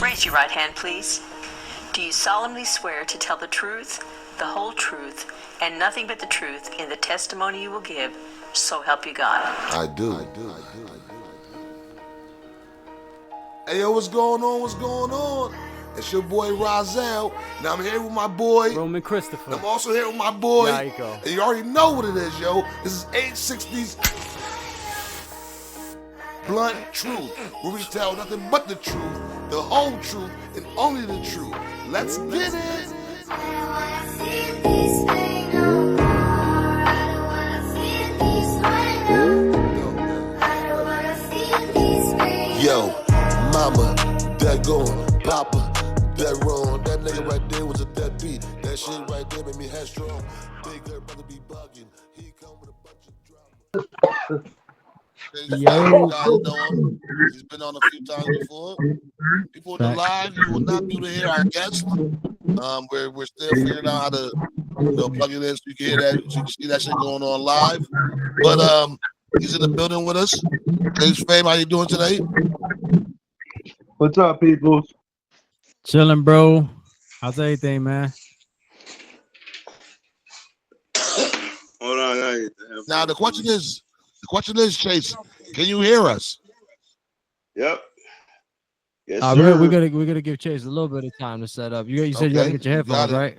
Raise your right hand, please. Do you solemnly swear to tell the truth, the whole truth, and nothing but the truth in the testimony you will give, so help you God? I do. Hey, yo, what's going on? What's going on? It's your boy Rozelle. Now I'm here with my boy Roman Christopher. I'm also here with my boy. Yiko. And you already know what it is, yo. This is 860's Blunt Truth, where we tell nothing but the truth, the whole truth, and only the truth. Let's get it. Yo, mama, that going, papa, that wrong. That nigga right there was a deadbeat. That shit right there made me headstrong. Big girl brother be bugging. He come with a bunch of drama. Yo. Guys know him. He's been on a few times before. People in the live, you will not be able to hear our guest. We're still figuring out how to plug it in so you can hear that, so you can see that shit going on live. But he's in the building with us. Chase Fame, how you doing today? What's up, people? Chilling, bro. How's everything, man? Hold on. Now the question is, Chase, can you hear us? Yep. Yes, We're sir. gonna give Chase a little bit of time to set up. You said you gotta Okay, get your you got headphones, it. right?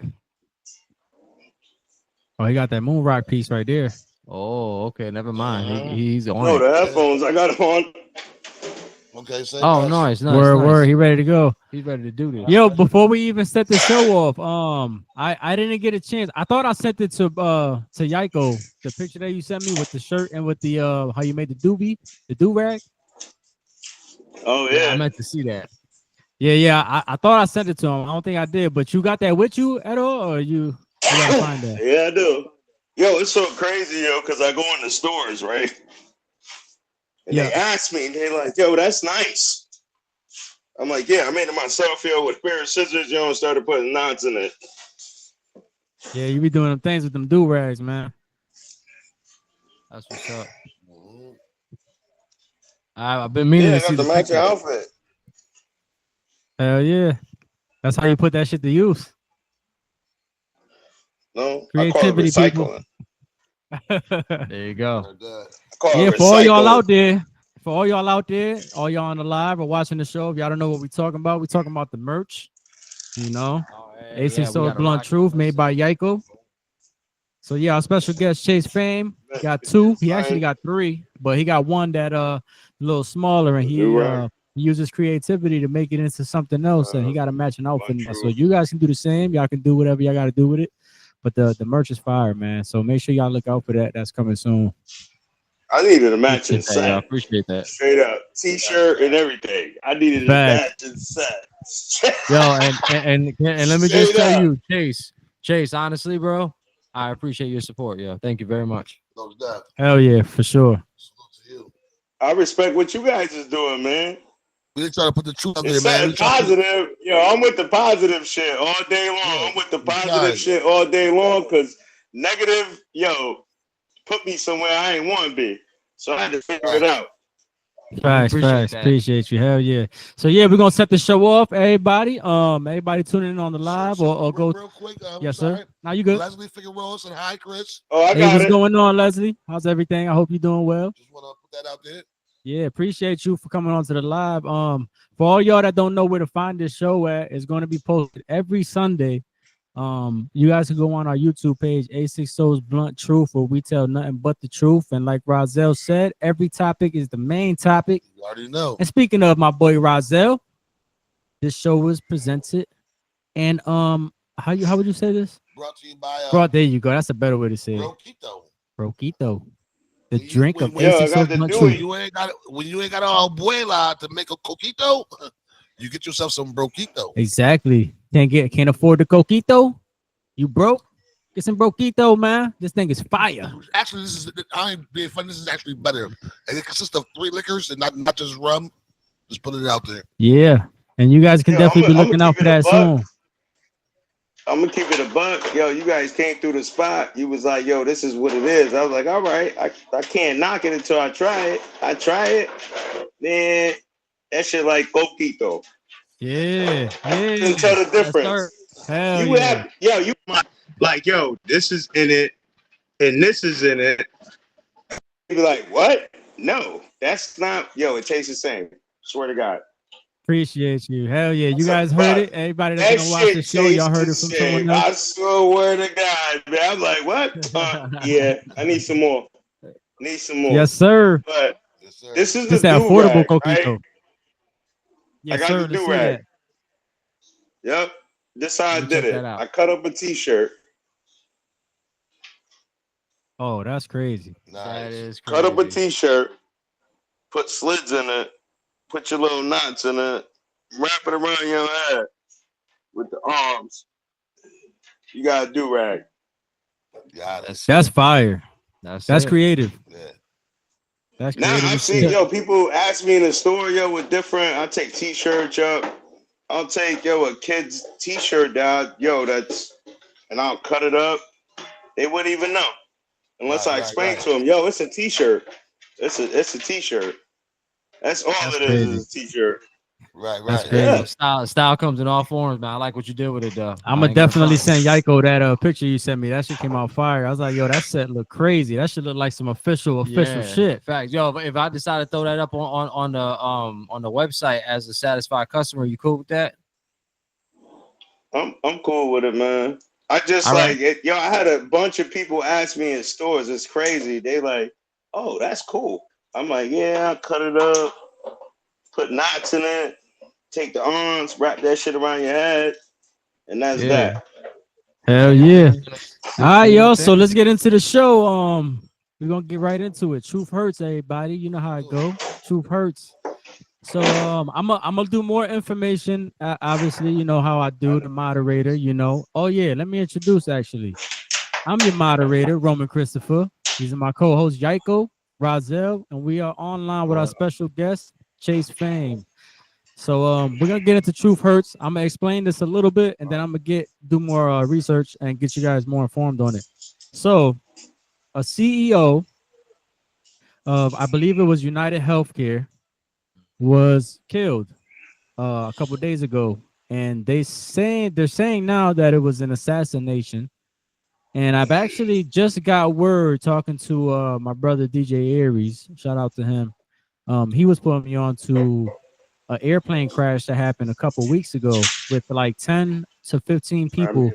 Oh, he got that moon rock piece right there. Oh, okay, never mind. He's on No, it. the headphones. I got them on. Okay, say Oh, less. nice. Word. He ready to go. He's ready to do this. Yo, before we even set the show off, I didn't get a chance. I thought I sent it to Yiko, the picture that you sent me with the shirt and with the how you made the do-rag. Oh, Yeah, I yeah. meant to see that. Yeah. I thought I sent it to him. I don't think I did, but you got that with you at all, or you gotta find that? Yeah, I do. Yo, it's so crazy, yo, because I go in the stores, right? And they ask me, and they're like, yo, that's nice. I'm like, yeah, I made it myself, yo, with a pair of scissors, yo, and started putting knots in it. Yeah, you be doing them things with them do-rags, man. That's what's up. I've been meaning to see the matching picture. outfit. Hell yeah. That's how you put that shit to use. No, Creativity, I call it recycling. There you go. Yeah, for all y'all out there, all y'all on the live or watching the show, if y'all don't know what we're talking about the merch. You know, A6 Soul Blunt Truth made by Yiko. So yeah, our special guest Chase Fame got two. He actually got three, but he got one that a little smaller, and he uses creativity to make it into something else, and he got a matching outfit. So you guys can do the same. Y'all can do whatever y'all got to do with it. But the merch is fire, man. So make sure y'all look out for that. That's coming soon. I needed a matching set. I appreciate that. Straight up, t-shirt and everything. I needed a matching set. Yo, and let me just tell you, Chase, honestly, bro, I appreciate your support. Yo, thank you very much. No doubt. Hell yeah, for sure. I respect what you guys is doing, man. We try to put the truth out there, It's man. positive. Yo, I'm with the positive shit all day long. Yeah, I'm with the positive shit all day long because negative, yo, put me somewhere I ain't want to be. So I had to figure it out. Facts. Appreciate you. Hell yeah. So yeah, we're gonna set the show off. Everybody, everybody tuning in on the live or go. Real quick, yes, sir. Now you good. Leslie Figueroa said hi, Chris. Oh, I got what's going on, Leslie? How's everything? I hope you're doing well. Just want to put that out there. Yeah, appreciate you for coming on to the live. For all y'all that don't know where to find this show at, it's going to be posted every Sunday. You guys can go on our YouTube page, A6 Souls Blunt Truth, where we tell nothing but the truth. And like Rozelle said, every topic is the main topic. You already know. And speaking of my boy Rozelle, this show was presented. And how would you say this? Brought to you by there you go. That's a better way to say it. Broquito. The drink of A6 Souls Blunt Truth. When you ain't got a abuela to make a coquito, you get yourself some broquito. Exactly. Can't afford the coquito? You broke? Get some broquito, man. This thing is fire. Actually, I ain't being funny. This is actually better. And it consists of 3 liquors and not just rum. Just put it out there. Yeah. And you guys can definitely be looking out for that soon. I'm gonna keep it a buck. Yo, you guys came through the spot. You was like, yo, this is what it is. I was like, all right, I can't knock it until I try it. I try it. Then that shit like coquito. Yeah, yeah. Can tell the Yes, difference. sir. Hell You yeah. have, you might like, this is in it, and this is in it. You be like, what? No, that's not. It tastes the same. Swear to God. Appreciate you. Hell yeah. You That's guys a heard fact. it. Everybody that's That gonna watch the shit show, y'all tastes heard the it from someone same. else. I swear to God, man. I'm like, what? Yeah, I need some more. Need some more. Yes, sir. But Yes, sir. this is It's the that do affordable rag, right? coquito. I Yes, got sir. the Let's do see rag. that. Yep. This how I Let me did check it. that out. I cut up a t-shirt. Oh, that's crazy. Nice. That is crazy. Cut up a t-shirt. Put slits in it. Put your little knots in it. Wrap it around your head with the arms. You got a do rag. Got it. That's fire. That's it. creative. Yeah. That's Now creative. I've as seen shit. people ask me in the store, with different. I'll take t-shirts up. I'll take a kid's t-shirt down, and I'll cut it up. They wouldn't even know unless I explain to them, it's a t-shirt. It's a t-shirt. That's all That's it crazy. is a t-shirt. Right. That's Right. crazy. Yeah. Style comes in all forms, man. I like what you did with it, though. I'm I gonna ain't gonna definitely front. send Yaiko that picture you sent me. That shit came out fire. I was like, yo, that set look crazy. That should look like some official shit. Facts. Yo, if I decide to throw that up on the website as a satisfied customer, you cool with that? I'm cool with it, man. I just All like right. it. I had a bunch of people ask me in stores. It's crazy. They like, oh, that's cool. I'm like, yeah, I cut it up, put knots in it, take the arms, wrap that shit around your head, and that's that. Hell yeah. All right, yo. So let's get into the show. We're gonna get right into it. Truth hurts, everybody. You know how it go. Truth hurts. So I'm gonna do more information. Obviously, you know how I do, the moderator. Oh yeah, let me introduce. Actually, I'm your moderator, Roman Christopher. These are my co-hosts, Yaiko, Razel, and we are online with our special guest, Chase Fame. So we're gonna get into Truth Hurts. I'm gonna explain this a little bit, and then I'm gonna do more research and get you guys more informed on it. So, a CEO of, I believe it was United Healthcare, was killed a couple days ago, and they're saying now that it was an assassination. And I've actually just got word talking to my brother DJ Aries. Shout out to him. He was putting me on to an airplane crash that happened a couple weeks ago with like 10 to 15 people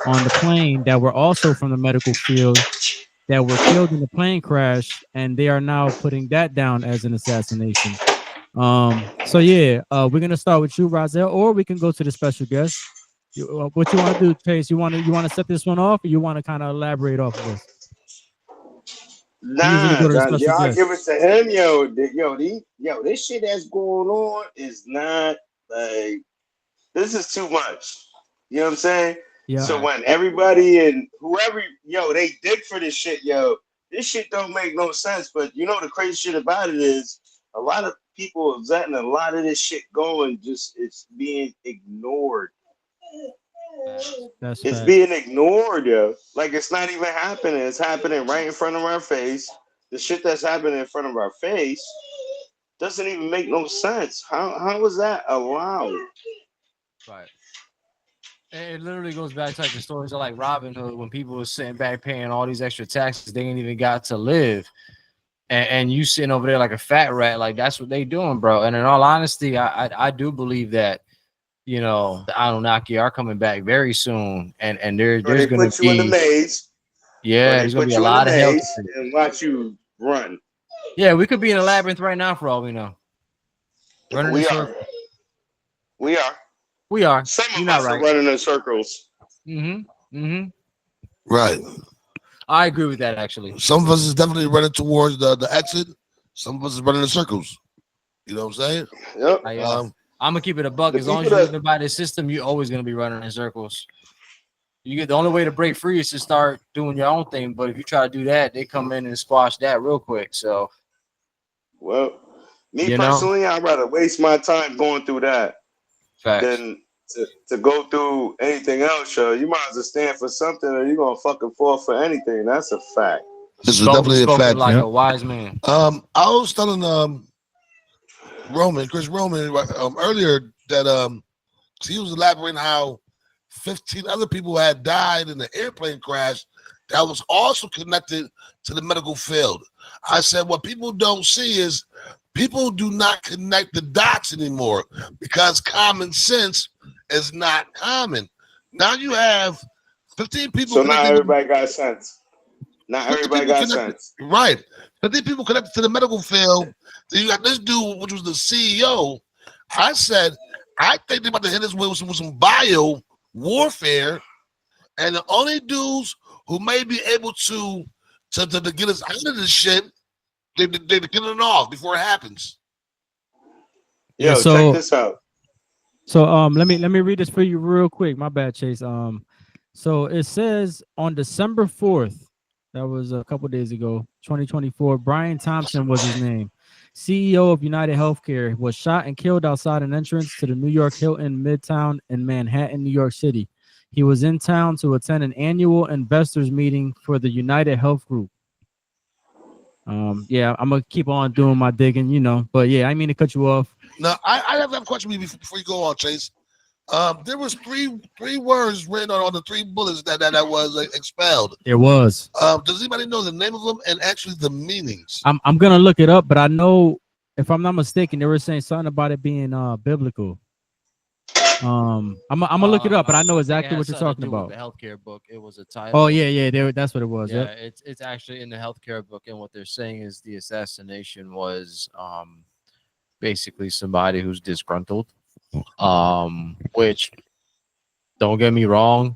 on the plane that were also from the medical field that were killed in the plane crash, and they are now putting that down as an assassination. So yeah, we're gonna start with you, Razel, or we can go to the special guest. What you want to do, Chase? You want to set this one off, or you want to kind of elaborate off of this? Nah, y'all give it to him, this shit that's going on is not like, this is too much. You know what I'm saying? Yeah. So when everybody and whoever, they dig for this shit, this shit don't make no sense. But the crazy shit about it is a lot of people is letting a lot of this shit go and just it's being ignored. It's being ignored, yo. Like it's not even happening. It's happening right in front of our face. The shit that's happening in front of our face doesn't even make no sense. How is that allowed? Right. It literally goes back to like the stories of like Robin Hood, when people were sitting back paying all these extra taxes, they ain't even got to live. And you sitting over there like a fat rat, like that's what they doing, bro. And in all honesty, I do believe that, the Anunnaki are coming back very soon, and there's going to put you in the maze. Yeah, there's going to be a lot of help and watch you run. Yeah, we could be in a labyrinth right now for all we know. We are. Some of us are running in circles. Right. I agree with that, actually. Some of us is definitely running towards the exit. Some of us is running in circles. You know what I'm saying? Yep. I'm gonna keep it a buck. As long as you're living by this system, you're always gonna be running in circles. The only way to break free is to start doing your own thing. But if you try to do that, they come in and squash that real quick. So, well, me personally, I'd rather waste my time going through that than to go through anything else. You might as well stand for something, or you're gonna fucking fall for anything. That's a fact. This is definitely a fact. Like a wise man. I was telling Chris Roman earlier that he was elaborating how 15 other people had died in the airplane crash that was also connected to the medical field. I said, what people don't see is people do not connect the dots anymore because common sense is not common. Now you have 15 people. So not everybody got sense. Not everybody got sense. Right. 15 people connected to the medical field. Then you got this dude, which was the CEO. I said, I think they're about to hit us with some bio warfare, and the only dudes who may be able to get us out of this shit, they're getting it off before it happens. Yo, so, check this out. So let me read this for you real quick. My bad, Chase. So it says on December 4th, that was a couple days ago, 2024, Brian Thompson was his name. CEO of United Healthcare was shot and killed outside an entrance to the New York Hilton Midtown in Manhattan, New York City. He was in town to attend an annual investors meeting for the United Health Group. Yeah, I'm gonna keep on doing my digging, you know. But yeah, I mean to cut you off. Now, I have a question before you go on, Chase. There was three words written on the 3 bullets that was expelled. There was. Does anybody know the name of them and actually the meanings? I'm gonna look it up, but I know if I'm not mistaken, they were saying something about it being biblical. I'm gonna look it up, but I know exactly what you're talking about. The healthcare book. It was a title. Oh yeah, that's what it was. Yeah, Yep. it's actually in the healthcare book, and what they're saying is the assassination was basically somebody who's disgruntled. Which, don't get me wrong,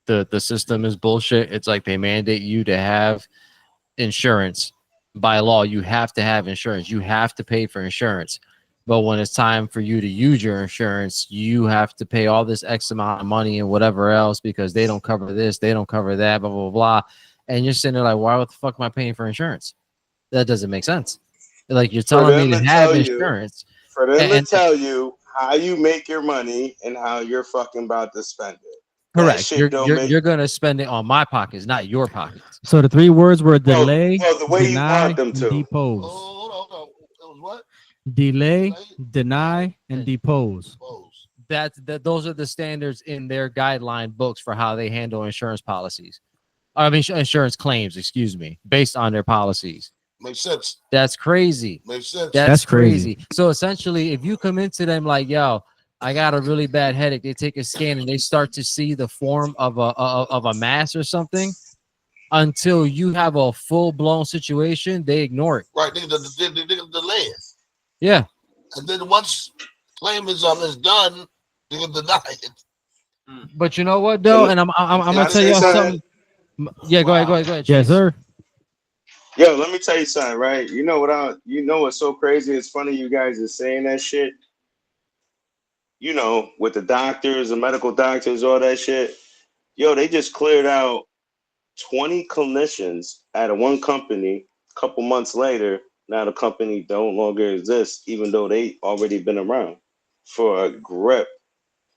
the system is bullshit. It's like they mandate you to have insurance by law. You have to have insurance. You have to pay for insurance. But when it's time for you to use your insurance, you have to pay all this X amount of money and whatever else because they don't cover this, they don't cover that, blah, blah, blah. And you're sitting there like, why the fuck am I paying for insurance? That doesn't make sense. Like, you're telling me to have insurance. For them to tell you how you make your money and how you're fucking about to spend it. Correct. You're going to spend it on my pockets, not your pockets. So the 3 words were delay, the way deny, you want them to. and depose. Hold on. It was what? Delay, deny, and depose. Those are the standards in their guideline books for how they handle insurance policies. I mean, insurance claims, excuse me, based on their policies. Makes sense. That's crazy. Makes sense. That's crazy. So essentially, if you come into them like, yo, I got a really bad headache, they take a scan and they start to see the form of a mass or something, until you have a full-blown situation, they ignore it. Right. They delay it. Yeah. And then once claim is done, they can deny it. But you know what though, and I'm gonna tell you something. Yeah, go ahead. Yes, sir. Yo, let me tell you something, right? You know what's so crazy? It's funny you guys are saying that shit. You know, with the doctors, the medical doctors, all that shit. Yo, they just cleared out 20 clinicians out of one company. A couple months later, now the company no longer exists, even though they already been around for a grip.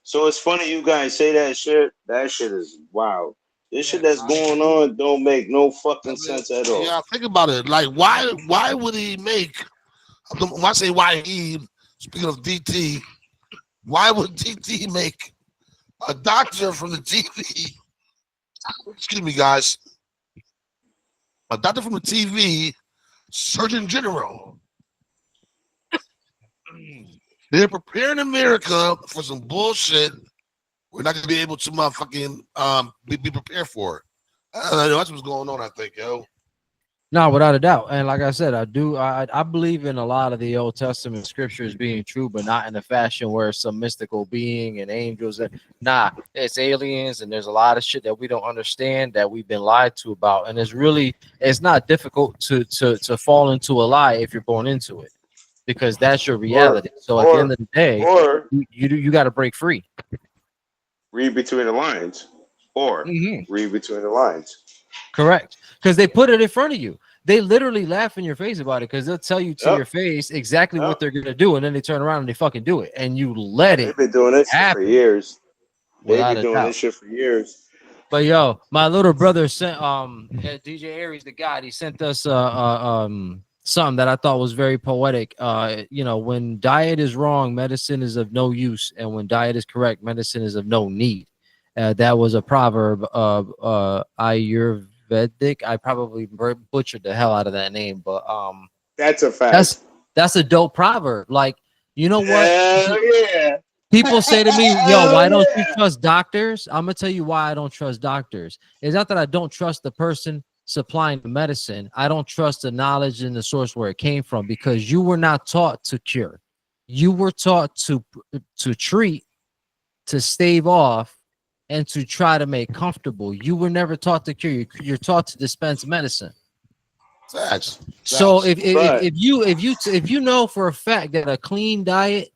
So it's funny you guys say that shit. That shit is wild. This shit that's going on don't make no fucking sense at all. Yeah, think about it. Like, why would he make? When I say why he, speaking of DT, why would DT make a doctor from the TV? Excuse me, guys. A doctor from the TV, Surgeon General. They're preparing America for some bullshit we're not gonna be able to motherfucking be prepared for. That's what's going on, I think, yo. No, without a doubt. And like I said, I believe in a lot of the Old Testament scriptures being true, but not in the fashion where some mystical being and angels. Nah, it's aliens, and there's a lot of shit that we don't understand that we've been lied to about. And it's not difficult to fall into a lie if you're born into it, because that's your reality. So at the end of the day, you got to break free. Read between the lines, or read between the lines. Correct, because they put it in front of you. They literally laugh in your face about it because they'll tell you to your face exactly what they're gonna do, and then they turn around and they fucking do it, and you let it. They've been doing this shit for years. They've been doing doubt. this shit for years. But yo, my little brother sent DJ Aries, the God, he sent us something that I thought was very poetic. When diet is wrong, medicine is of no use, and when diet is correct, medicine is of no need. That was a proverb of Ayurvedic. I probably butchered the hell out of that name, but that's a fact. That's a dope proverb. Like, you know what? Yeah. People say to me, yo, why don't you trust doctors? I'm gonna tell you why I don't trust doctors. It's not that I don't trust the person supplying the medicine. I don't trust the knowledge and the source where it came from, because you were not taught to cure. You were taught to treat, to stave off, and to try to make comfortable. You were never taught to cure. You're taught to dispense medicine. Facts. So if you know for a fact that a clean diet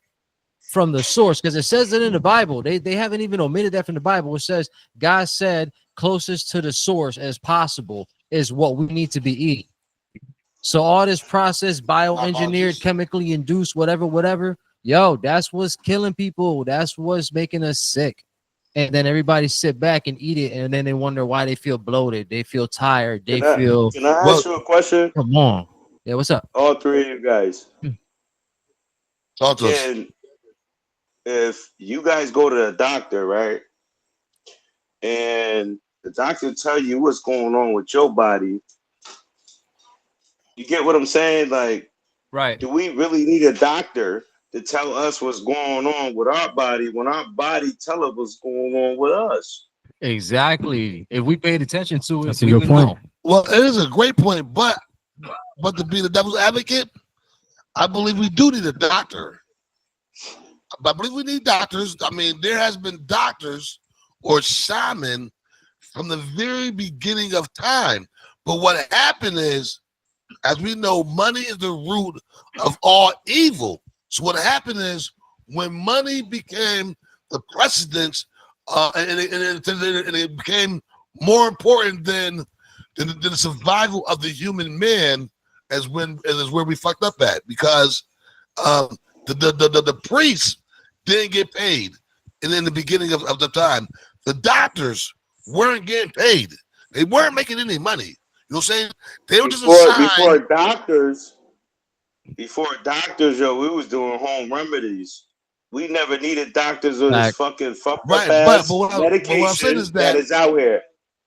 from the source, because it says it in the Bible, they haven't even omitted that from the Bible. It says God said closest to the source as possible is what we need to be eating. So all this processed, bioengineered, chemically induced, whatever, yo, that's what's killing people. That's what's making us sick. And then everybody sit back and eat it, and then they wonder why they feel bloated. They feel tired. Can I ask you a question? Come on. Yeah, what's up? All three of you guys. Talk to us. If you guys go to the doctor, right, and the doctor tell you what's going on with your body, you get what I'm saying? Like, right? Do we really need a doctor to tell us what's going on with our body when our body tell us what's going on with us? Exactly. If we paid attention to it, that's a good point. Know. Well, it is a great point, but to be the devil's advocate, I believe we do need a doctor. I believe we need doctors. I mean, there has been doctors or shaman from the very beginning of time. But what happened is, as we know, money is the root of all evil. So what happened is, when money became the precedence, and it became more important than the survival of the human man, is where we fucked up at, because the priests didn't get paid, and in the beginning of the time, the doctors weren't getting paid. They weren't making any money. You know what I'm saying? They were just before doctors, yo, we was doing home remedies. We never needed doctors or this fucking fucked up ass medication that is out here.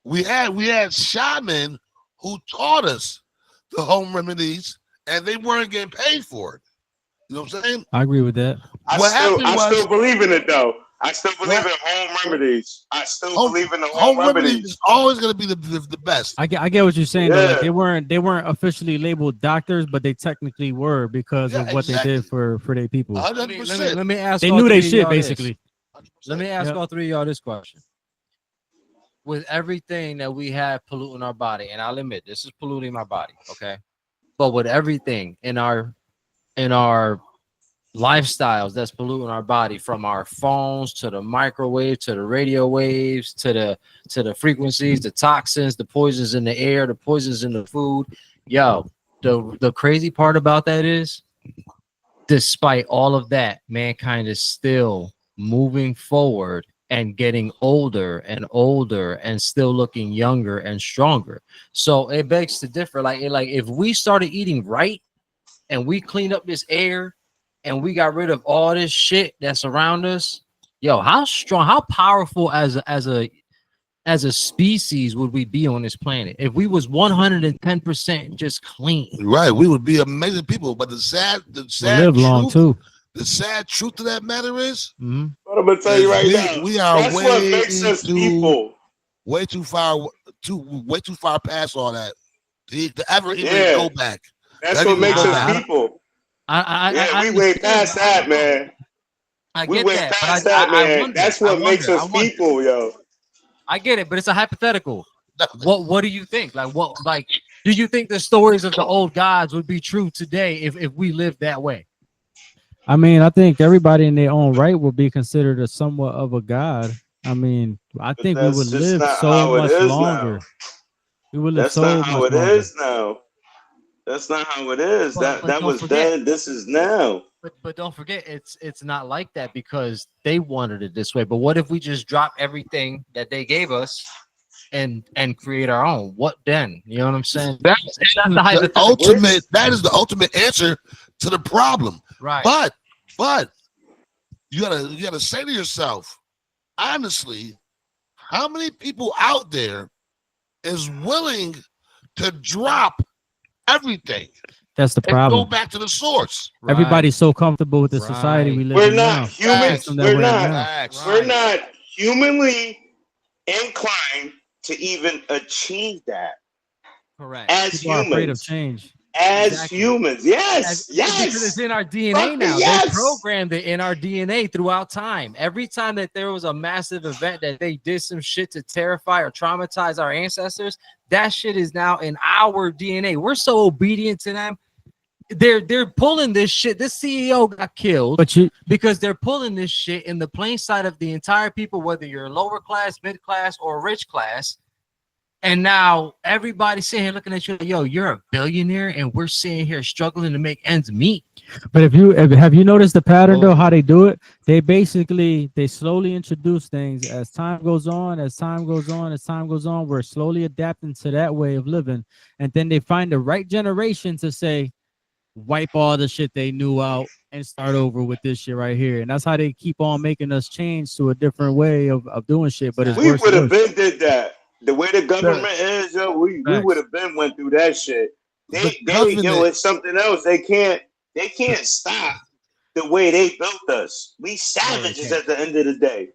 We had shaman who taught us the home remedies, and they weren't getting paid for it. You know what I'm saying? I agree with that. I still believe in it, though. I still believe in home remedies. I still believe in the home remedies. Is always going to be the best. I get what you're saying. Yeah. Though. Like they weren't officially labeled doctors, but they technically were because of what they did for their people. 100%. Let me ask. They knew they shit basically. Let me ask all three of y'all this question. With everything that we have polluting our body, and I'll admit this is polluting my body, okay? But with everything in our lifestyles that's polluting our body, from our phones to the microwave to the radio waves to the frequencies, the toxins, the poisons in the air, the poisons in the food, yo, the crazy part about that is, despite all of that, mankind is still moving forward and getting older and older and still looking younger and stronger. So it begs to differ. Like if we started eating right and we cleaned up this air and we got rid of all this shit that's around us, yo, how strong, how powerful as a species would we be on this planet if we was 110% just clean? Right, we would be amazing people. But the sad live long too. The sad truth of that matter is, what I'm gonna tell you right now, we are that's what makes us people. Way too far past all that to ever even go back. That's what makes us people. We way past that, man. We way past that, man. That's what makes us people, yo. I get it, but it's a hypothetical. What do you think? Do you think the stories of the old gods would be true today if we lived that way? I mean, I think everybody in their own right would be considered a somewhat of a god. I mean, I think we would live so much longer. We would live so much longer. That's not how it is now. That's not how it is. That was then. This is now. But don't forget, it's not like that because they wanted it this way. But what if we just drop everything that they gave us and create our own. What then? You know what I'm saying? That's the the hypothetical. ultimate. That is the ultimate answer to the problem. Right. But you gotta say to yourself, honestly, how many people out there is willing to drop everything That's the and go problem. back to the source? Everybody's so comfortable with the society we live We're in not now. humans. System that We're in not. now. Facts. We're not humanly inclined to even achieve that Correct. as People are afraid of humans. change. As Exactly. humans, yes, Because it's yes. in our DNA Fucking now. yes. They programmed it in our DNA throughout time. Every time that there was a massive event that they did some shit to terrify or traumatize our ancestors, that shit is now in our DNA. We're so obedient to them. They're pulling this shit. This CEO got killed But you, because they're pulling this shit in the plain sight of the entire people, whether you're lower class, mid class, or rich class. And now everybody's sitting here looking at you like, yo, you're a billionaire, and we're sitting here struggling to make ends meet. but have you noticed the pattern though? How they do it? They slowly introduce things as time goes on. We're slowly adapting to that way of living, and then they find the right generation to say, wipe all the shit they knew out and start over with this shit right here. And that's how they keep on making us change to a different way of doing shit. But it's We worse. would have and worse. been did that. The way the government is, yo, we Facts. would have been went through that shit. The Yo, government- it's something else. They can't stop the way they built us. We savages at the end of the day.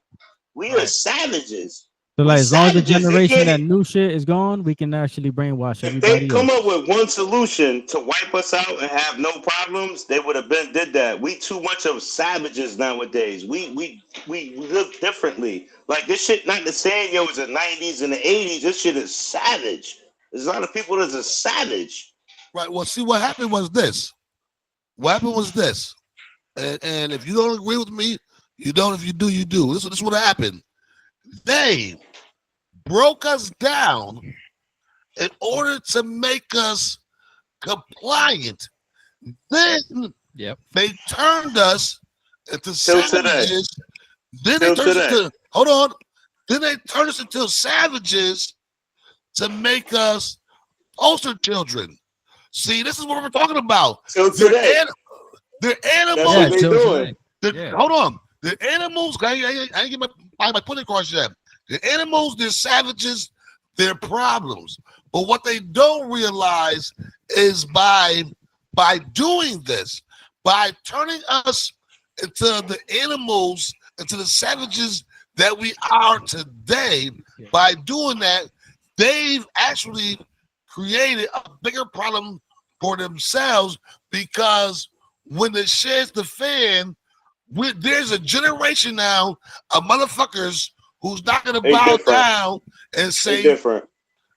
We are savages. So like, as long as the Savages, they generation can't- that new shit is gone, we can actually brainwash If everybody they come else. up with one solution to wipe us out and have no problems, they would have been did that. We too much of savages nowadays. We live differently. Like this shit, not the same. Yo, it's the 90s and the 80s. This shit is savage. There's a lot of people that's a savage. Right. Well, see, what happened was this. And if you don't agree with me, you don't. If you do, you do. This is what happened. They broke us down in order to make us compliant. Then they turned us into Till today. savages. Then they Till turned us today. into, hold on. Then they turned us into savages to make us poster children. See, this is what we're talking about. Till today. They're That's animals. what they till doing. today. Hold on. The animals, I ain't get my point across yet. The animals, they're savages, they're problems. But what they don't realize is by doing this, by turning us into the animals, into the savages that we are today, by doing that, they've actually created a bigger problem for themselves, because when the shit's the fan, there's a generation now of motherfuckers who's not gonna They bow different. down and They say different.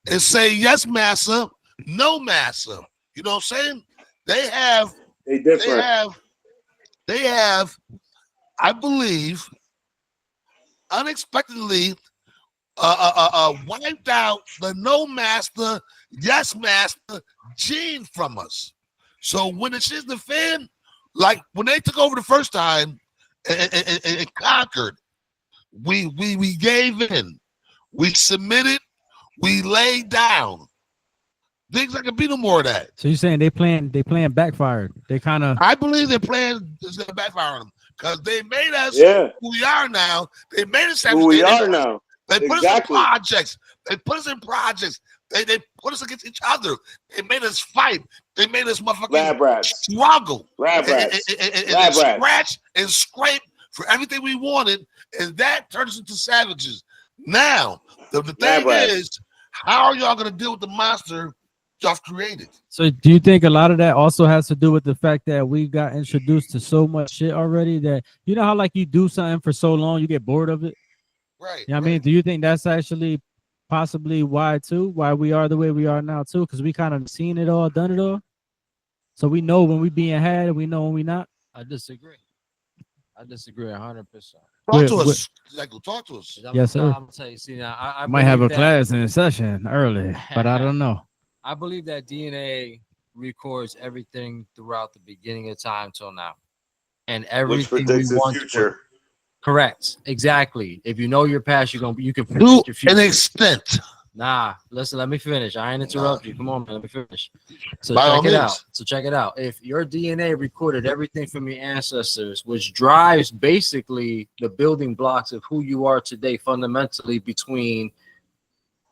yes, massa, no, massa. You know what I'm saying? They have, I believe, unexpectedly wiped out the no master, yes master gene from us. So when it shit's the fan, like when they took over the first time and conquered, we gave in, we submitted, we laid down. Things like can be no more of that. So you're saying they playing backfired. They kind of. I believe their plan is gonna backfire on them because they made us who we are now. They made us Who we are now. They put Exactly. us in projects. They put us in projects. They put us against each other. They made us fight. They made us motherfucking Lab rats. struggle. Lab rats. And Lab rats. scratch and scrape for everything we wanted, and that turned us into savages. Now, the thing is, how are y'all gonna deal with the monster y'all created? So do you think a lot of that also has to do with the fact that we got introduced to so much shit already that, you know how like you do something for so long, you get bored of it? Right. Yeah, I mean, do you think that's actually possibly why we are the way we are now too? Because we kind of seen it all, done it all. So we know when we being had and we know when we not. I disagree 100%. Talk to us. Talk to us. Yes, sir. I'm gonna tell you, see, now, I Might have a believe that- class in session early, but I don't know. I believe that DNA records everything throughout the beginning of time till now, and Which everything we predicts the want. future. Correct. Exactly. If you know your past, you can To predict your an future. extent. Nah, listen, let me finish. I ain't interrupt you. Come on, man, let me finish. So By all check it means. out. So check it out. If your DNA recorded everything from your ancestors, which drives basically the building blocks of who you are today, fundamentally between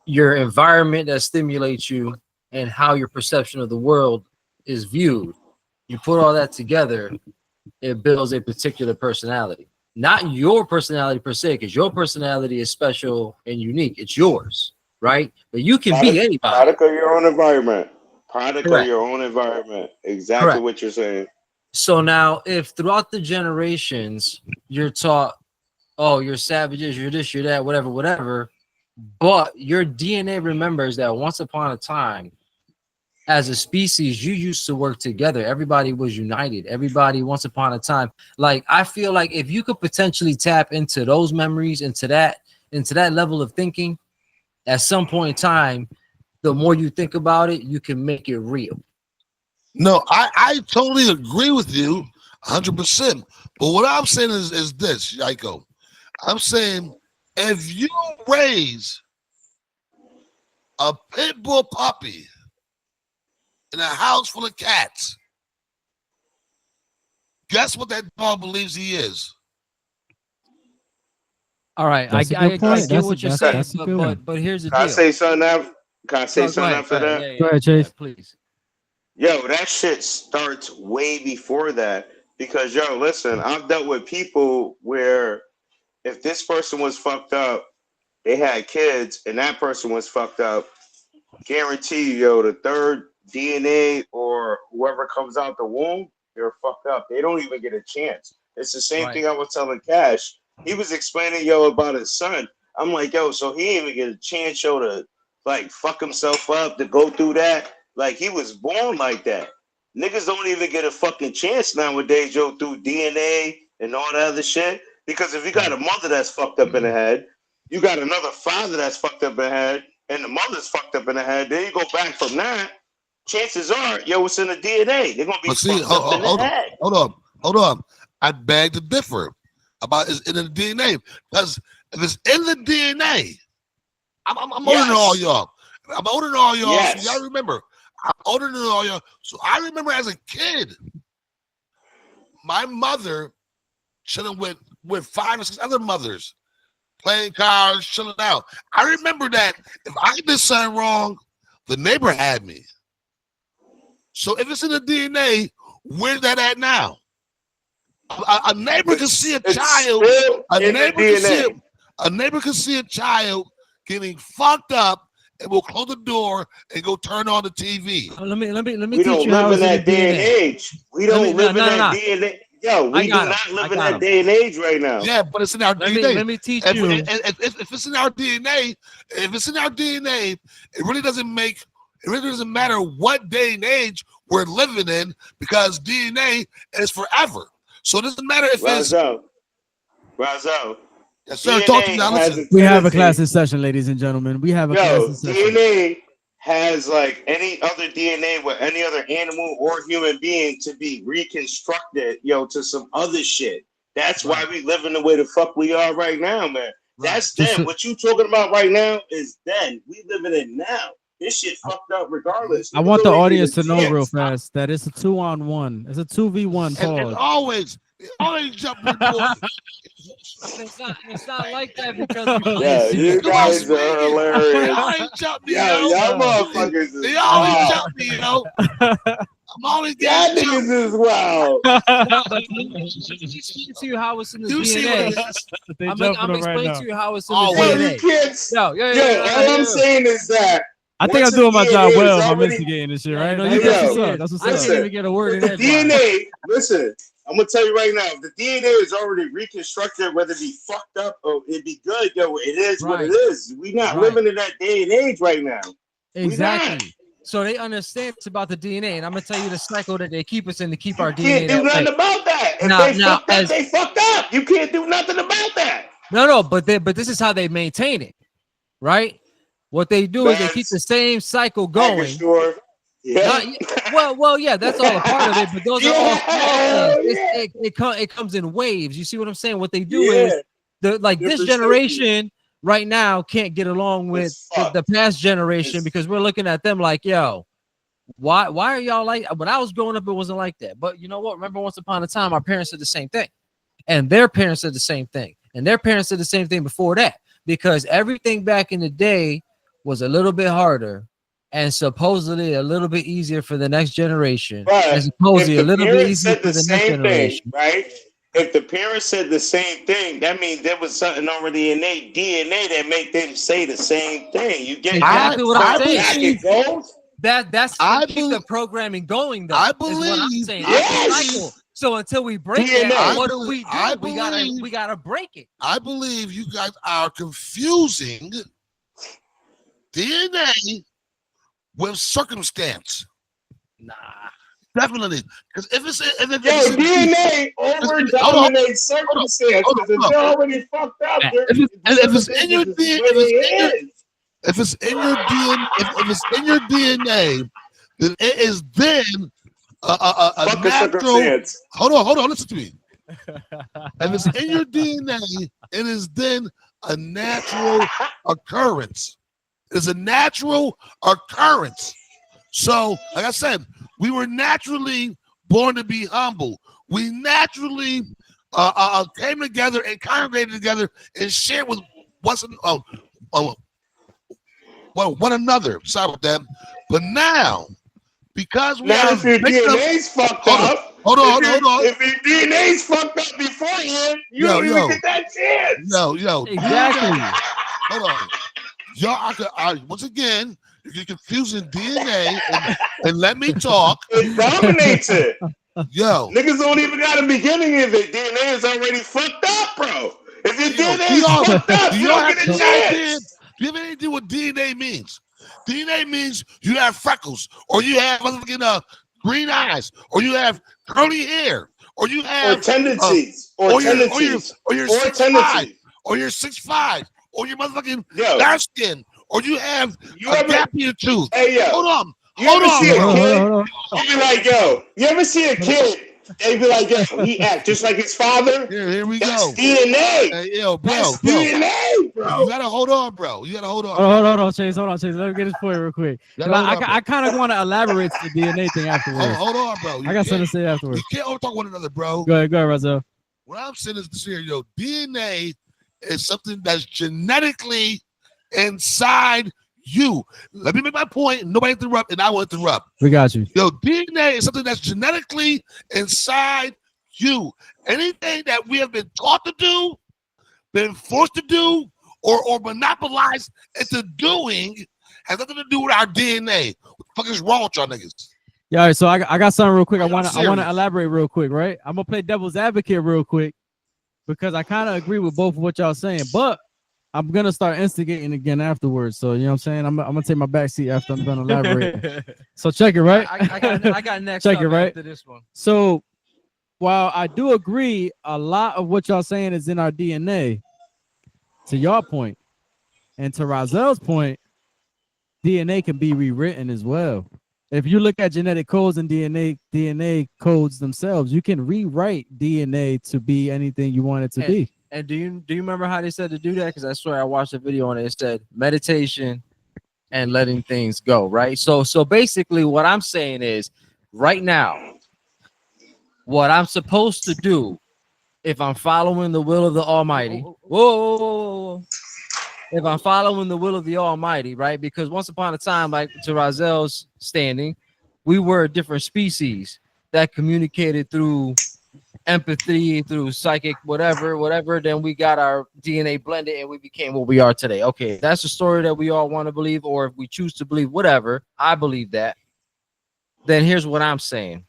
your environment that stimulates you and how your perception of the world is viewed, you put all that together, it builds a particular personality. Not your personality per se, because your personality is special and unique. It's yours, right? But you can be anybody. Product of your own environment. Product Correct. of your own environment. Exactly Correct. what you're saying. So now, if throughout the generations you're taught, oh, you're savages, you're this, you're that, whatever, but your DNA remembers that once upon a time, as a species, you used to work together. Everybody was united. Everybody, once upon a time, like I feel like if you could potentially tap into those memories, into that level of thinking, at some point in time, the more you think about it, you can make it real. No, I totally agree with you 100%. But what I'm saying is this, Yaiko. I'm saying if you raise a pit bull puppy in a house full of cats, guess what that dog believes he is? All right, That's a I good point. get what you're saying, That's a good one. but here's the Can I deal. say something after? Can I say Go something ahead, after go ahead. that? Yeah, Go ahead, Chase. please. Yo, that shit starts way before that. Because yo, listen, I've dealt with people where if this person was fucked up, they had kids, and that person was fucked up, guarantee you, yo, the third DNA or whoever comes out the womb, they're fucked up. They don't even get a chance. It's the same thing I was telling Cash. He was explaining, yo, about his son. I'm like, yo, so he didn't even get a chance, yo, to like fuck himself up, to go through that. Like, he was born like that. Niggas don't even get a fucking chance nowadays, yo, through DNA and all that other shit. Because if you got a mother that's fucked up in the head, you got another father that's fucked up in the head, and the mother's fucked up in the head, then you go back from that, chances are, yo, it's in the DNA. They're going to be fucked up in the head. Hold on. I beg to differ about is in the DNA. Because if it's in the DNA, I'm older than all y'all. I'm older than all y'all. Yes. So y'all remember. I'm older than all y'all. So I remember as a kid, my mother chilling with 5 or 6 other mothers, playing cards, chilling out. I remember that if I did something wrong, the neighbor had me. So if it's in the DNA, where's that at now? A neighbor can see a child. A neighbor can see a child getting fucked up, and will close the door and go turn on the TV. Let me We teach don't you how live it's in in that the day and DNA. age. We don't live in that DNA. Yo, we do not live in that day and age right now. Yeah, but it's in our DNA. Let me teach if, you. If it's in our DNA, it really doesn't matter what day and age we're living in, because DNA is forever. So it doesn't matter if it's Razo. Yes, sir. Talk to me now. Listen. We have a class in session, ladies and gentlemen. We have a class in session. DNA has like any other DNA with any other animal or human being to be reconstructed, yo, to some other shit. That's why we live in the way the fuck we are right now, man. That's then. What you talking about right now is then. We living it now. This shit fucked up regardless. I want the audience to know real fast that it's a 2-on-1. It's a 2v1 And always jump It's not like that because you guys are hilarious. Y'all motherfuckers. They always jump me, yo. I'm always getting niggas as well. To you how it's in the DNA. I'm explaining to you how it's in the DNA. All I'm saying is that I think I'm doing my job well if I'm instigating this shit, right? No, That's what's up. I can't even get a word in the DNA. Listen, I'm gonna tell you right now, if the DNA is already reconstructed, whether it be fucked up or it be good, yo, it is what it is. We not living in that day and age right now. Exactly. So they understand it's about the DNA, and I'm gonna tell you the cycle that they keep us in to keep our DNA. You can't do nothing about that. If they fucked up. You can't do nothing about that. No, but this is how they maintain it, right? What they do is they keep the same cycle going. Yeah. Yeah, that's all a part of it, but those are all small things. It comes in waves. You see what I'm saying? What they do is this generation right now can't get along with the past generation because we're looking at them like, yo, why are y'all like? When I was growing up, it wasn't like that. But you know what? Remember, once upon a time, our parents did the same thing, and their parents did the same thing, and their parents did the same thing before that, because everything back in the day was a little bit harder and supposedly a little bit easier for the next generation, and supposedly a little bit easier for the next generation, right? If the parents said the same thing, that means there was something already in their DNA that make them say the same thing. You get exactly what I'm saying? It goes. That's to keep the programming going, though. I believe. Is what I'm saying. Yes. So until we break that, what do we do? We gotta break it. I believe you guys are confusing DNA with circumstance. Nah, definitely. Because if it's DNA over dominates circumstance because it's already fucked up. If it's in your DNA, if it's in your DNA, then it is then a natural. Hold on, listen to me. If it's in your DNA, it is then a natural occurrence. It's a natural occurrence. So, like I said, we were naturally born to be humble. We naturally came together and congregated together and shared with one another. Sorry about that. But now, because we if your DNA's fucked up, hold on. If your DNA's fucked up beforehand, you don't even get that chance. Yo. Exactly. Hold on. Y'all, once again, you're confusing DNA and let me talk. It dominates it. Yo. Niggas don't even got a beginning of it. DNA is already fucked up, bro. If your DNA is fucked up, you don't get a chance. Do you have any idea what DNA means? DNA means you have freckles, or you have motherfucking green eyes, or you have curly hair, or you have tendencies, or you're 6'5", or you're 6'5", or you're motherfucking dark skin, or you have a gap in your tooth. Hey, yo. Hold on. You be like, yo, you ever see a kid? They be like, yo, he act just like his father. Here we That's go. DNA. Hey, yo, bro. That's DNA, bro. You gotta hold on, bro. Hold on, Chase. Hold on, Chase. Let me get this point real quick. I kind of want to elaborate the DNA thing afterwards. Hold on, bro. I got something to say afterwards. You can't overtalk one another, bro. Go ahead, Razel. What I'm saying is this here, yo, DNA is something that's genetically inside you. Let me make my point. Nobody interrupt, and I will interrupt. We got you. Yo, DNA is something that's genetically inside you. Anything that we have been taught to do, been forced to do, or monopolized into doing has nothing to do with our DNA. What the fuck is wrong with y'all niggas? Yeah, all right, so I got something real quick. I want to elaborate real quick, right? I'm gonna play devil's advocate real quick because I kind of agree with both of what y'all saying, but I'm gonna start instigating again afterwards. So you know what I'm saying? I'm gonna take my back seat after I'm done elaborate. So check it, right? I got next. Check it, right? After this one. So while I do agree, a lot of what y'all saying is in our DNA. To your point, and to Razel's point, DNA can be rewritten as well. If you look at genetic codes and DNA codes themselves, you can rewrite DNA to be anything you want it to be. And do you remember how they said to do that? Because I swear I watched a video on it. It said meditation and letting things go, right? So basically what I'm saying is right now, what I'm supposed to do if I'm following the will of the Almighty. Whoa. If I'm following the will of the Almighty, right? Because once upon a time, like to Razel's standing, we were a different species that communicated through empathy, through psychic, whatever. Then we got our DNA blended and we became what we are today. Okay, that's the story that we all want to believe, or if we choose to believe whatever, I believe that. Then here's what I'm saying.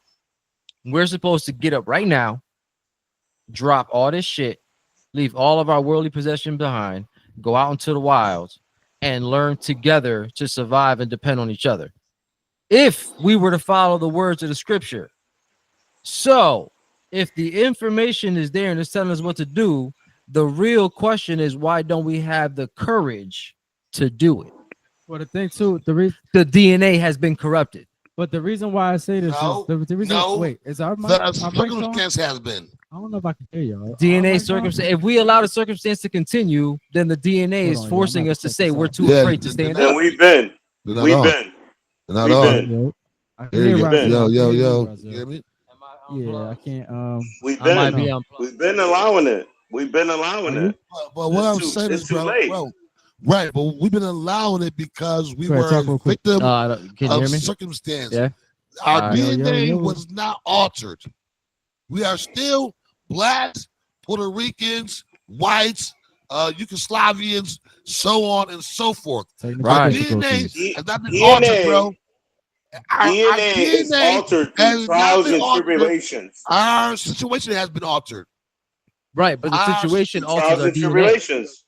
We're supposed to get up right now, drop all this shit, leave all of our worldly possession behind, go out into the wilds and learn together to survive and depend on each other. If we were to follow the words of the scripture. So if the information is there and it's telling us what to do, the real question is, why don't we have the courage to do it? Well, the thing too, the DNA has been corrupted. But the reason why I say this is the reason. Wait, is our circumstance has been. I don't know if I can hear y'all. DNA circumstance. If we allow the circumstance to continue, then the DNA Hold is on, forcing yeah, I'm us to about to say check we're this too out. afraid to Yeah, stand they're up. And we've been. They're not We've on. been. They're not We've on. been. Yo, I can There you hear go. Razil. Yo, I yo, can hear yo. you, You Razil. hear me? Yeah, I can't. We've I might been. be unplugged. We've been allowing it. We've been allowing Are you? it. But what I'm It's saying is, too bro, late. right, but we've been allowing it because we Go ahead, were talk a real quick. victim Can you hear of me? circumstance. Yeah. Our All right. DNA Yo. was not altered. We are still blacks, Puerto Ricans, whites, Yugoslavians, so on and so forth. Technical Right. difficulties. DNA has not been altered, bro. Our DNA is DNA altered has through not trials been and altered. tribulations. Our situation has been altered. Right, but the Ah, situation alters Trials our and DNA. tribulations.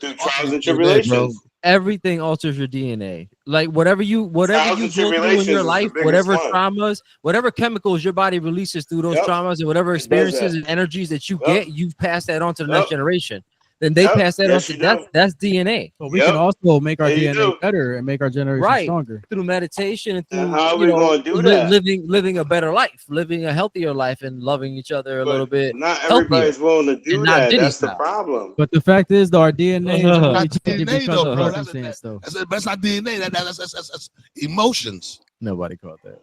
Through trials and DNA, bro. tribulations. Everything alters your DNA. Like whatever you Trials go and through in tribulations your is the life, biggest whatever one. traumas, whatever chemicals your body releases through those Yep. traumas and whatever It does experiences that. and energies that you Yep. get, you pass that on to the Yep. next generation. Then they Yep. pass that Yes, on you to do. that's DNA. But we can Yep. also make our There you DNA do. better and make our generation Right. stronger. Through meditation and And through how are we gonna do that? living a better life, living a healthier life and loving each other a little But bit. not healthier everybody's willing to do and not that. Diddy That's the style. problem. But the fact is, though, our DNA is Uh-huh. only That's changing DNA, because though, of bro. circumstance, though. That's not DNA. That's emotions. Nobody caught that.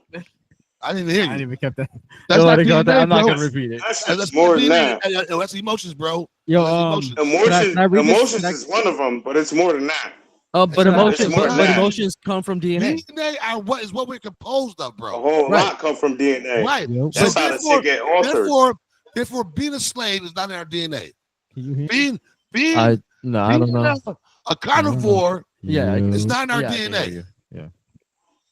I didn't even hear I you. didn't even kept that. That's not Nobody caught that. DNA, I'm not bro. gonna repeat it. That's That's just more than DNA. that. That's emotions, bro. Yo, That's emotions. Emotions, can I read this? emotions Can I- is one of them, but it's more than that. But Should I- emotions, It's more but than that. emotions come from DNA. DNA are what we're composed of, A bro. whole Right. lot come from DNA. Right. Yo, So That's how the shit get altered. therefore, being a slave is not in our DNA. can you hear? Being I don't know. a carnivore Yeah, is not in our Yeah, I can hear DNA. you. Yeah,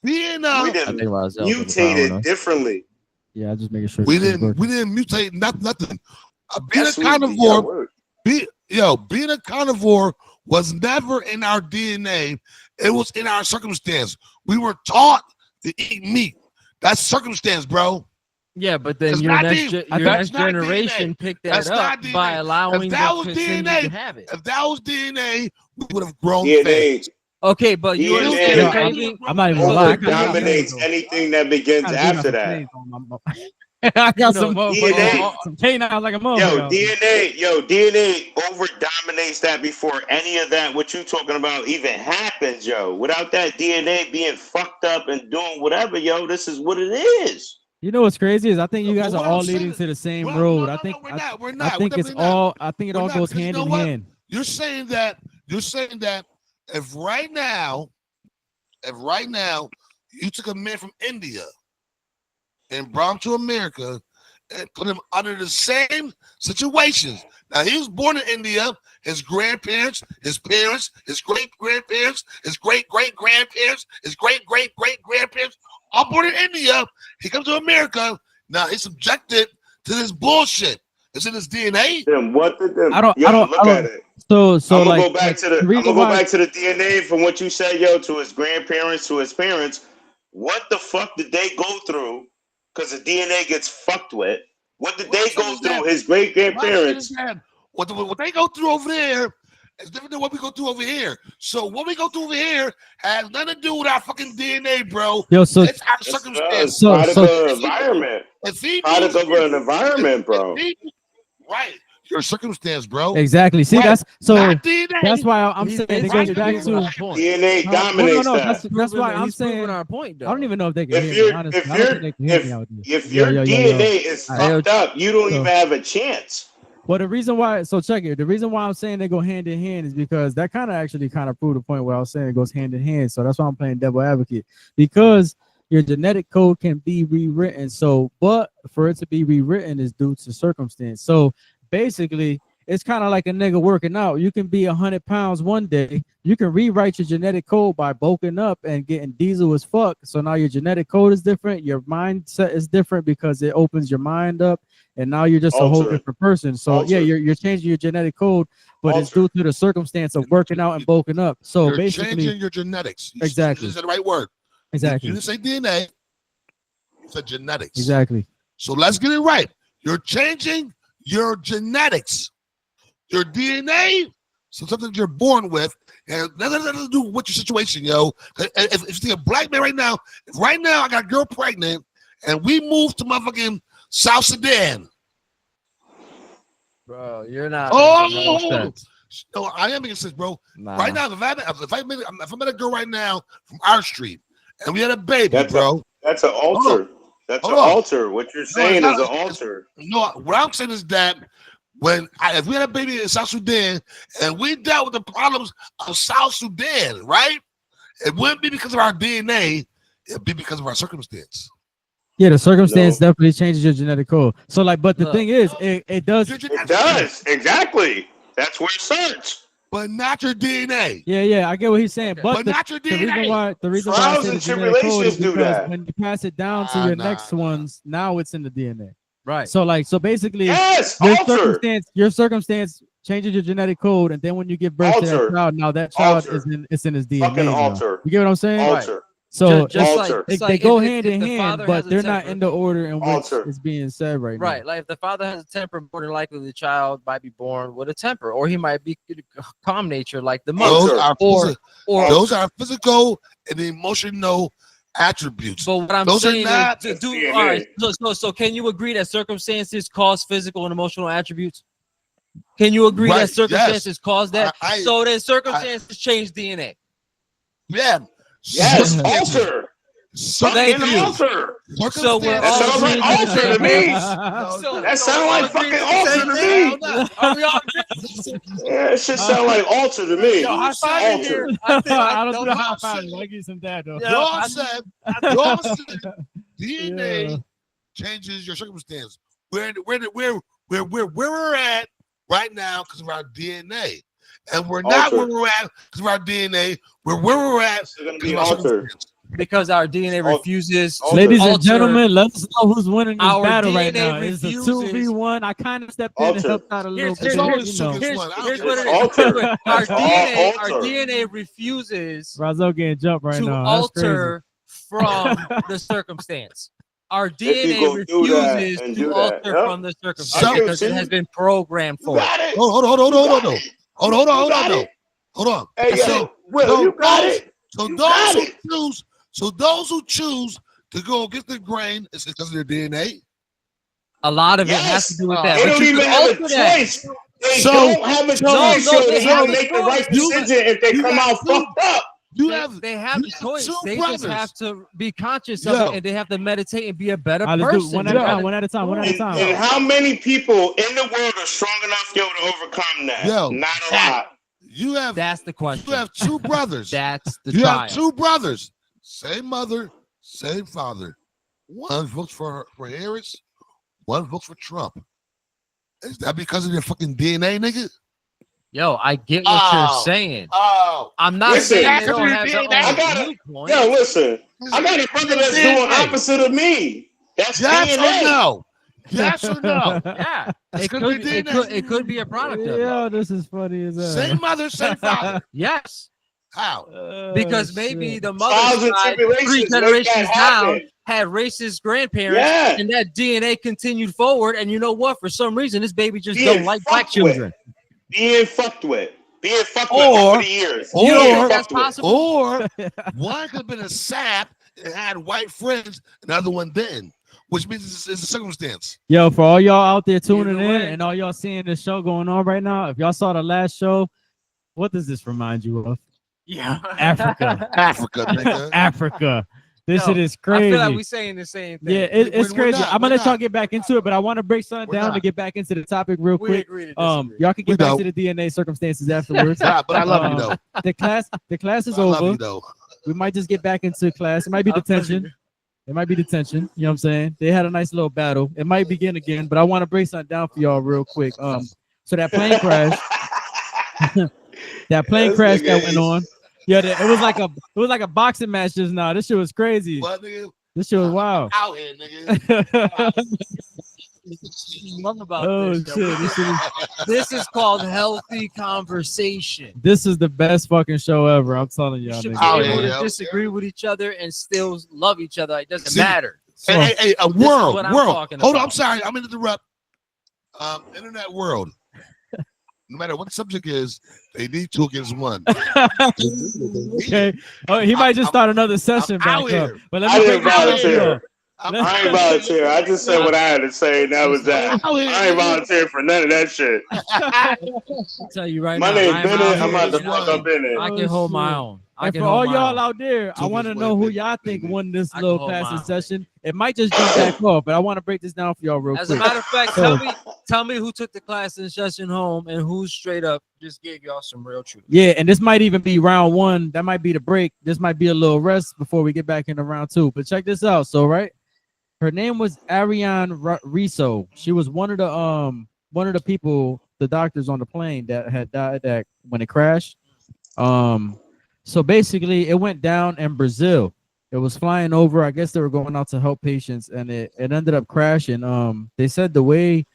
Being We I didn't think about Zelda mutated differently. Yeah, just making sure. we this is didn't working. mutate nothing. Being That's a what we- carnivore, yeah, being a carnivore was never in our DNA. It was in our circumstance. We were taught to eat meat. That's circumstance, bro. Yeah, but then That's your not next, DNA. your That's next not generation DNA. picked that That's up not DNA. by allowing If that them was to continue DNA, to have it. If that was DNA, we would have grown DNA fast. Okay, but you DNA understand Yo, the craving. I'm not even Over lying. over dominates anything that begins after that. I got You know, some DNA. some canines like a Yo, motherfucker. DNA over dominates that before any of that what you talking about even happens, yo. Without that DNA being fucked up and doing whatever, yo, this is what it is. You know what's crazy is I think you guys But are what I'm all saying leading is- to the same Well, road. no, I think we're not. We're I not. think We're it's definitely not. all. I think it We're all not, goes because you hand know in what? hand. You're saying that if right now you took a man from India and brought him to America and put him under the same situations. Now he was born in India. His grandparents, his parents, his great grandparents, his great great grandparents, his great great great grandparents, all born in India. He comes to America. Now he's subjected to this bullshit. It's in his DNA. Then what did them? I don't- look at it. So I'm gonna like go back to the. I'm reason gonna go why- back to the DNA from what you said, yo, to his grandparents, to his parents. What the fuck did they go through? Because the DNA gets fucked with. What did they go through? His great grandparents. What they go through over there is different than what we go through over here. So what we go through over here has nothing to do with our fucking DNA, bro. Yo, so It's our circumstance. So- Product so- of an environment. If he Product of an environment, bro. Right. Your circumstance, bro. exactly. See, Right. that's so. Not DNA. That's why I'm He's saying it basically goes back proving to. our point. DNA No, dominates no, that. that's why I'm He's proving saying. our point, though. I don't even know if they can If hear me. you're Honestly, if I don't think you're they can hear me out there. if your Yo. DNA is Yo. fucked up, you don't So- even have a chance. Well, the reason why, so check it. The reason why I'm saying they go hand in hand is because that kind of proved the point where I was saying it goes hand in hand. So that's why I'm playing devil advocate, because your genetic code can be rewritten. So, but for it to be rewritten is due to circumstance. So basically, it's kind of like a nigga working out. You can be 100 pounds one day. You can rewrite your genetic code by bulking up and getting diesel as fuck. So now your genetic code is different. Your mindset is different because it opens your mind up. And now you're just a whole Alter it. different person. So Alter yeah, it. you're changing your genetic code, but it's due to the circumstance of working out and bulking up. So You're basically, changing your genetics. Exactly. You said the right word. exactly, You didn't say DNA. You said genetics. exactly. So let's get it right. You're changing your genetics. Your DNA, so something you're born with, and nothing to do with your situation, yo. If you see a black man right now I got a girl pregnant, and we moved to motherfucking South Sudan, Bro, you're not. Oh! making no sense. No, I am making sense, bro. Nah. Right now, if I met a girl right now from our street and we had a baby, That's bro. That's an altar. That's an Hold on. altar. What you're saying it's is an not- altar. No, what I'm saying is that if we had a baby in South Sudan and we dealt with the problems of South Sudan, right? It wouldn't be because of our DNA. It'd be because of our circumstance. Yeah, the circumstance definitely changes your genetic code. So, like, but the thing is, it does. It does. Exactly. That's where it starts. But not your DNA. Yeah, I get what he's saying. But not your DNA. The reason why I Trials said and the genetic code is tribulations do because that. when you pass it down to your next ones, now it's in the DNA. Right. So basically, Yes, your circumstance changes your genetic code, and then when you give birth to that Alter. child, now that child Alter. it's in his DNA. Fucking now. alter. You get what I'm saying? Alter. So Just Alter. they go if hand in the hand, father but has a they're not temper- in the order in which Alter. it's being said right now. Right, like if the father has a temper, more than likely the child might be born with a temper, or he might be calm nature like the Those mother. are those are physical and emotional attributes. But what I'm Those are saying not is, DNA. all right. So can you agree that circumstances cause physical and emotional attributes? Can you agree Right, that circumstances cause that? I- So then circumstances change DNA. Yeah. Yes, alter. Thank Fucking you. alter. So we're That all sounds like agreeing to the alter to same me. thing. That sounds like fucking alter to me. Are we all Yeah, it should sound like alter to me. Yo, high five in here. Alter. I don't do the know. high five. I give you some dad though. Yeah. Y'all said DNA changes your circumstance. Where we're at right now because of our DNA. And we're not Alter. where we're at because of our DNA. We're where we're at It's gonna because be of our altered. circumstance. Because our DNA refuses to Ladies and alter- gentlemen, let us know who's winning this Our battle right DNA now. It's a refuses- 2v1. I kind of stepped in and Alter. helped out a little Here's, bit. here's, It's you know. always here's, one. I don't here's care. what it It's is. alter. Our It's all DNA, our alter. DNA refuses Razo getting jumped right to now. That's crazy. alter from the circumstance. Our If you DNA go do that refuses and to do that, alter yep. from the circumstance So- because it has been programmed You for it. got it. Hold on. You got No. it. Hold You on. got No. it. Hold on. Hey, So- yo, Will, you got it. So You those got who it. choose, to go against the grain, it's because of their DNA. A lot of it has to Yes. do with They that. They But don't you even can have a alter that. choice. They So- don't have a choice. no, So they they have have a to make the choice. right You- decision if they you come got out two- fucked up. You have They have the you have choice. two They brothers. just have to be conscious of Yo. it, and they have to meditate and be a better All right, let's do person. one at a time. One at a time. One at a And time. how many people in the world are strong enough, yo, to overcome that? Yo. Not a lot. you have That's the question. you have two brothers. That's the You trial. have two brothers, same mother, same father. One votes for Harris, one votes for Trump. Is that because of their fucking DNA, nigga? Yo, I get what Oh. you're saying. Oh, I'm not Listen, saying they don't that's have their what I own got it. viewpoint. Yo, listen. I got a brother that's doing opposite of me. That's yes DNA. or no? Yes or no? Yeah, It's it gonna could, be it, DNA. could, it could be a product of it. Yo, this is funny as hell. Same mother, same father. Yes, How? because Oh, maybe shit. the Trials mother's and side, tribulations 3 make that generations down, happen. had racist grandparents, Yeah. and that DNA continued forward. And you know what? For some reason, this baby just Being don't like black fucked with. children. Being fucked with. Being fucked with Or- over the years. or- You don't Being think that's fucked with. possible? Or one could have been a sap and had white friends, and the other one didn't, which means it's a circumstance. Yo, for all y'all out there tuning Either in way. and all y'all seeing this show going on right now, if y'all saw the last show, what does this remind you of? Yeah, Africa. Africa, nigga. Africa. This Yo, shit is I crazy. feel like we saying the same thing. Yeah, it's We're crazy. not, I'm we're gonna let y'all not. get back into it, but I want to break something We're down to not. get back into the topic real we quick. agree to disagree. Y'all can We get back don't. to the DNA circumstances afterwards. Nah, but I love you though. The class is I love over. you though. We might just get back into class. It might be I feel detention. you. It might be detention. You know what I'm saying? They had a nice little battle. It might begin again, but I want to break something down for y'all real quick. So that plane crash, that plane This crash nigga that went is- on. Yeah, it was like a boxing match just now. This shit was crazy. What, nigga? This shit was wild. Out here, nigga. Love about Oh this, shit! yo. This This is called healthy conversation. is the best fucking show ever. I'm telling You y'all. should be niggas. Oh, able yeah, to yeah. disagree with each other and still love each other. It doesn't See, matter. Hey, a is world. what I'm World. talking Hold on, about. I'm sorry. I'm gonna interrupt. Internet world. No matter what the subject is, they need 2 against 1. Okay. Oh, he might just start another session I'm out back up. here. But let I me didn't break this down for volunteer. y'all. I ain't volunteer. I just said what I had to say, and that was that. I ain't volunteer for none of that shit. I'll tell you right My now. name I'm Bennett. out I'm here, about to you know, fuck up in it. I can hold my own. And for all y'all out there, I want to know who y'all think won this I can little hold passing mine. session. It might just jump back off, but I want to break this down for y'all real As a quick. matter of fact, So- tell me who took the class in session home and who straight up just gave y'all some real truth. Yeah, and this might even be round one. That might be the break. This might be a little rest before we get back into round two. But check this out. So, right, her name was Ariane Riso. She was one of the people, the doctors on the plane that had died when it crashed. So basically, it went down in Brazil. It was flying over. I guess they were going out to help patients, and it ended up crashing. They said the way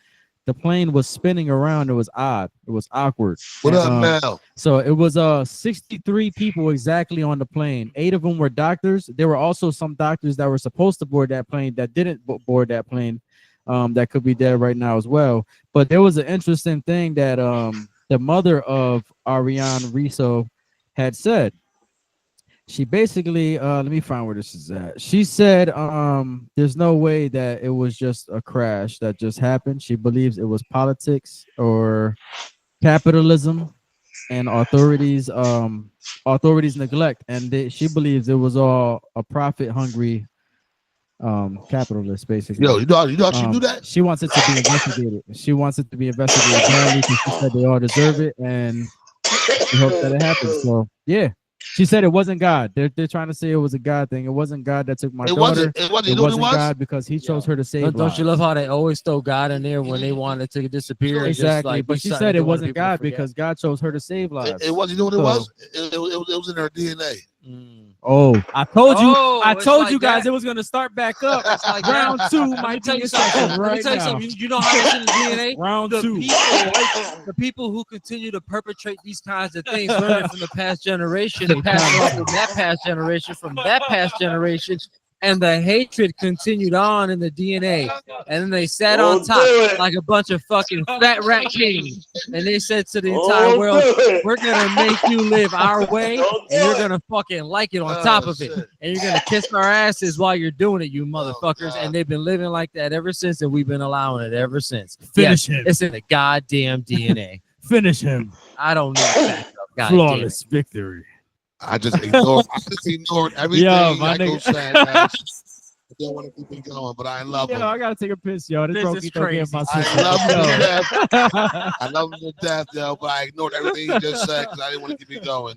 the plane was spinning around, it was odd. It was awkward. What And, up, Mel? So it was 63 people exactly on the plane. 8 of them were doctors. There were also some doctors that were supposed to board that plane that didn't board that plane. That could be dead right now as well. But there was an interesting thing that the mother of Ariane Riso had said. She basically let me find where this is at. She said there's no way that it was just a crash that just happened. She believes it was politics or capitalism and authorities neglect, and she believes it was all a profit hungry capitalist basically. Yo, you know how she do that? She wants it to be investigated. She wants it to be investigated badly because she said they all deserve it, and she hopes that it happens. So yeah. She said it wasn't God. They're trying to say it was a God thing. It wasn't God that took my daughter. It wasn't God because he chose her to save Don't you lives. love how they always throw God in there when they wanted to disappear? and just, Exactly. like, But be she something said they it wanted wasn't people to God forget. because God chose her to save lives. It was. You know what it So- was? It was in her DNA. Oh, I told you. Oh, I it's told like you guys that. it was gonna start back up. It's like Round that. 2 Let me might tell be you in something. session Let me right tell you now. something. You know how this in the DNA? Round The 2. the people who continue to perpetrate these kinds of things, learning from the past generation, and passing on to that past generation, from that past generation, and the hatred continued on in the DNA. And then they sat on Won't top do it. like a bunch of fucking fat rat kings, and they said to the Won't entire world, do it. "We're gonna make you live our way, Don't and do you're it. gonna fucking like it on top of it, shit. and you're gonna kiss our asses while you're doing it, you motherfuckers." God. And they've been living like that ever since, and we've been allowing it ever since. Finish Yes, him. it's in the goddamn DNA. Finish him. I don't need backup. Goddamn. Flawless victory. I just ignored everything Yo, my Echo nigga. said. Man. I don't want to keep it going, but I love Yo, him. I gotta take a piss, yo. This This is Rocky don't get crazy. my I sister. love him to Yo. death. I love him to death, yo, but I ignored everything he just said because I didn't want to keep it going.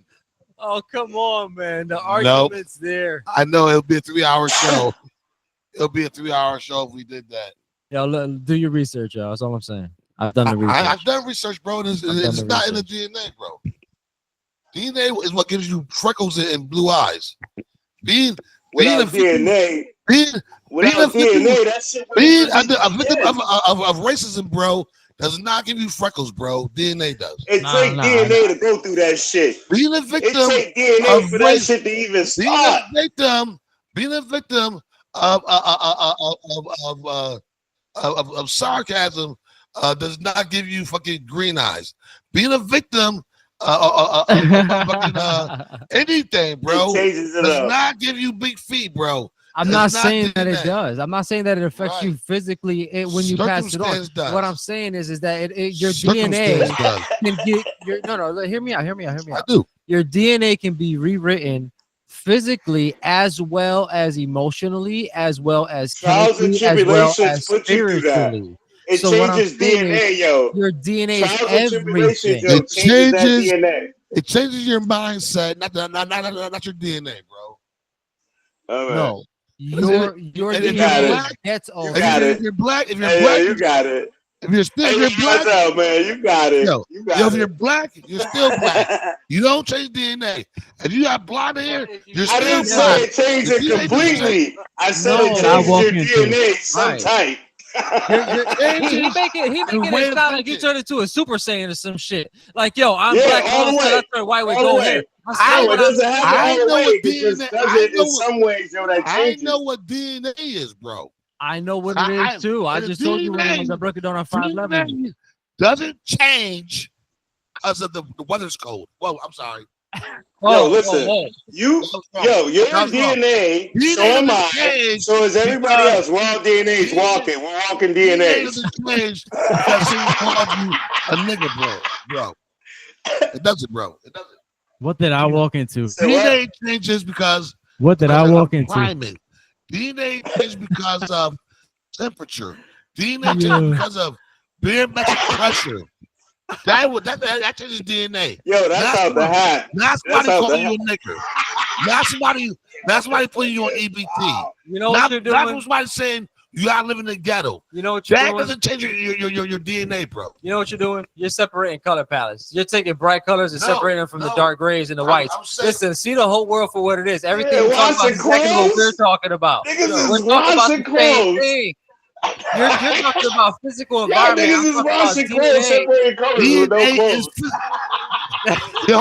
Oh, come on, man. The Nope. argument's there. I know it'll be a 3-hour show. It'll be a 3-hour show if we did that. Yo, do your research, y'all. That's all I'm saying. I've done the research. I've done research, bro. And it's done it's the not in the DNA, bro. DNA is what gives you freckles and blue eyes. Being Without a victim- DNA, being without being a victim- DNA, that shit. being a victim of racism, bro, does not give you freckles, bro. DNA does. It Nah, take nah, DNA to go through that shit. Being a It victim, take DNA of for that race. shit to even being start. a victim of sarcasm does not give you fucking green eyes. Being a victim anything, bro, It changes it does up. not give you big feet, bro. I'm It's not not saying that it DNA. does. I'm not saying that it affects you Right. physically when you pass it on. Circumstance does. What I'm saying is that your Circumstance DNA does. can get your no. Hear me out. I do. Your DNA can be rewritten physically as well as emotionally, as well as Trials and chemically, as well tribulations as put you through that. spiritually. It So what I'm changes saying DNA, yo. Your DNA Trials and is tribulations, everything. yo, It changes that changes- DNA. It changes your mindset, not your DNA, bro. All right. No, your And if you're DNA black, gets you over. got it. If you're black, Hey, yo, you got it. if you're still, Hey, if you're what's black, up, man? You got it. Yo, You got if it. you're black, you're still black. You don't change DNA. If you got blonde hair, you're I still didn't black. say it changed it If you ain't completely. I said No, it I changed walk your into DNA some Right. type. He making way it to sound like think you it. turned into a Super Saiyan or some shit. Like, yo, I'm Yeah, black, all all of the a sudden way. I turn white with All the gold way. hair. No, what it doesn't happen I all the know way. what It just DNA does I it know in what- some ways, yo, that I changes. know what DNA is, bro. I know what I- it is too. I the just told you when DNA I broke it down on 511. DNA doesn't change because of the weather's cold. Well, I'm sorry. Yo, listen. Your DNA, so am I. So is everybody else. We're all DNA's walking. We're walking DNA DNAs. doesn't change because someone called you a nigga, bro. It doesn't, bro. It doesn't. What did I walk into? DNA changes because what did I walk into? Climate. DNA changes because of temperature. DNA changes because of barometric pressure. That changes DNA. Yo, that's out the hat. Not somebody calling you a nigger. Not somebody putting you on EBT. You know what you're doing? Not somebody saying you gotta live in the ghetto. You know what you're doing? That doesn't change your DNA, bro. You know what you're doing? You're separating color palettes. You're taking bright colors and separating them from the dark grays and the whites. Listen, see the whole world for what it is. Everything we're talking about is exactly what we're talking about. Niggas We're is talking about washing the same clothes. thing. You're talking about physical Y'all environment. niggas is I'm talking washing about clothes, DNA. separating colors with no clothes. Yeah,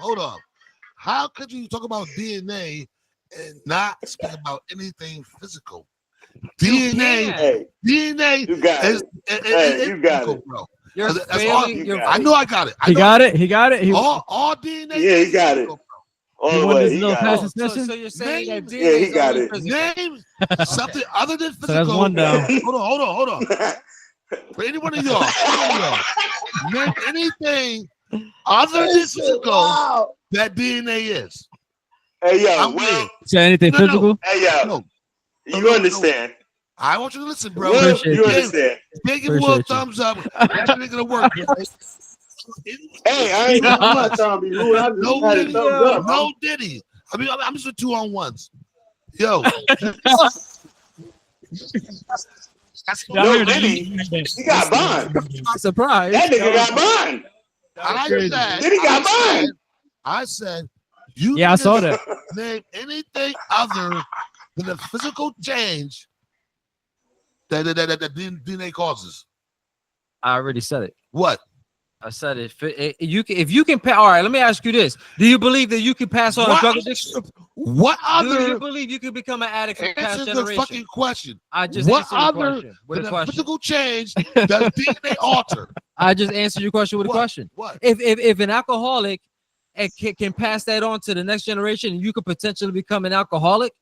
hold on. How could you talk about DNA and not speak about anything physical? DNA, you got is you got physical, it. bro. You're failing. I know I got it. He got it. All DNA. Yeah, he got it. All the way. He got it. So you're saying that DNA Yeah, he is got only it. physical. Name something other than physical. So that's one down. Hold on. For any one of y'all, name anything other than physical that DNA is. Hey, yo, I'm with. So anything physical? Hey, yo, you understand? I want you to listen, bro. Will, you understand? Give Will a thumbs up. That ain't gonna work. Hey, I'm not trying to be rude. I just had a thumbs up. No Diddy. I mean, I'm just with 2-on-1s. Yo. No Diddy. He got bond. Surprise. That nigga got bond. Diddy got bond. I said, you. Yeah, I saw that. Name anything other than a physical change that DNA causes. I already said it. What? I said it. If you can all right, let me ask you this. Do you believe that you can pass on a drug addiction? What other? Do you believe you can become an addict from past Answer generation? the fucking question. I just what answered other your question with a question. Physical change does DNA alter? I just answered your question with a question. What? If an alcoholic can pass that on to the next generation, and you could potentially become an alcoholic,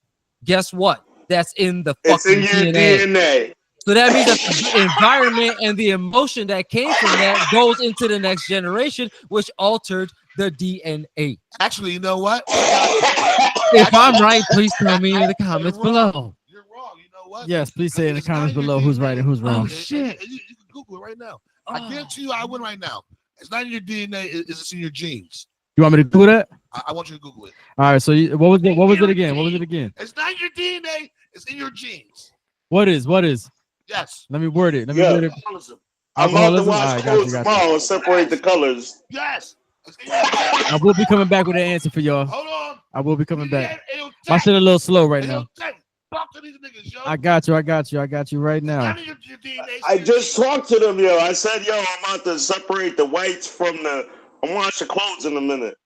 guess what? That's in the fucking DNA. So that means that the environment and the emotion that came from that goes into the next generation, which altered the DNA. Actually, you know what? If I'm right, please tell me in the comments below. You're wrong. You know what? Yes, please say in the comments below who's right and who's wrong. Oh, shit. You can Google it right now. I guarantee you I win right now. It's not in your DNA. It's in your genes. You want me to do that? I want you to Google it. All right. So what was it? What was it again? What was it again? It's not in your DNA. It's in your genes. What is? Yes. Let me word it. I'm about to watch clothes tomorrow and separate the colors. Yes. I will be coming back with an answer for y'all. Hold on. I will be coming back. My shit a little slow right now. Talk to these niggas, yo. I got you right now. I just talked to them, yo. I said, yo, I'm about to separate the whites from the. I'm washing clothes in a minute.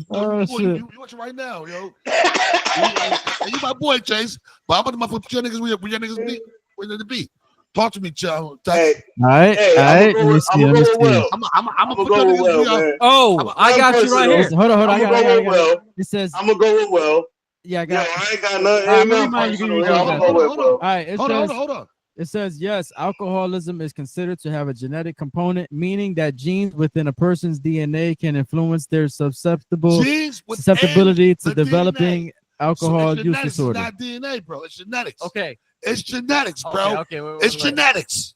Oh shit! You watch it right now, yo. You my boy, Chase. But I'm about to put your niggas where your niggas be. Where they be? Talk to me, child. Hey, all right. Let me see. I'm gonna put your niggas where. Oh, I got you right here. Hold on. I got it. It says. I'm gonna go with Will. Yeah, I got. I ain't got nothing. All right. Hold on. It says, yes, alcoholism is considered to have a genetic component, meaning that genes within a person's DNA can influence their susceptibility to developing alcohol use disorder. It's not DNA, bro. It's genetics. Okay. It's genetics, bro. Okay. It's genetics.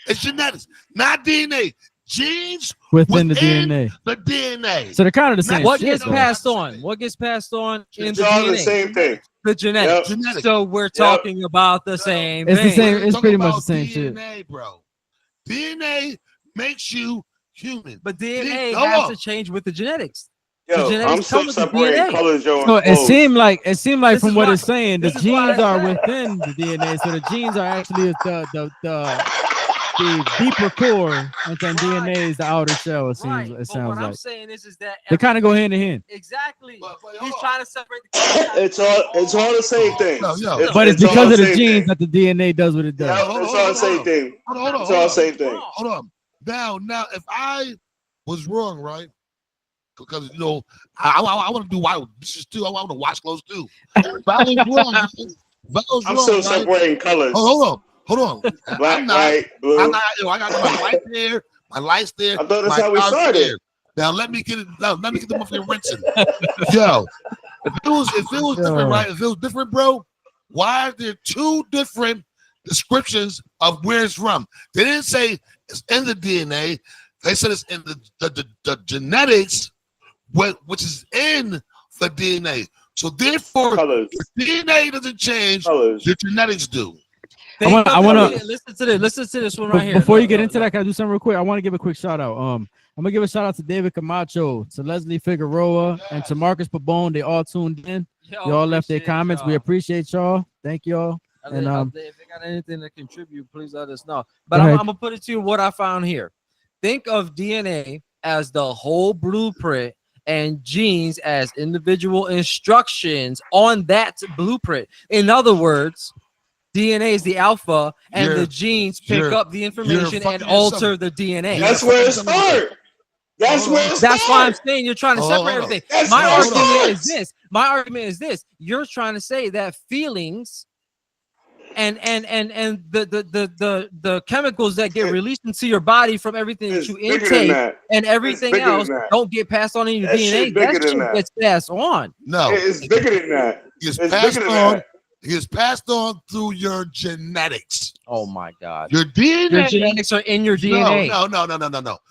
It's genetics, not DNA. Genes within the DNA. The DNA. So they're kind of the same. What gets passed on? What gets passed on in the DNA? The same thing. The genetics. Genetics. So we're talking about the same It's thing. the same. It's pretty much the same DNA, shit, bro. DNA makes you human, but DNA has to change with the genetics. Yo, I'm still separating colors, yo. So it seemed like from what it's saying, the genes are within the DNA. So the genes are actually the deeper core, and then DNA is the outer shell. It seems. It sounds what like I'm saying is that they kind of go hand in hand. Exactly. He's trying to separate the. It's all the same thing. But it's because of the genes that the DNA does what it does. It's all the same thing. Hold on. It's all the same thing. Hold on. Now, if I was wrong, right? Because I want to do wild bitches too. I want to wash clothes too. If I was wrong, I'm still separating colors. Oh, hold on. Black, I'm not, white, blue. I'm not. I got my white there, my lights there. I thought that's my how we dark started. there. Now let me get it. Let me get the motherfucking rinsing. Yo, if it was different, right? If it was different, bro, why are there two different descriptions of where it's from? They didn't say it's in the DNA. They said it's in the genetics, which is in the DNA. So therefore, Colors. the DNA doesn't change. Colors. The genetics do. I want to listen to this. Listen to this one right here. Before you get into that, can I do something real quick? I want to give a quick shout out. I'm gonna give a shout out to David Camacho, to Leslie Figueroa, and to Marcus Pabon. They all tuned in. Y'all left their comments. We appreciate y'all. Thank y'all. And if they got anything to contribute, please let us know. But I'm gonna put it to you what I found here. Think of DNA as the whole blueprint and genes as individual instructions on that blueprint. In other words, DNA is the alpha, and the genes pick up the information and alter the DNA. That's where it starts. That's where it starts. That's why I'm saying you're trying to separate everything. My argument is this. You're trying to say that feelings and the chemicals that get released into your body from everything that you intake and everything else don't get passed on in your DNA. That shit gets passed on. No, it's bigger than that. It's passed on. It's passed on through your genetics. Oh my God! Your DNA. Your genetics are in your DNA. No.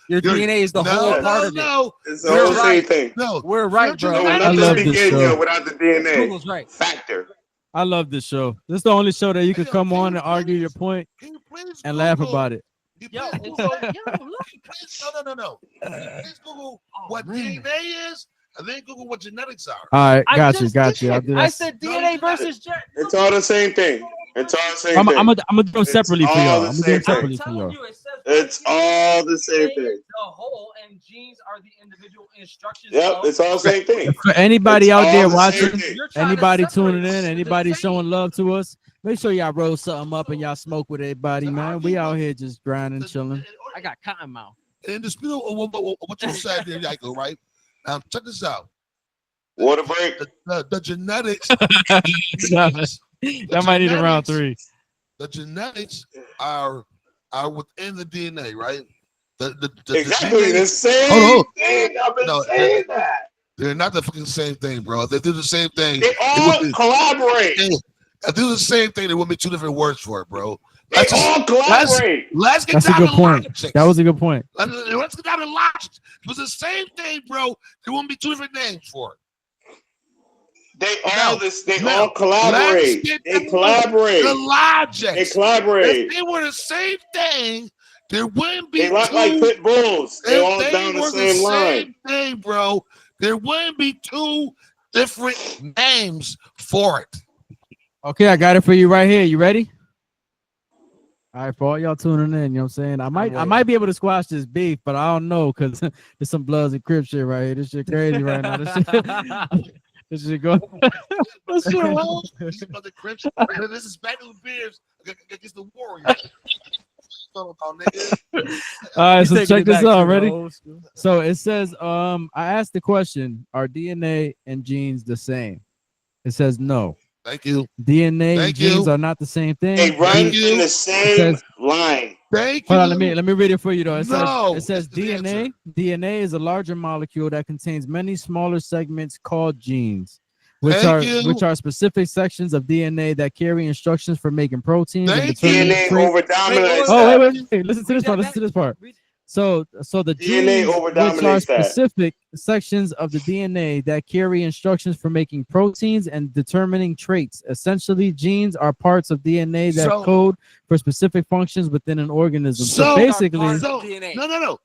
Your DNA is the whole part of it. No, it's the whole same thing. No, we're right, bro. I love this show. Without the DNA Google's right. factor. I love this show. This is the only show that you can come on and argue your point and laugh about it. No. Please Google what DNA is, and then Google what genetics are. All right, got you. I'll do that. I said DNA versus it's all the same thing. It's all the same I'm thing. gonna do it separately for y'all. It's all the same thing. The whole and genes are the individual instructions. Yep, it's all the same thing. For anybody out there the watching, anybody tuning in, separate anybody showing love to us, make sure y'all roll something up and y'all smoke with everybody, man. We out here just grinding, chilling. I got cotton mouth. And dispute what you said there, Yiko, right? Now check this out. Water break. The genetics. That might need a round 3. The genetics are within the DNA, right? Exactly the same thing. I've been saying that. They're not the fucking same thing, bro. If they do the same thing, they all collaborate. If they do the same thing, there will be 2 different words for it, bro. They all collaborate. Let's get That's down a good to point. logic. That was a good point. Let's get down to logic. It was the same thing, bro. There won't be 2 different names for it. They all collaborate. They collaborate. The logic. They collaborate. If they were the same thing, there wouldn't be. They look like pit bulls. They all down the same line. Thing, bro. There wouldn't be 2 different names for it. Okay, I got it for you right here. You ready? All right, for all y'all tuning in, you know what I'm saying? I might be able to squash this beef, but I don't know because there's some Bloods and Crips shit right here. This shit crazy right now. This shit go. This is Bad News Bears against the Warriors. All right, so check this out. Ready? So it says, I asked the question: are DNA and genes the same? It says no. Thank you. DNA and genes are not the same thing. They run in the same line. Thank you. Hold on, let me read it for you though. It says DNA. DNA is a larger molecule that contains many smaller segments called genes, which are specific sections of DNA that carry instructions for making proteins. DNA over dominates. Oh wait. Listen to this part. Listen to this part. So the genes, which are specific sections of the DNA that carry instructions for making proteins and determining traits. Essentially, genes are parts of DNA that code for specific functions within an organism. So basically, no. So genes are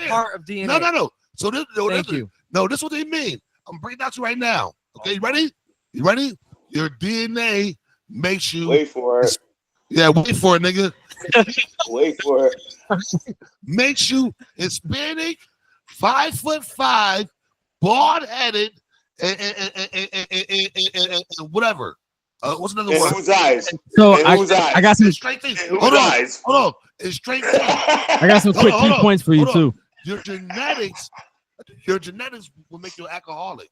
part of DNA. No. So this is what they mean. I'm bringing that to you right now. Okay, you ready? Your DNA makes you wait for it. Yeah, wait for it, nigga. Wait for it. Makes you Hispanic, 5'5", bald-headed, and whatever. What's another In word? whose eyes? So In whose eyes? I got some It's straight things. In whose Hold on. eyes? Hold on. It's straight things. I got some quick Hold key on. points for you Hold on. too. Your genetics will make you an alcoholic.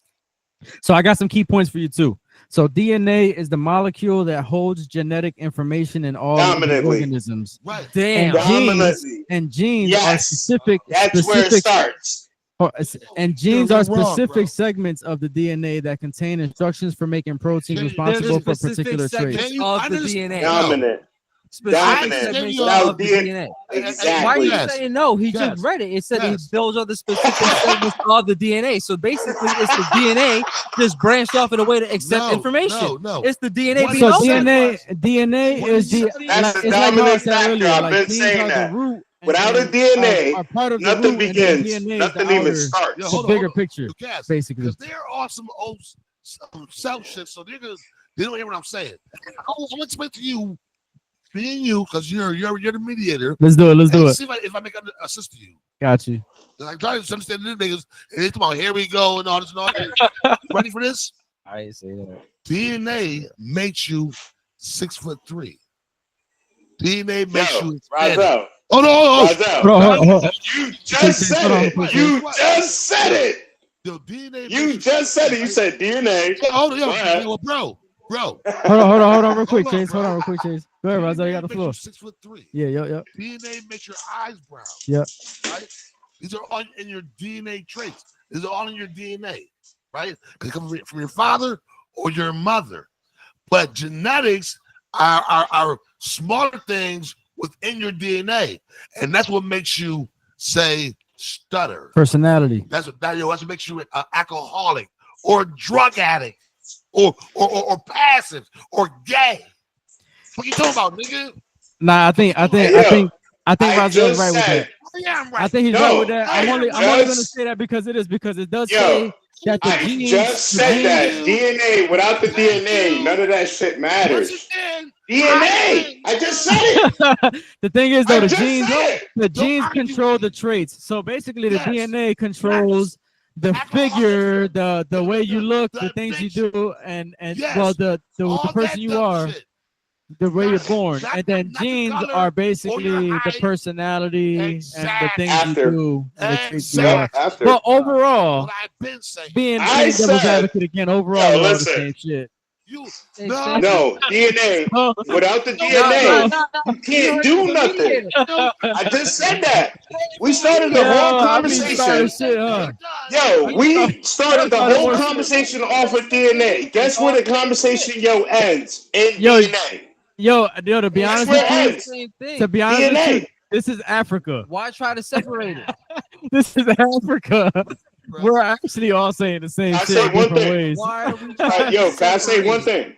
So I got some key points for you too. So DNA is the molecule that holds genetic information in all living Dominantly. organisms. Right. And Dominantly. genes are Yes. specific. That's where it starts. And genes You're are wrong, specific bro. segments of the DNA that contain instructions for making proteins There's responsible for specific particular segments traits. Can you of the understand? DNA. Dominant. Specific Dominant. segments Now, of the DNA. Why are Exactly. you Yes. saying no? He Yes. just read it. It said Yes. those are the specific segments of the DNA. So basically, it's the DNA just branched off in a way to accept information. No. It's the DNA What being is So open. DNA What is is the that? That's the it's like how I dominant said factor. earlier, I've like been genes saying are the that. root. and Without a then DNA, are part of the nothing root, and then begins. DNA is Nothing the even outer, starts. Yo, the hold on, bigger hold on. picture, You guys, basically. because they're on some old self shit, so they don't hear what I'm saying. I'm gonna explain to you, being you, because you're the mediator. Let's do it. Let's do And it. see if I make assist to you. Got you. Like trying to understand this niggas, and they talking about here we go and all this and all that. Ready for this? I ain't say that. DNA makes you 6'3". DNA makes Yo, you Hispanic. Razel. Oh no! Razel. Hold on. You just said it. You just said it. Yo, DNA. You just said it. You said DNA. Hold on, Go ahead. yo, bro. Hold on, real quick, Hold on, Chase. bro. Hold on, real quick, Chase. Go ahead, Razel. You got the DNA floor. makes you 6'3". Yeah. DNA makes your eyes brown. Yep. Right? These are all in your DNA traits. These are all in your DNA, right? Because it comes from your father or your mother. But genetics are smaller things within your DNA, and that's what makes you say stutter. Personality. That's what makes you an alcoholic or a drug addict or passive or gay. What you talking about, nigga? Nah, I think yo, Razel's just right with said- that. Yeah, I'm I right. think he's No, right with that. I'm I only gonna just- say that because it does Yo, say that the I genes. just said that. DNA, without the DNA, none of that shit matters. Once again, DNA. I just said it. The thing is though, I the just genes said it. the Don't genes argue control with the me. traits. So basically the Yes. DNA controls the Alcohol- figure, the way you look, the the things you addiction. do, and Yes. well the all person that you dumb are, shit. the way you're Not- born. not- And then not the genes color are or basically your the height. personality and the Exactly. things After. you do and the traits you Exactly. are. After. But overall, What I've been saying. being I devil's said- advocate again, overall, Yo, we're all the listen. same shit. You Exactly. No, DNA. Oh, Without the No, DNA, no. you can't do nothing. I just said that. We started the whole conversation. Shit, huh? Yo, we started the started whole more shit. conversation off with DNA. Guess where the conversation ends? In Yo, DNA. Yo, to be That's honest where with it you, ends. Same thing. to be honest with you, DNA. this is Africa. Why try to separate it? This is Africa. We're actually all saying the same I shit say in one different thing. ways. Why are we Yo, trying to can I say separate one it? thing?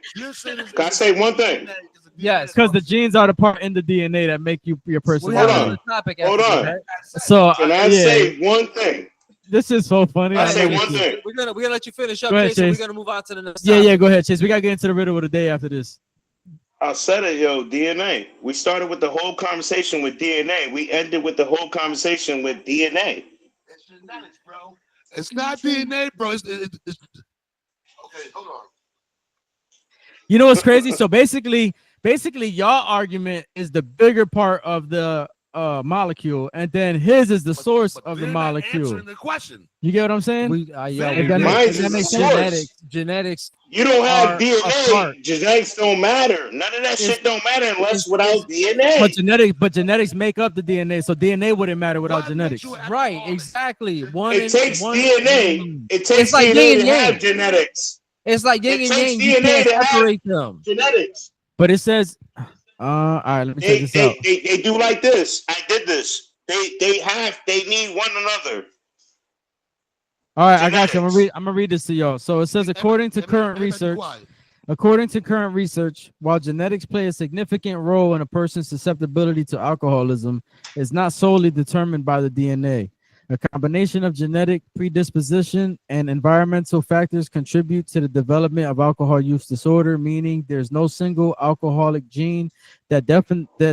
Can I say one thing? Yes. Because the genes are the part in the DNA that make you your We have personality. another topic. Hold after on. this, right? So Can I yeah, say one thing? this is so funny. I I say love one it. thing. We're gonna let you finish up, Go ahead, Jason. Chase. We're gonna move on to the next Yeah, topic. go ahead, Chase. We gotta get into the riddle of the day after this. I said it, yo, DNA. We started with the whole conversation with DNA. We ended with the whole conversation with DNA. It's genetics, bro. It's not DNA, bro. It's okay. Hold on. You know what's crazy? So basically, y'all argument is the bigger part of the molecule, and then his is the source But of the they're not molecule. answering the question. You get what I'm saying? We, yeah, If we that did. makes- Mine's that is the makes source. sense. Genetics. You don't have Are DNA. apart. Genetics don't matter. None of that shit don't matter unless without DNA. But genetics make up the DNA, so DNA wouldn't matter without What genetics. makes you an Right, alcoholic? exactly. One. It takes one, DNA. It takes It's like DNA yin to and yang. have genetics. It's like yin It and takes yang. You DNA can't to have- separate them. Genetics. But it says, all right, let me check this out. They do like this. I did this. They need one another. All right, I got you. genetics. I'm gonna read this to y'all. So it says, according to current research, while genetics play a significant role in a person's susceptibility to alcoholism, it's not solely determined by the DNA. A combination of genetic predisposition and environmental factors contribute to the development of alcohol use disorder, meaning there's no single alcoholic gene that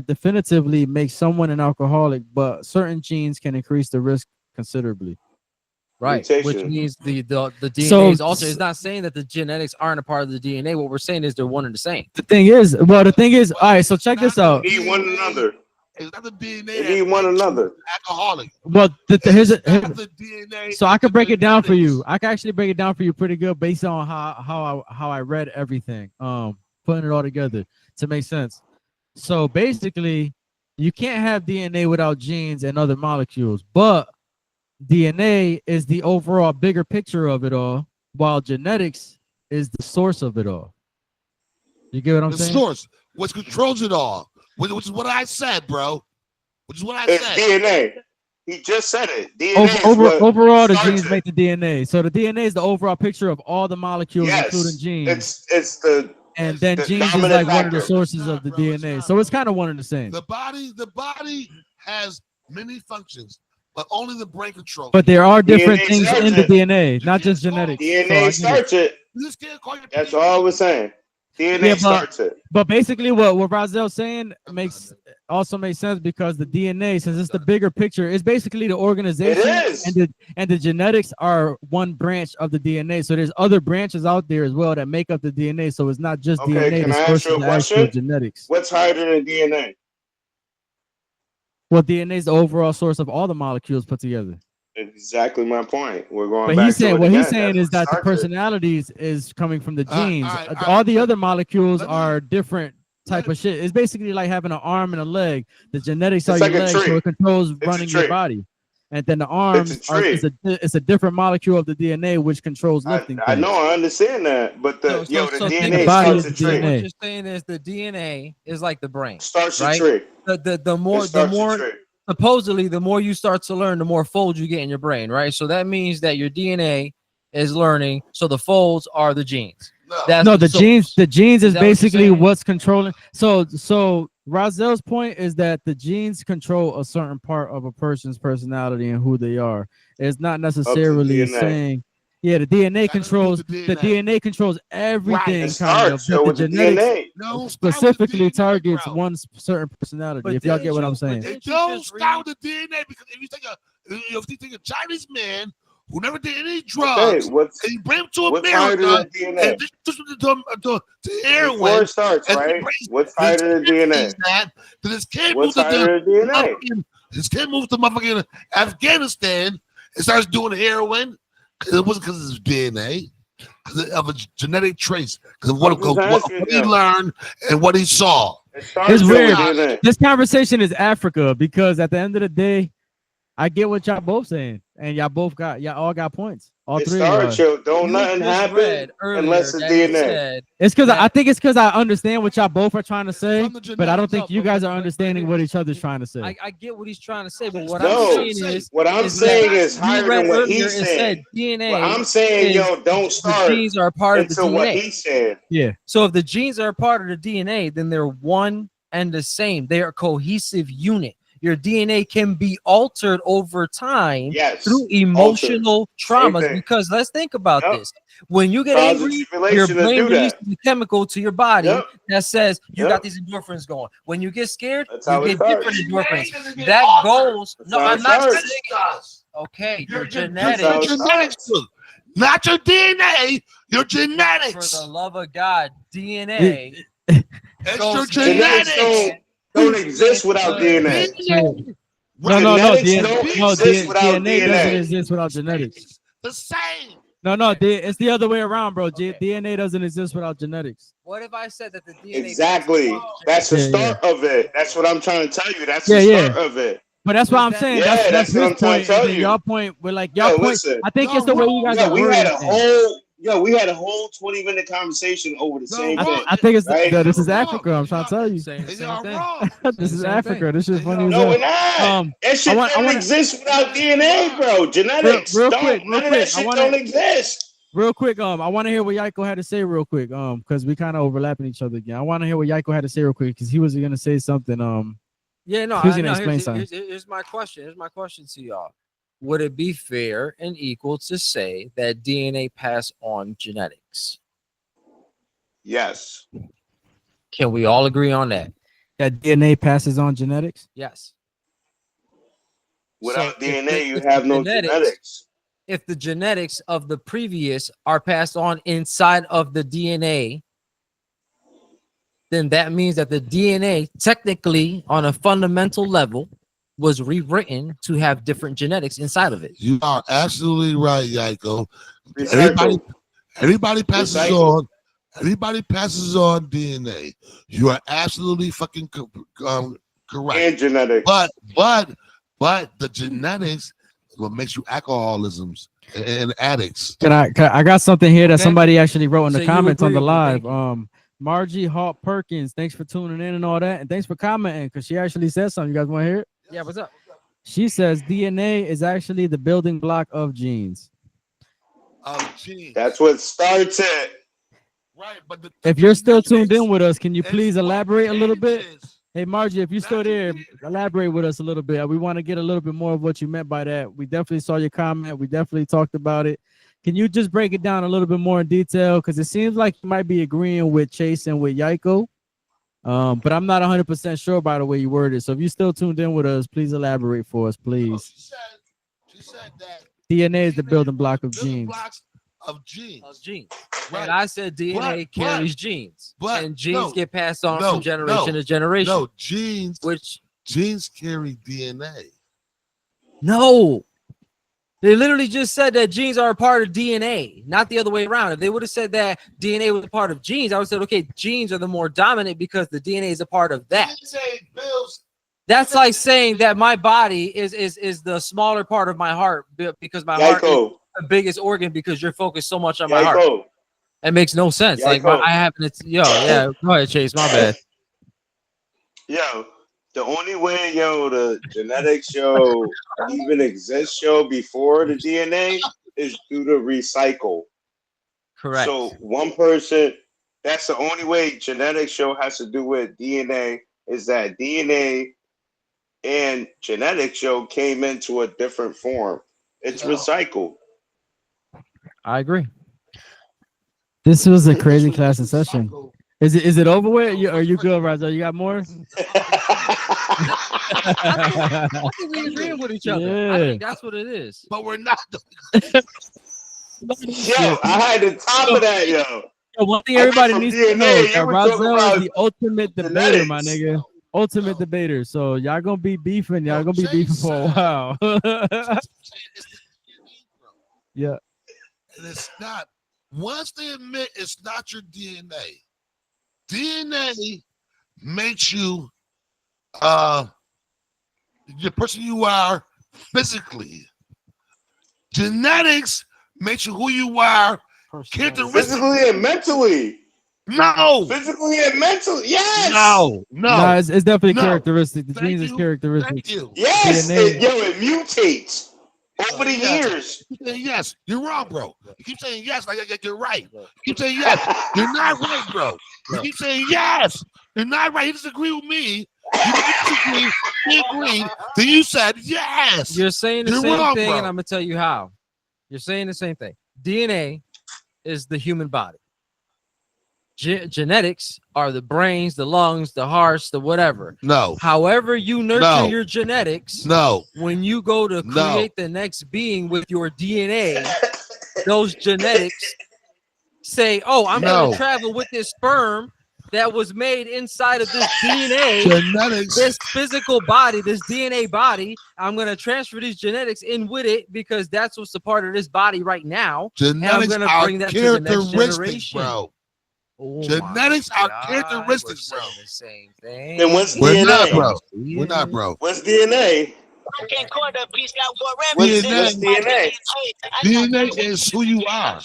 definitively makes someone an alcoholic, but certain genes can increase the risk considerably. Right, which mutation. means the DNA So- is also. It's not saying that the genetics aren't a part of the DNA. What we're saying is they're one and the same. The thing is, all right. So check this out. Need one another. It's not the DNA. They that need one makes you another. Alcoholic. Well, here's It's a, not the DNA. so I can break it down for you. genetics. I can actually break it down for you pretty good based on how I read everything. Putting it all together to make sense. So basically, you can't have DNA without genes and other molecules, but DNA is the overall bigger picture of it all, while genetics is the source of it all. You get what I'm The saying? source, which controls it all, which is what I said, bro. Which is what I It's said. DNA. He just said it. DNA is what Overall, the starts genes it. make the DNA. So the DNA is the overall picture of all the molecules, including Yes, genes. it's the And then the genes is dominant like one of the factor. sources Nah, of the bro, it's DNA. not, So it's bro. kind of one and the same. The body has many functions, but only the brain controls. But there are different DNA things starts in the it. DNA, You not can't just call genetics. So I DNA get it. starts it. You just can't call your That's DNA. all we're saying. DNA Yeah, but- starts it. But basically, what Razel's saying makes sense because the DNA, since it's the bigger picture, is basically the organization, It is. and the genetics are one branch of the DNA. So there's other branches out there as well that make up the DNA. So it's not just Okay, DNA. can The I source ask you is a the actual question? genetics. What's higher than DNA? Well, DNA is the overall source of all the molecules put together. Exactly my point. We're going But back he's saying to it what again. he's saying That's is that the what starts it. personalities is coming from the All right, genes. all right, all All right. the other molecules Let me- are different type of shit. It's basically like having an arm and a leg. The genetics It's are like your a legs, so tree. it controls a running your tree. body. And then the arms a are tree. it's a different molecule of the DNA which controls lifting I things. know, I understand that, but the So the think DNA about about it, starts the a tree. DNA. What you're saying is the DNA is like the brain. Starts a Right? tree. The It more starts a tree. supposedly the more you start to learn, the more folds you get in your brain, right? So that means that your DNA is learning. So the folds are the genes. No. That's No, the genes source. the genes is that what you're basically saying? what's controlling. So Razel's point is that the genes control a certain part of a person's personality and who they are. It's not necessarily DNA. saying, yeah, the DNA That doesn't do controls the the DNA. DNA controls everything It kind of, starts but the with the genetics DNA. No, specifically start with the DNA, targets bro. one certain personality. But If y'all didn't get what you- I'm but saying. didn't It you don't just start with the DNA because if you take a Chinese man who never did any drugs Okay, what's and you bring him to what's higher America than DNA? and to Before heroin, it starts, and right? brings- What's higher than DNA? that his kid What's moved to higher than DNA? motherfucking- his kid moved to motherfucking Afghanistan and starts doing heroin. It wasn't because of his DNA, because of a genetic trace, because of what I'm just asking he you. learned and what he saw. It starts It's with weird. DNA. This conversation is Africa because at the end of the day, I get what y'all both saying, and y'all all got points. All It three of starts, y'all. yo. Don't You nothing just happen read earlier unless it's that it DNA. said It's because that- I think it's because I understand what y'all both are trying to say, from the but I don't genetics think up, you bro. guys are But understanding what each other's trying to say. I get what he's trying to say, but what No, I'm saying is what I'm is saying that is you higher read than what earlier, he's it saying. said DNA. What I'm saying, is yo, don't the start genes are a part of the until what DNA. he said. Yeah. So if the genes are a part of the DNA, then they're one and the same. They are a cohesive unit. Your DNA can be altered over time Yes. through emotional traumas. thing. Because let's think about Yep. this. When you get Cause and angry, your tribulation to brain do that. releases a chemical to your body Yep. that says you Yep. got these endorphins going. When you get scared, That's you how it get starts. different endorphins. doesn't get That altered. goes. That's No, how it I'm not starts. saying. Okay, your Your genetics. how it genetics, look. Not your DNA, your For genetics. the love of God, DNA. It's goes your Genetics genetics. don't exist without DNA. No, Genetics DNA, don't no, exist without DNA doesn't DNA. exist without genetics. The same. No, it's the other way around, bro. Okay. DNA doesn't exist without genetics. What if I said that the DNA? Exactly. That's the Yeah, start of it. That's what I'm trying to tell you. That's Yeah, the yeah. start of it. But that's what I'm saying. Yeah, That's that's what his I'm trying to point, tell and then you. y'all point. We're like y'all Yo, point. listen. I think No, it's the way you guys Yo, are we had wording things. we had a whole 20-minute conversation over the No, same bro. thing. I think it's Right? this is You're wrong. Africa. I'm trying to tell you. Saying the And same y'all thing. wrong. This is Same Africa. This is funny as No, we're hell. not. That shit I don't wanna- exist without DNA, bro. Genetics. Real don't. quick, None of quick, that shit don't exist. Real quick, I want to hear what Yaiko had to say real quick, because we kind of overlapping each other again. I want to hear what Yaiko had to say real quick because he was gonna say something. Yeah, no. He was gonna explain something. Here's my question. Here's my question to y'all. Would it be fair and equal to say that DNA pass on genetics? Yes. Can we all agree on that? That DNA passes on genetics. Yes. Without So if DNA, you if have no genetics- genetics. if the genetics of the previous are passed on inside of the DNA, then that means that the DNA, technically, on a fundamental level, was rewritten to have different genetics inside of it. You are absolutely right, Yako. Recycle. Everybody passes Recycle. on. Everybody passes on DNA. You are absolutely fucking correct. And genetics. But the genetics is what makes you alcoholisms and addicts. I got something here that Okay. somebody actually wrote in the So you comments on the agree with me, live. thank Margie Hart Perkins, thanks for tuning in and all that, and thanks for commenting because she actually said something. You guys want to hear it? Yeah, what's up? She says DNA is actually the building block of genes. Oh, geez. That's what starts it. Right, but If you're still genetics tuned in with us, can you is please what elaborate a little bit? changes. Hey, Margie, if you're still That's there, it. elaborate with us a little bit. We want to get a little bit more of what you meant by that. We definitely saw your comment. We definitely talked about it. Can you just break it down a little bit more in detail? Because it seems like you might be agreeing with Chase and with Yiko. But I'm not 100% sure by the way you worded it. So if you're still tuned in with us, please elaborate for us, Oh, please. she said that DNA is the building block of building genes. blocks of genes. Of genes. Right. And I said DNA But- carries genes. but and genes no, get passed on no, from generation no, to generation. No, genes Which carry DNA. no. They literally just said that genes are a part of DNA, not the other way around. If they would have said that DNA was a part of genes, I would have said, okay, genes are the more dominant because the DNA is a part of that. DNA builds. That's like saying that my body is the smaller part of my heart because my heart is Yiko. the biggest organ because you're focused so much on my heart. Yiko. It makes no sense. Like Yiko. I haven't. Yeah. Go ahead, Chase. My bad. Yo, the only way, the genetics, even exists, before the DNA is due to recycle. Correct. So one person, that's the only way genetics, has to do with DNA, is that DNA and genetics, came into a different form. It's recycled. I agree. This was a crazy class in session. Is it over with? Are you good, Raza? You got more? I think we agree with each other. I Yeah. think that's what it is. But we're not. Yo, I had to top of that, yo. One thing everybody from needs to DNA, know is you that were talking Razel about is the ultimate debater, my genetics. nigga. Ultimate debater. So y'all gonna be beefing. Y'all Yo, gonna be beefing for a while. Yeah. And it's not. Once they admit it's not your DNA, DNA makes you the person you are physically. Genetics makes you who you are. Characteristics. Physically and mentally. No. Physically and mentally. Yes. No. Nah, it's definitely No. characteristic. The Thank genes is you. characteristic. Thank you. Yes. DNA. It mutates over the Yeah. years. You keep saying yes. You're wrong, bro. You keep saying yes like you're right. You keep saying yes. You're not right, bro. You keep saying yes. You're not right. You disagree with me. You disagree. We agreed. Then you said yes. You're saying the You're same wrong, thing, bro. and I'm gonna tell you how. You're saying the same thing. DNA is the human body. Genetics are the brains, the lungs, the hearts, the whatever. No. However you nurture No. your genetics, No. when you go to No. create the next being with your DNA, those genetics say, "Oh, I'm No. going to travel with this sperm that was made inside of this DNA, Genetics. this physical body, this DNA body. I'm going to transfer these genetics in with it because that's what's a part of this body right now. Genetics gonna are bring that to the next characteristics, generation. bro. Oh Genetics my are God, characteristics, we're bro. saying the same thing. Then what's We're DNA? not, bro. We're not, bro. What's DNA? What's DNA? DNA is who you are.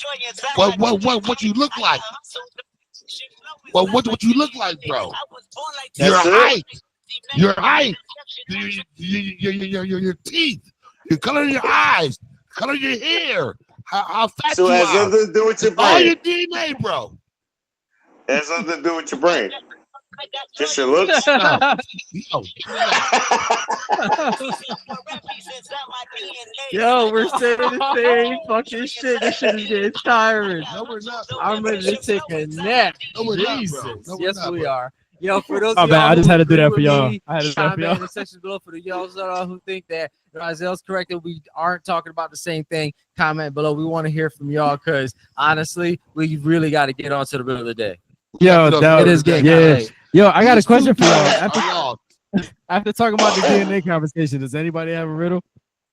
What you look like. What you look like, bro. Your That's it. height. Your height. Your teeth. Your color of your eyes. Color of your hair. How fat So you it has are. nothing to do with your All your brain. DNA, bro. It has nothing to do with your brain. Just your looks. No. Yo, we're saying the same fucking shit. This shit is getting tiring. No, we're not, bro. I'm ready to take a nap. No, we're not, bro. Jesus. No, we're Yes, not, we bro. are. Yo, for those My of bad, y'all I just who had to do agree that for with y'all. me, I had to do that for comment in y'all. the section below. For the y'all who think that Razel's correct and we aren't talking about the same thing, comment below. We want to hear from y'all because honestly, we really got to get on to the bill of the day. Yo, It is getting kind of late. Yo, I got a These question two for y'all. dudes are lost. After talking about the DNA conversation, does anybody have a riddle,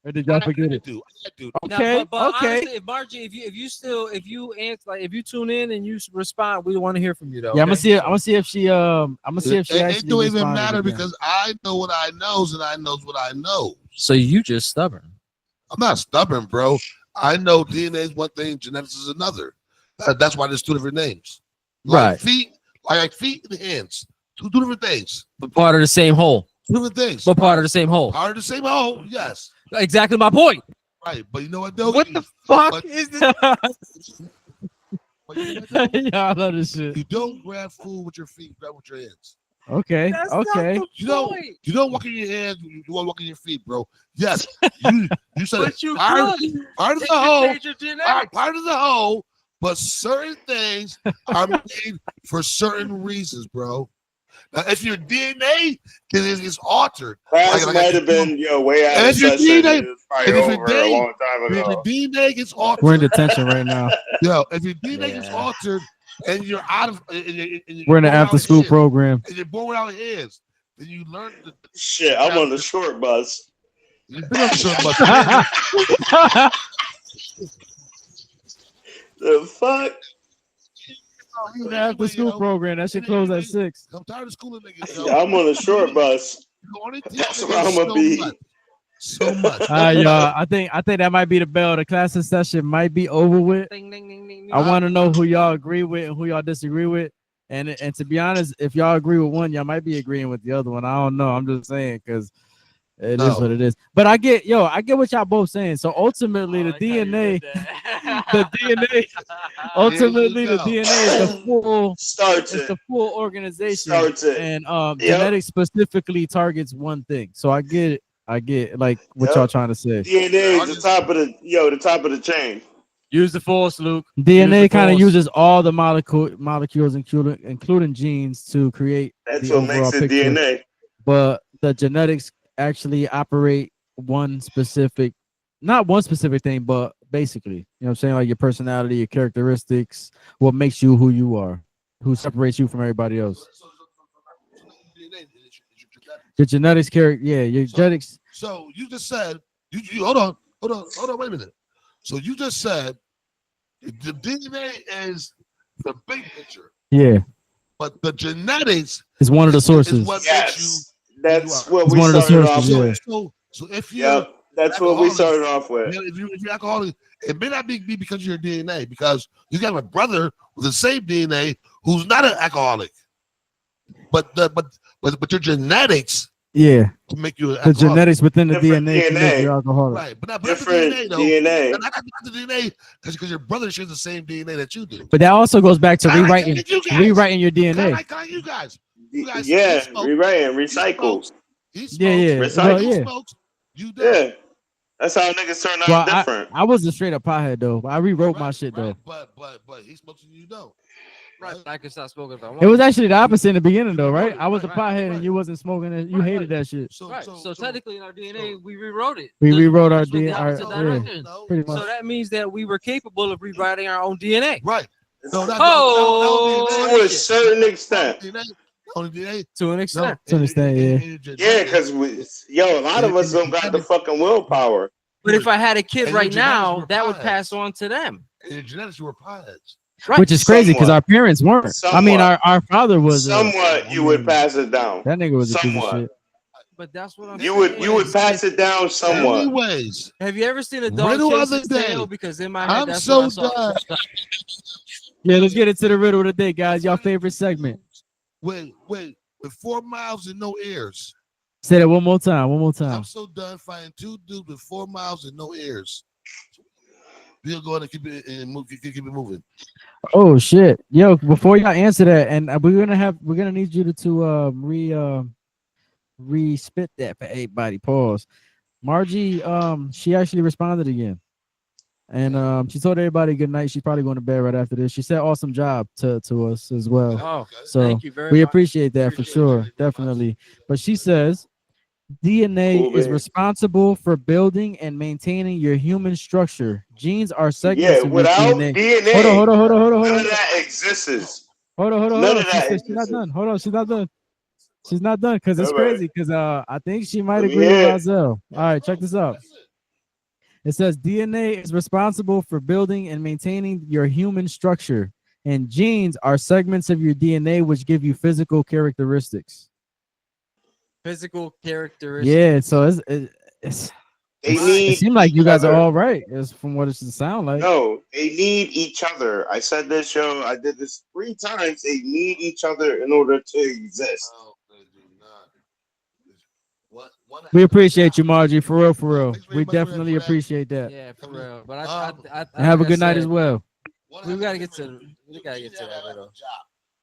or did y'all forget it? I do. Now, but honestly, if Margie, if you answer, like, if you tune in and you respond, we want to hear from you though. Yeah, I'm okay? gonna see if she I'm gonna see if she It actually don't even responded matter again. because I know what I knows and I knows what I know. So you just stubborn. I'm not stubborn, bro. I know DNA is one thing, genetics is another. That's why there's two different names. Right. Feet and hands. Two different things. But part of the same whole. Two different things. But part of the same whole. Part of the same hole, yes. Exactly my point. Right. But you know what though? What the fuck but- is this? But you know what, though? Yeah, I love this shit. You don't grab food with your feet, grab with your hands. Okay, That's not okay. the You don't point. you don't walk in your hands, you want to walk in your feet, bro. Yes. You said But it. you part could. of the It could whole. change your genetics. Part of the whole, but certain things are made for certain reasons, bro. Now, if your DNA is altered, Class like might I have been way out of if your session. DNA It was probably if your over a DNA long time if your ago. DNA gets altered, We're in detention right now. if your DNA gets Yeah. altered and you're out of, and you're We're in the born after without school hands, program. and you're born without hands, then you learn. Shit, I'm on the short bus. You've been on so much. The fuck? We're in the after school program. That shit closed at 6. I'm tired of schooling niggas. Yeah, I'm on the short bus. You only teach That's niggas where I'm gonna so be. much. So much. All right, y'all. I think that might be the bell. The class session might be over with. Ding, ding, ding, ding, I want to know who y'all agree with and who y'all disagree with. And to be honest, if y'all agree with one, y'all might be agreeing with the other one. I don't know. I'm just saying because it is what it is. But I get what y'all both saying. So ultimately, the DNA, ultimately the DNA is the full Starts it's it. the full organization. Starts it. And Yep. genetics specifically targets one thing. So I get like what Yep. y'all trying to say. DNA is the top of the chain. Use the force, Luke. DNA kind of force. uses all the molecules, including genes, to create That's the what overall makes it picture. DNA. But the genetics actually operate not one specific thing, but basically, you know what I'm saying? Like your personality, your characteristics, what makes you who you are, who separates you from everybody else. Your genetics, your genetics. So you just said, you hold on, wait a minute. So you just said the DNA is the big picture. Yeah. But the genetics is one of the sources. Is what makes you. That's you what it's we one of the started sources, off yeah. with. So if you Yep, that's what we started off with. If you're alcoholic, it may not be because of your DNA, because you got a brother with the same DNA who's not an alcoholic. But your genetics, yeah, to make you an the alcoholic. genetics within the Different DNA can make you alcoholic. Right, but not Different the DNA though. DNA. Not the DNA because your brother shares the same DNA that you do. But that also goes back to rewriting your Kind DNA. of like you guys. Yeah, rewriting, recycle. He smokes. Yeah. Recycle. Well, He yeah. smokes. You do. Yeah, that's how niggas turn out Well, different. I was a straight up pothead though. I rewrote my shit though. But he smokes and you don't. Right. I can stop smoking if I want. It was actually the opposite in the beginning though, right? I was a pothead and you wasn't smoking and you hated that shit. Right. So technically in our DNA, we rewrote it. We rewrote our Just with the DNA. opposite direction. Pretty So much. that means that we were capable of rewriting our own DNA. Right. No, To a certain extent. To an extent. To an extent, yeah. Yeah, because a lot of us don't got the fucking willpower. But if I had a kid And right your genetics now, were that would potheads. pass on to them. In your genetics, you were potheads. Right. Which is crazy because our parents weren't. I mean, Somewhat. our father was. Somewhat, you would pass it down. That nigga was a piece of Somewhat. shit. But that's what I'm You saying. would pass it down somewhat. Anyways, Have you ever seen a dog riddle chase of the its tail? day. Because in my head, I'm that's so what I saw. done. Yeah, let's get into the riddle of the day, guys. Y'all favorite segment. Wait. With 4 mouths and no ears. Say that one more time. One more time. I'm so done fighting 2 dudes with 4 mouths and no ears. We'll go ahead and keep it moving. Oh shit, yo! Before y'all answer that, and we're gonna need you to re-spit that for everybody. Pause. Margie, she actually responded again. And she told everybody good night. She's probably going to bed right after this. She said awesome job to us as well. Oh, So thank you very we much. appreciate that for sure, definitely. But she says DNA Cool, is man. responsible for building and maintaining your human structure. Genes are segments Yeah, of your without DNA. DNA, Hold on. none of that exists. Hold None on. of She that said she's not exists. done. Hold on, she's not done. She's not done because it's All right. crazy. Because I think she might Let me agree with hear it. Rozelle. All right, check this out. It says DNA is responsible for building and maintaining your human structure, and genes are segments of your DNA which give you physical characteristics. Physical characteristics. Yeah, so it's They it need seems like you each guys are other. all right. It's from what it should sound like. No, they need each other. I said this, show. I did this 3 times. They need each other in order to exist. We appreciate you, Margie, for real, for real. Thanks very We much for that, definitely for that. appreciate that. Yeah, for real. But And have a like I good night said, as well. We gotta get to that riddle.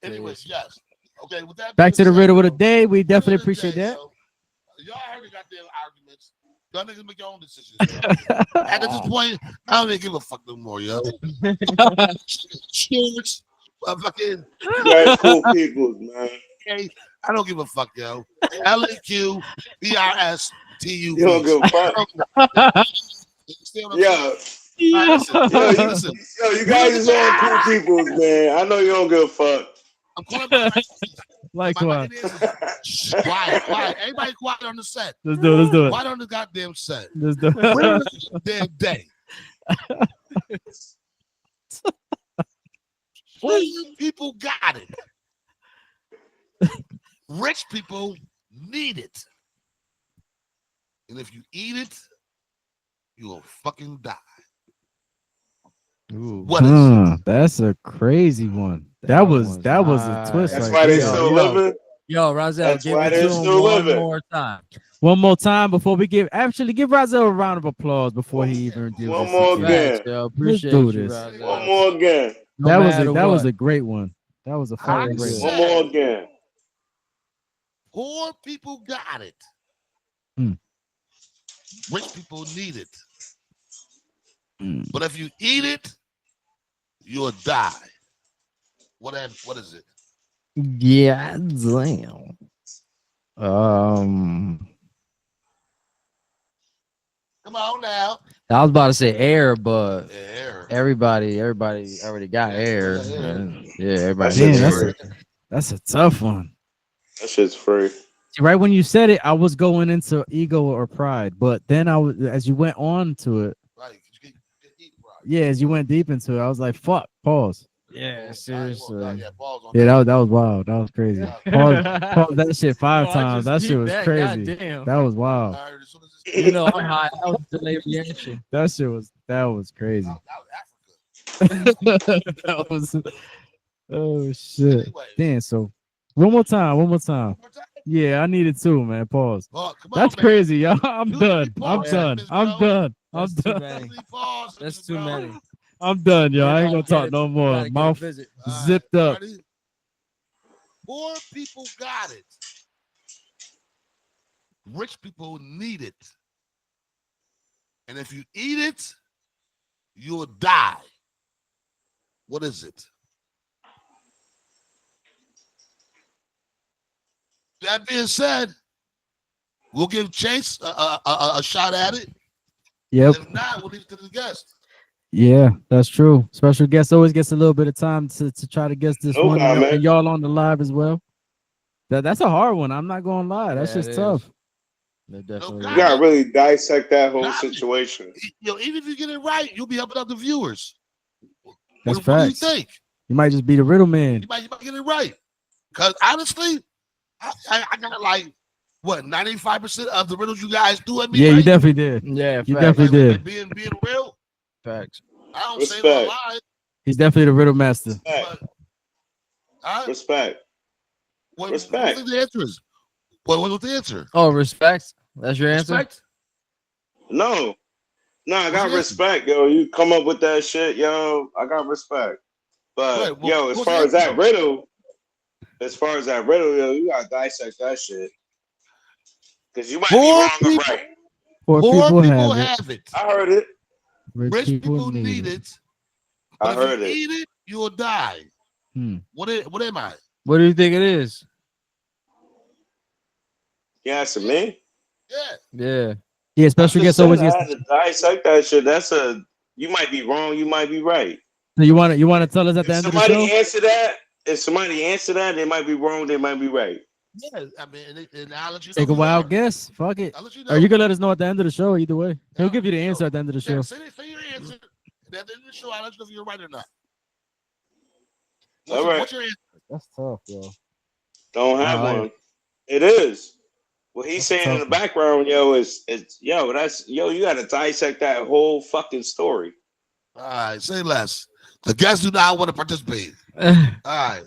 Anyways, yes. Okay, with that Back to being the riddle said, of the day. We riddle definitely of the appreciate day, that. so, y'all heard the goddamn arguments. Y'all niggas make your own decisions. Yo. At this point, I don't even give a fuck no more, yo. Sports, fucking, You guys cool people, man. okay, I don't give a fuck, yo. LAQ, BRSTU. You don't give a fuck. Yeah. Listen. You guys is all cool people, man. I know you don't give a fuck. I'm calling my Likewise. quiet. Everybody quiet on the set. Let's do it. Quiet on the goddamn set. Let's do Riddle it. of the damn day. Poor people got it. Rich people need it. And if you eat it, you will fucking die. What is it? That's a crazy one. That was a twist. That's right why they there. still living. Yo, Rozelle, That's give why it they're to him still one living. more time. One more time before we give Rozelle a round of applause before he even deals One with more it. again. Facts, yo. Appreciate do you, this. Rozelle. One more again. No That matter was what. a great one. That was a fucking great one. One more again. Poor people got it. Hmm. Rich people need it. Mm. But if you eat it, you'll die. What is it? Yeah, damn. Come on now. I was about to say air, but Air. everybody already got air. Yeah, everybody. Man, That's got air. that's a tough one. That shit's free. See, right when you said it, I was going into ego or pride, but then as you went on to it, Right. You get eat right. yeah, as you went deep into it, I was like, "Fuck." Pause. Yeah, seriously. Balls on Yeah, that. that was wild. That was crazy. Pause that shit 5 times. That shit was crazy. Goddamn. That was wild. I heard as soon as this- You know, I'm high. That was delayed reaction. That was crazy. That was Africa. That was oh shit. Anyway. Damn. So one more time. More time? Yeah, I needed 2, man. Pause. Oh, come on, That's man. crazy, y'all. I'm You done. need I'm pause done. segments, I'm bro. done. I'm That's too done. many. Pause, That's too bro. many. I'm done, y'all. I ain't gonna Gotta talk get no it. more. Gotta get a Mouth visit. All right, zipped up. ready? Poor people got it. Rich people need it. And if you eat it, you'll die. What is it? That being said, we'll give Chase a shot at it. Yep. If not, we'll leave it to the guest. Yeah, that's true. Special guest always gets a little bit of time to try to guess this No one. And comment. y'all on the live as well. That's a hard one. I'm not gonna lie. That's Yeah, just it tough. They're definitely. You gotta really dissect that whole Nah. situation. Even if you get it right, you'll be helping out the viewers. That's What do you facts. think? You might just be the riddle man. You might get it right. Because honestly, I got like, what, 95% of the riddles you guys do at me? Yeah, you right? definitely did. Yeah, You facts. definitely Like, did. being real, Facts. I don't say no Respect. lie. He's definitely the riddle master. Respect. But, Respect. what Respect. do you think the answer is? What's the answer? Oh, respect. That's your answer. Respect? No. No, I got What's the respect, yo. You come up with that shit, yo. I got respect. But Right, well, yo, as what's far the as that answer? riddle, yo, you gotta dissect that shit. Cause you might Poor be wrong or people- right. Poor Poor people people have it. have it. I heard it. Rich people need it. I But heard if it. you eat it, you will die. What am I? What do you think it is? You asking me? Yeah. Yeah, special guest always gets. I had to dissect that shit. You might be wrong, you might be right. So you want to tell us at the If end of the somebody show? answer that, they might be wrong, they might be right. Yeah, I mean, and I'll let you know. Take a who you wild are. guess. Fuck it. I'll let you know. Or you can let us know at the end of the show. Either way, he'll Yeah, give you the so- answer at the end of the show. Yeah, say your answer. And at the end of the show, I'll let you know if you're right or not. All right. What's your answer? That's tough, yo. Don't have All right. one. It is. What he's That's saying in the tough. background, you gotta dissect that whole fucking story. All right, say less. The guests do not want to participate. All right.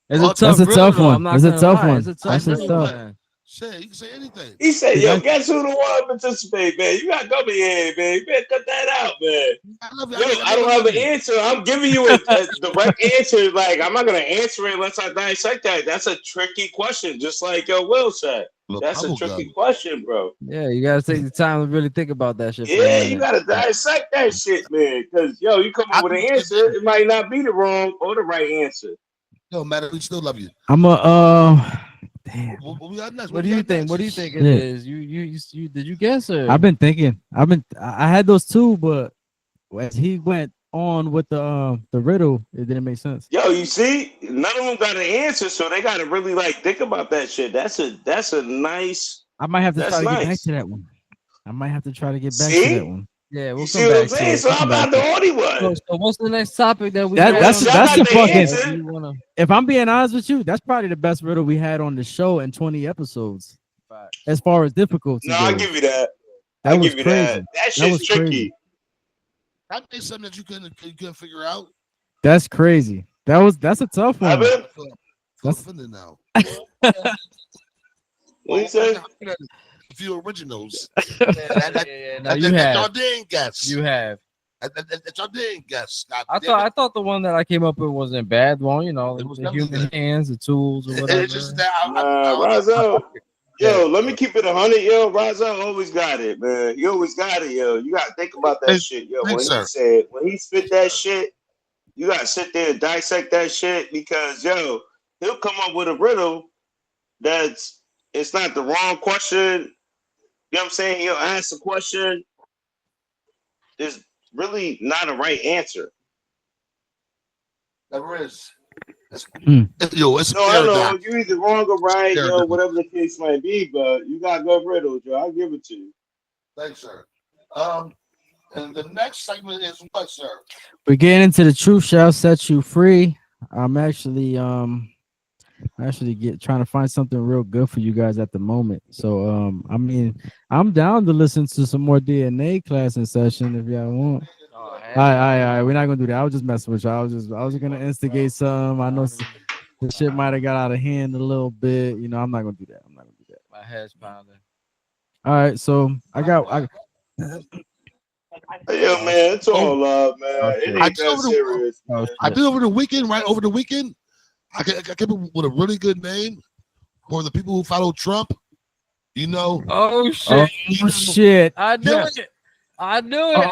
It's Oh, a tough that's a riddle, tough though. one. I'm not It's a gonna tough lie. one. It's a That's tough a riddle, tough. man. Say, you can say anything. He said, Did yo, I- guess who don't want to participate, man? You got gummy head, man. You better cut that out, man. I love you. Yo, I don't have an answer. I'm giving you a direct answer. Like, I'm not going to answer it unless I dissect that. That's a tricky question, just like Will said. That's a tricky question, bro. Yeah, you gotta take the time to really think about that shit. For a Yeah, minute. you got to dissect that shit, man. Because, you come up with an answer, it might not be the wrong or the right answer. No matter, we still love you. I'm a damn. What we got next? What do you think? What do you think it Yeah. is? You did you guess or? I've been thinking. I had those two, but as he went on with the riddle, it didn't make sense. Yo, you see, none of them got an answer, so they got to really think about that shit. That's a nice. I might have to That's try to get back nice. to that one. I might have to try to get back See? to that one. Yeah, we'll You come see what I'm back to saying? it. So We'll come I'm not back to the it. only one. So what's the next topic that we? That's Y'all the got the fucking. answer. You wanna- If I'm being honest with you, that's probably the best riddle we had on the show in 20 episodes. As far as difficulty No, I goes. give you that. That I was give you crazy. that. That That shit's was tricky. crazy. I made something that you couldn't figure out. That's crazy. That's a tough I one. bet. I'm That's- offended now. What you say? A few originals. No, That you y'all have. didn't guess. You have. That y'all didn't guess. God I damn it. thought the one that I came up with wasn't bad. One, It was the definitely human good. hands, the tools, or whatever. It's just that Razel. Yo, let me keep it 100. Yo, Razel always got it, man. You always got it, yo. You got to think about that Hey, shit, yo. thanks, When he spit that shit, you got to sit there and dissect that shit because, yo, he'll come up with a riddle it's not the wrong question. You know what I'm saying? He'll ask a question. There's really not a right answer. There is. It's No, I know paradox. you either wrong or right, yo, Paradox. whatever the case might be, but you got good riddles, yo. I'll give it to you. Thanks, sir. And the next segment is what, sir? We're getting into the truth shall set you free. I'm actually trying to find something real good for you guys at the moment. So I mean, I'm down to listen to some more DNA class in session if y'all want. All right. We're not gonna do that. I was just messing with y'all. I was gonna instigate some. I know the shit might have got out of hand a little bit. You know, I'm not gonna do that. My head's pounding. All right, so I got Yo, man, it's all love, man. Okay. It ain't that serious. Oh, I shit. did over the weekend, right? Over the weekend, I came up with a really good name for the people who follow Trump. You know, Oh shit! oh shit. I knew Yes. it. I knew it.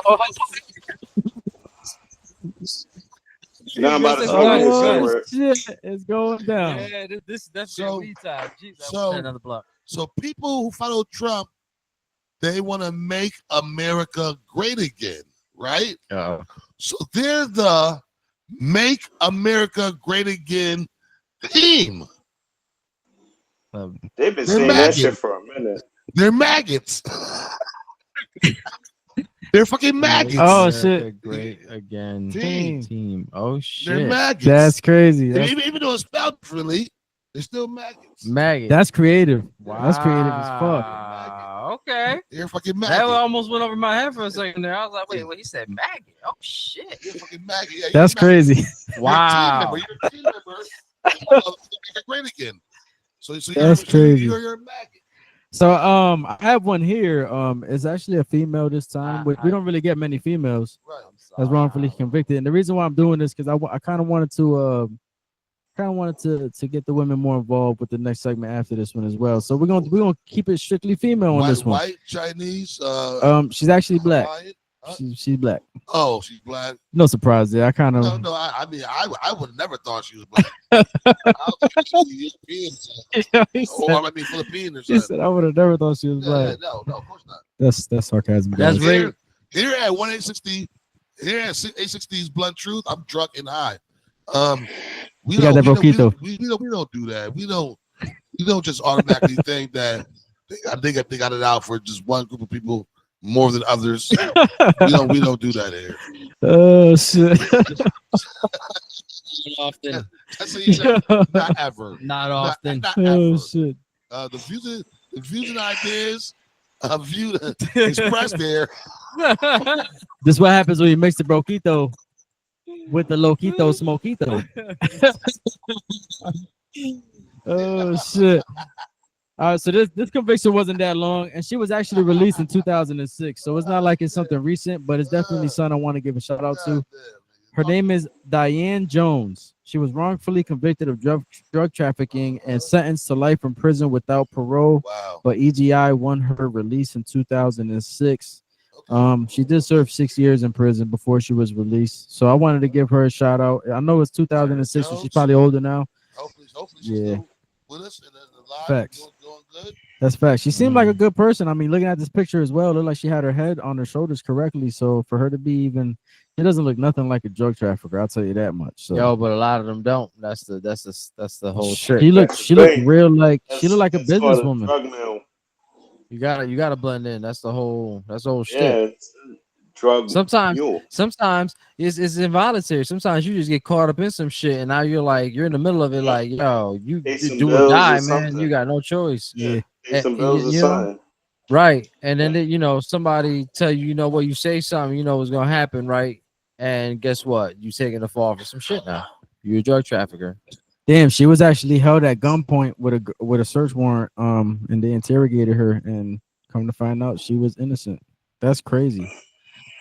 Now I'm about to This is smoke nice. this Oh cigarette. shit, it's going down. Yeah, this that's So- me time. Jesus, so- another block. so people who follow Trump, they want to make America great again, right? So they're the Make America Great Again team. They've been They're saying that maggots. shit for a minute. They're maggots. They're fucking maggots. Oh, America shit. Great again. Team. Team. Oh They're shit. maggots. That's crazy. And That's, even though it's spelled differently, they're still maggots. Maggot. that's creative. That's creative as fuck. Wow. Okay. They're fucking That maggots. almost went over my head for a second there. I was like, wait, he said maggot. Oh shit. You're a fucking maggot. Yeah, you're That's a maggot. crazy. Wow. You're a team member. You're great again. So That's crazy. You're a maggot. So I have one here. It's actually a female this time. We don't really get many females Right. that's wrongfully convicted. And the reason why I'm doing this because I kind of wanted to get the women more involved with the next segment after this one as well. So we're gonna keep it strictly female on this one. White, Chinese, She's actually black. Hawaiian. She's black. Oh, she's black. No surprise there. I kind of. No. I mean, I would never thought she was black. I was thinking she was European or I mean Philippine or She something. said I would have never thought she was black. No, of course not. That's sarcasm. That's guys. very- Here at 1860, here at 860's Blunt Truth, I'm drunk and high. We got that Boquito. We don't do that. We don't just automatically think that they got it out for just one group of people more than others. we don't do that here. Oh shit. Often. That's what you said. Not ever. Not often. Not Oh ever. shit. The views and ideas view expressed there. This is what happens when you mix the broquito with the loquito smoquito. Oh shit. All right, so this conviction wasn't that long, and she was actually released in 2006. So it's not like it's something recent, but it's definitely something I want to give a shout out to. Her name is Diane Jones. She was wrongfully convicted of drug trafficking and sentenced to life in prison without parole. Wow. But EGI won her release in 2006. She did serve 6 years in prison before she was released. So I wanted to give her a shout out. I know it's 2006, so she's probably older now. Hopefully she's Yeah. still with us and alive. Facts. Doing good. That's fact. She seemed like a good person. I mean, looking at this picture as well, it looked like she had her head on her shoulders correctly. So for her to be even, it doesn't look nothing like a drug trafficker. I'll tell you that much. So Yo, but a lot of them don't. That's the whole trick. she looked thing. real like she That's- looked like a that's called businesswoman. drug mill. You gotta blend in. That's the whole shit. Yeah, it's drug Sometimes mule. it's involuntary. Sometimes you just get caught up in some shit, and now you're in the middle of it. Like, yo, you Pay some do or bills or die, man. something. You got no choice. Yeah. Pay some and bills or you know, something. Right. And then somebody tell you, what, you say something, what's gonna happen, right? And guess what? You taking the fall for some shit now. You're a drug trafficker. Damn, she was actually held at gunpoint with a search warrant. And they interrogated her, and come to find out she was innocent. That's crazy.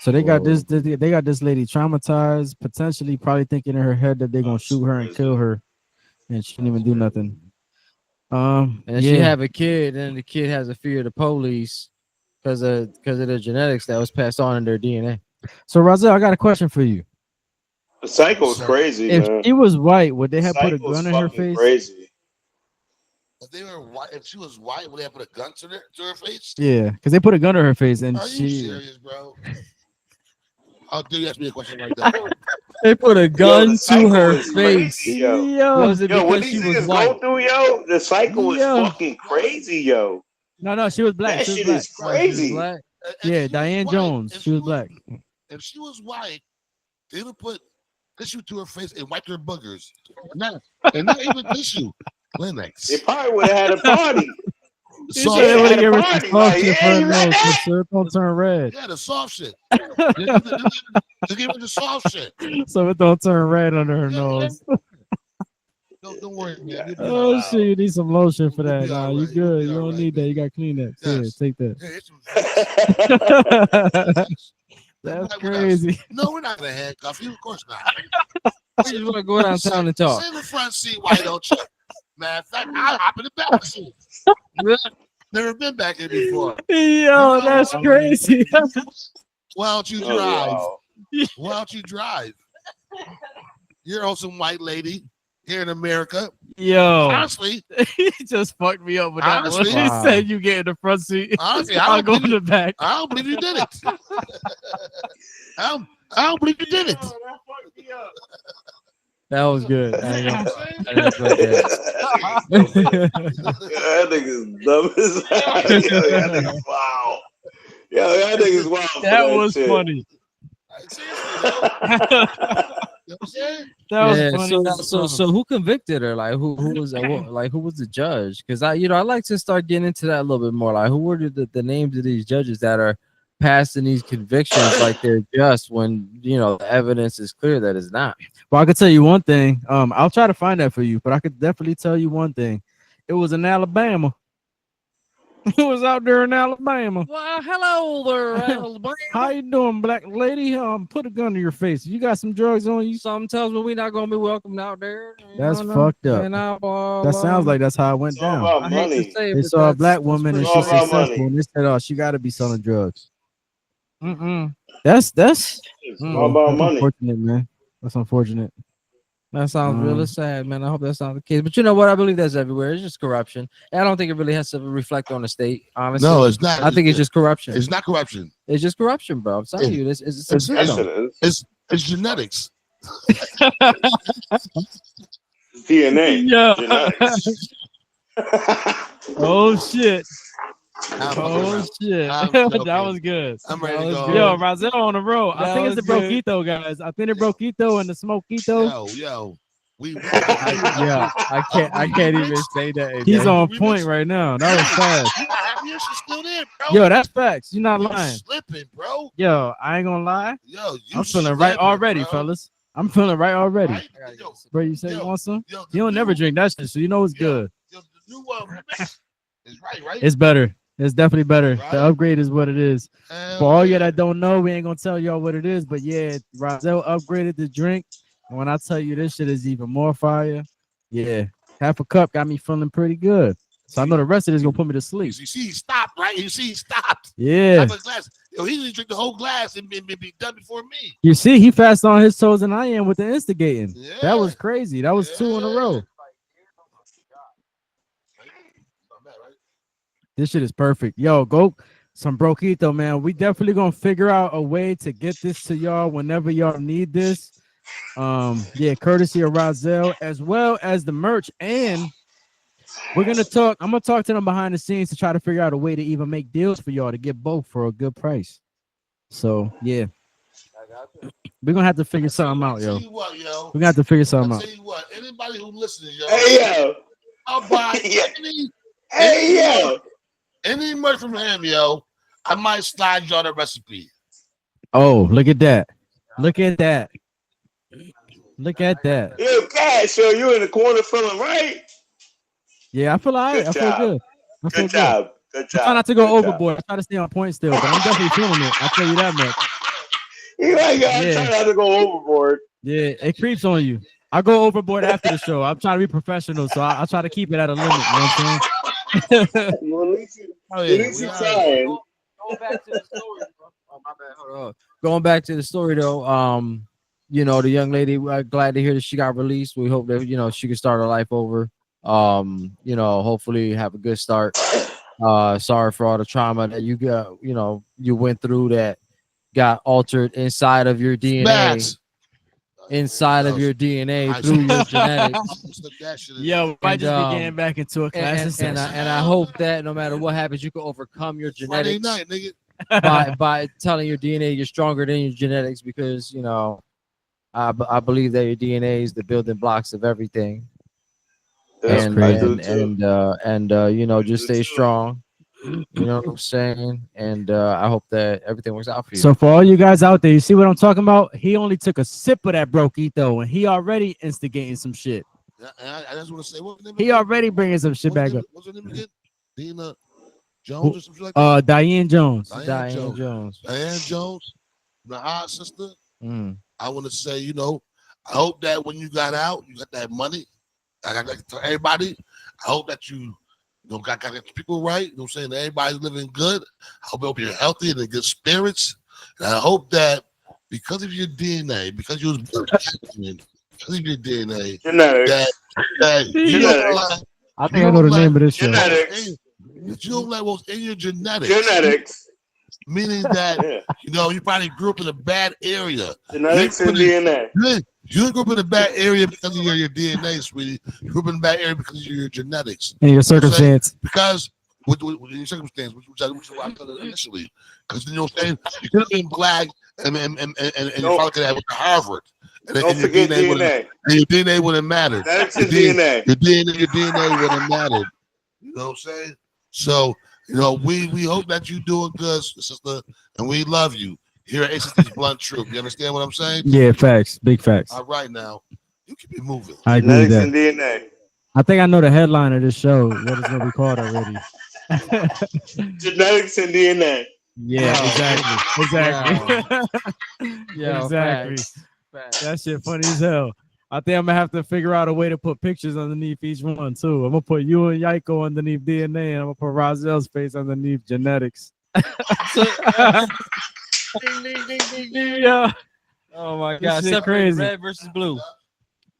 So they got this lady traumatized, potentially probably thinking in her head that they're gonna shoot her and kill her, and she didn't even do nothing. And she have a kid, and the kid has a fear of the police because of the genetics that was passed on in their DNA. So Razel, I got a question for you. The Psycho's crazy, If man. she was white, would they have put a Psycho's gun in her fucking face? Crazy. If they were white, if she was white, would they have put a gun to her face? Yeah, because they put a gun to her face, and Are you she serious, bro? How dare you ask me a question like that? they put a gun the to Psycho her is face. crazy, yo. Was it Yo, what because these she was niggas go white? through, yo? The Psycho is Yo. fucking crazy, yo. No, she was black. That She was shit black. is crazy. Black. If Yeah, she was Diane white, Jones. if She was black. If she was white, they would put tissue to her face and wipe her boogers. Not even tissue. Kleenex. They probably would have had a party. So Soft they Yeah, would at give a her party, some soft like, shit for yeah, her you nose, like so that? syrup don't turn red. Yeah, the soft shit. They give her the soft shit. So it don't turn red under her Yeah, nose. Don't worry, man. You'll be Oh all right. shit, you need some lotion for You'll that. be Nah, all you right. You'll good. be You all don't right, need that. man. You got Kleenex. Yes. Here, take that. Yeah, it's- That's Why would I- crazy. No, we're not gonna handcuff you. Of course not. You just want to go downtown and talk. Sit in the front seat. Why don't you? Matter of fact, I'll hop in the back seat. Never been back here before. Yo, that's crazy. Why don't you Oh, drive? wow. Why don't you drive? You're also white lady here in America. Yo, Honestly, he just fucked me up with that one. Honestly. He Wow. said you get in the front seat. honestly, I'll go in the back. I don't believe you did it. I don't believe you did it. That was good. I ain't gonna- I didn't expect that. That nigga's dumb as hell. Yo, that nigga's wow. Yo, that nigga's wild. for That was shit. funny. Seriously, though. You know what I'm saying? That was Yeah, funny. so who convicted her? Like who was who was the judge? Because I like to start getting into that a little bit more. Like who were the names of these judges that are passing these convictions like they're just when the evidence is clear that it's not. Well, I could tell you one thing. I'll try to find that for you, but I could definitely tell you one thing. It was in Alabama. It was out there in Alabama. Well, hello there, Alabama. How you doing, black lady? Put a gun to your face. You got some drugs on you? Something tells me we're not gonna be welcomed out there. That's fucked up. That sounds like that's how it went It's all down. about I hate money. to say it, They but saw a that's- black that's woman and pretty she's all about successful, money. and they said, "Oh, she got to be selling drugs." That's It's all about that's money. unfortunate, man. That's unfortunate. That sounds really sad, man. I hope that's not the case. But you know what? I believe that's everywhere. It's just corruption. I don't think it really has to reflect on the state, honestly. No, it's not. I think it's just corruption. It's not corruption. It's just corruption, bro. I'm telling you, this is a It's, system. it's genetics. DNA. Yeah. Genetics. Oh shit. I'm Oh fucking shit. I'm That joking. was good. I'm ready That to was go. good. Yo, Rozelle on the road. I That think it's the was good. Broquito, guys. I think the Broquito and the Smokeito. Yo. I can't even say that. He's AJ. on point right now. That was fast. You not happy? She's still there, bro. Yo, that's facts. You're not You lying. slipping, bro. Yo, I ain't gonna lie. Yo, you I'm feeling right slipping, already, bro. fellas. I'm feeling right already. Right? Yo, Bro, you say you Yo, want some? yo, You don't never drink that shit, so you know it's good. Yo, the new is right? It's better. It's definitely better. Right? The upgrade is what it is. Hell For all you yeah. that don't know, we ain't gonna tell y'all what it is, but yeah, Rozelle upgraded the drink. And when I tell you this shit is even more fire, yeah, half a cup got me feeling pretty good. So I know the rest of this gonna put me to sleep. You see, he stopped, right? You see, he stopped. Yeah. Half a glass. Yo, he didn't drink the whole glass and be done before me. You see, he fast on his toes than I am with the instigating. Yeah. That was crazy. That was 2 in a row. Not bad, right? This shit is perfect. Yo, go some Broquito, man. We definitely gonna figure out a way to get this to y'all whenever y'all need this. Yeah, courtesy of Rozelle, as well as the merch. And we're gonna talk. I'm gonna talk to them behind the scenes to try to figure out a way to even make deals for y'all to get both for a good price. So yeah, we're gonna have to figure something out, yo. Tell you what, yo. We're gonna have to figure something I'll out. tell you what, anybody who listens, yo, Hey yo. I'll buy Yeah. any Hey yo. any merch from him, yo. I might slide y'all the recipe. Oh, look at that! Look at that! Look at that! Yo, Cash, yo, you in the corner feeling right? Yeah, I feel all right. Good I feel job. good. I feel Good job. Good I try job. not to go Good job. overboard. I try to stay on point still, but I'm definitely feeling it. I'll tell you that much. You like, yo, I'm Yeah. trying not to go overboard. Yeah, it creeps on you. I go overboard after the show. I'm trying to be professional, so I try to keep it at a limit. You know what I'm saying? Well, at least you, Oh at yeah, least we you are. trying. Going back to the story, bro. Oh, my bad. Hold on. Going back to the story though, you know, the young lady, we're glad to hear that she got released. We hope that, you know, she can start her life over. You know, hopefully have a good start. Sorry for all the trauma that you got, you know, you went through that got altered inside of your DNA, Bats. inside of your DNA through your genetics. Yo, might And, just be getting back into a class And I hope that no matter what happens, you can overcome your Friday genetics night, nigga. by telling your DNA you're stronger than your genetics, because you know I believe that your DNA is the building blocks of everything. That's And crazy. you know, just do stay too. strong. You know what I'm saying? And I hope that everything works out for you. So for all you guys out there, you see what I'm talking about? He only took a sip of that Broquito, and he already instigating some shit. I just want to say, what's her name He again? already bringing some shit back up. What's her name again? Dina Jones or something like that? Diane Jones. Diane Jones. Diane Jones, the hot sister. Mm. I want to say, you know, I hope that when you got out, you got that money. I got that to everybody. I hope that you know, got the people right. You know what I'm saying? That everybody's living good. I hope you're healthy and in good spirits. And I hope that because of your DNA, because you was because of your DNA, Genetics. that you don't let, I think I know the name of this show. Genetics. that you don't let what's in your genetics. Genetics. Meaning that, Yeah. you know, you probably grew up in a bad area. Genetics and DNA. You didn't grow up in a bad area because of your DNA, sweetie. You grew up in a bad area because of your genetics. In your circumstance. Because with your circumstance, which I said initially, because you know what I'm saying, you could have been black and your father could have went to Harvard. And Don't your forget DNA wouldn't- DNA. and your DNA wouldn't matter. Genetics Your and DNA. Your DNA wouldn't matter. You know what I'm saying? So, you know, we hope that you're doing good, sister, and we love you. Here at ACT's Blunt Truth. You understand what I'm saying? Yeah, facts. Big facts. All right, now. You keep it moving. I agree with Genetics that. and DNA. I think I know the headline of this show. What it's gonna be called already. Genetics and DNA. Yeah, exactly. Exactly. Yeah, exactly. facts. That shit funny as hell. I think I'm gonna have to figure out a way to put pictures underneath each one too. I'm gonna put you and Yaiko underneath DNA, and I'm gonna put Rozelle's face underneath genetics. Ding, ding, ding, ding, ding. Yeah. Oh my This God! shit Separate crazy. red versus blue.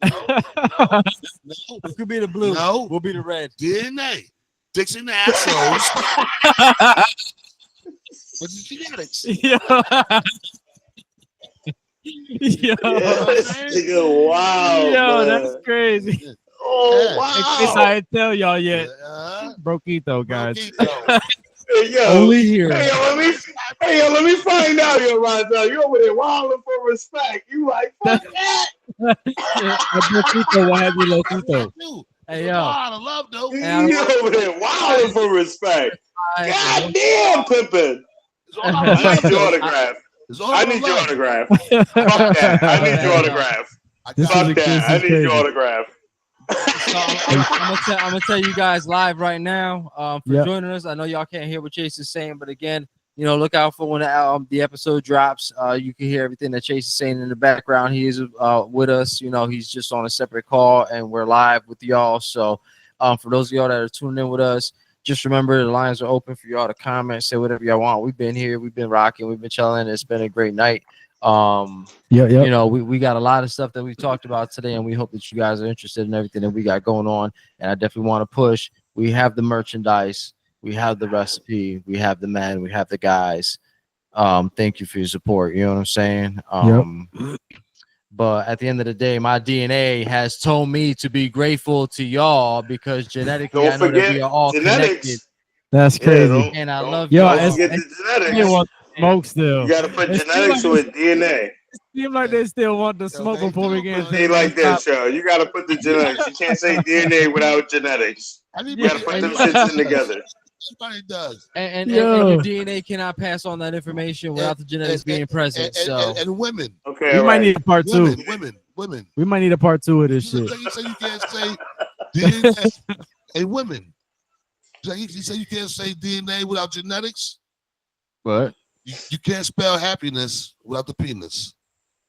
No, It could be the blue. no. We'll be the red. DNA. Dicks and assholes. But it's genetics. Yo. Yo. This nigga, wow. Yo, man. that's crazy. Oh, In case wow. I didn't tell y'all yet. Uh, Broquito, guys. Broquito. Hey, yo. Only here. Hey, yo, let me find out, yo, Ronzo. You over there wilding for respect. You like, fuck that. Broquito, what have you, Loquito? Hey, A yo. lot of love, though. You over there wilding for respect. God damn, Pimpin. It's all I about love, need your though. autograph. It's all I about need your love. autograph. Fuck that. I need your autograph. I This got is it. Fuck that. I this is need your crazy. autograph. So I'm gonna tell you guys live right now for Yep. joining us. I know y'all can't hear what Chase is saying, but again, you know, look out for when the episode drops. You can hear everything that Chase is saying in the background. He is with us. You know, he's just on a separate call, and we're live with y'all. So, for those of y'all that are tuning in with us, just remember the lines are open for y'all to comment, say whatever y'all want. We've been here, we've been rocking, we've been chilling. It's been a great night. Yeah. You know, we got a lot of stuff that we talked about today, and we hope that you guys are interested in everything that we got going on. And I definitely want to push. We have the merchandise, we have the recipe, we have the men, we have the guys. Thank you for your support. You know what I'm saying? But at the end of the day, my DNA has told me to be grateful to y'all because genetically, Don't I know that we forget are all connected. genetics. That's Yeah, crazy. And I don't- love Yo, y'all. Don't it's- forget the They genetics. want smoke still. You gotta put It seems genetics like with DNA. Seem like they still want the smoke they before we do, get bro. into They the like next this, yo. You gotta put the genetics. You can't say DNA without genetics. You gotta put them shits in together. Everybody does. And Yo. your DNA cannot pass on that information without the genetics being present. So And women. Okay, We all might right. need a part two. Women. We might need a part two of this shit. You say you can't say DNA. And women. You say you can't say DNA without genetics. What? You can't spell happiness without the penis.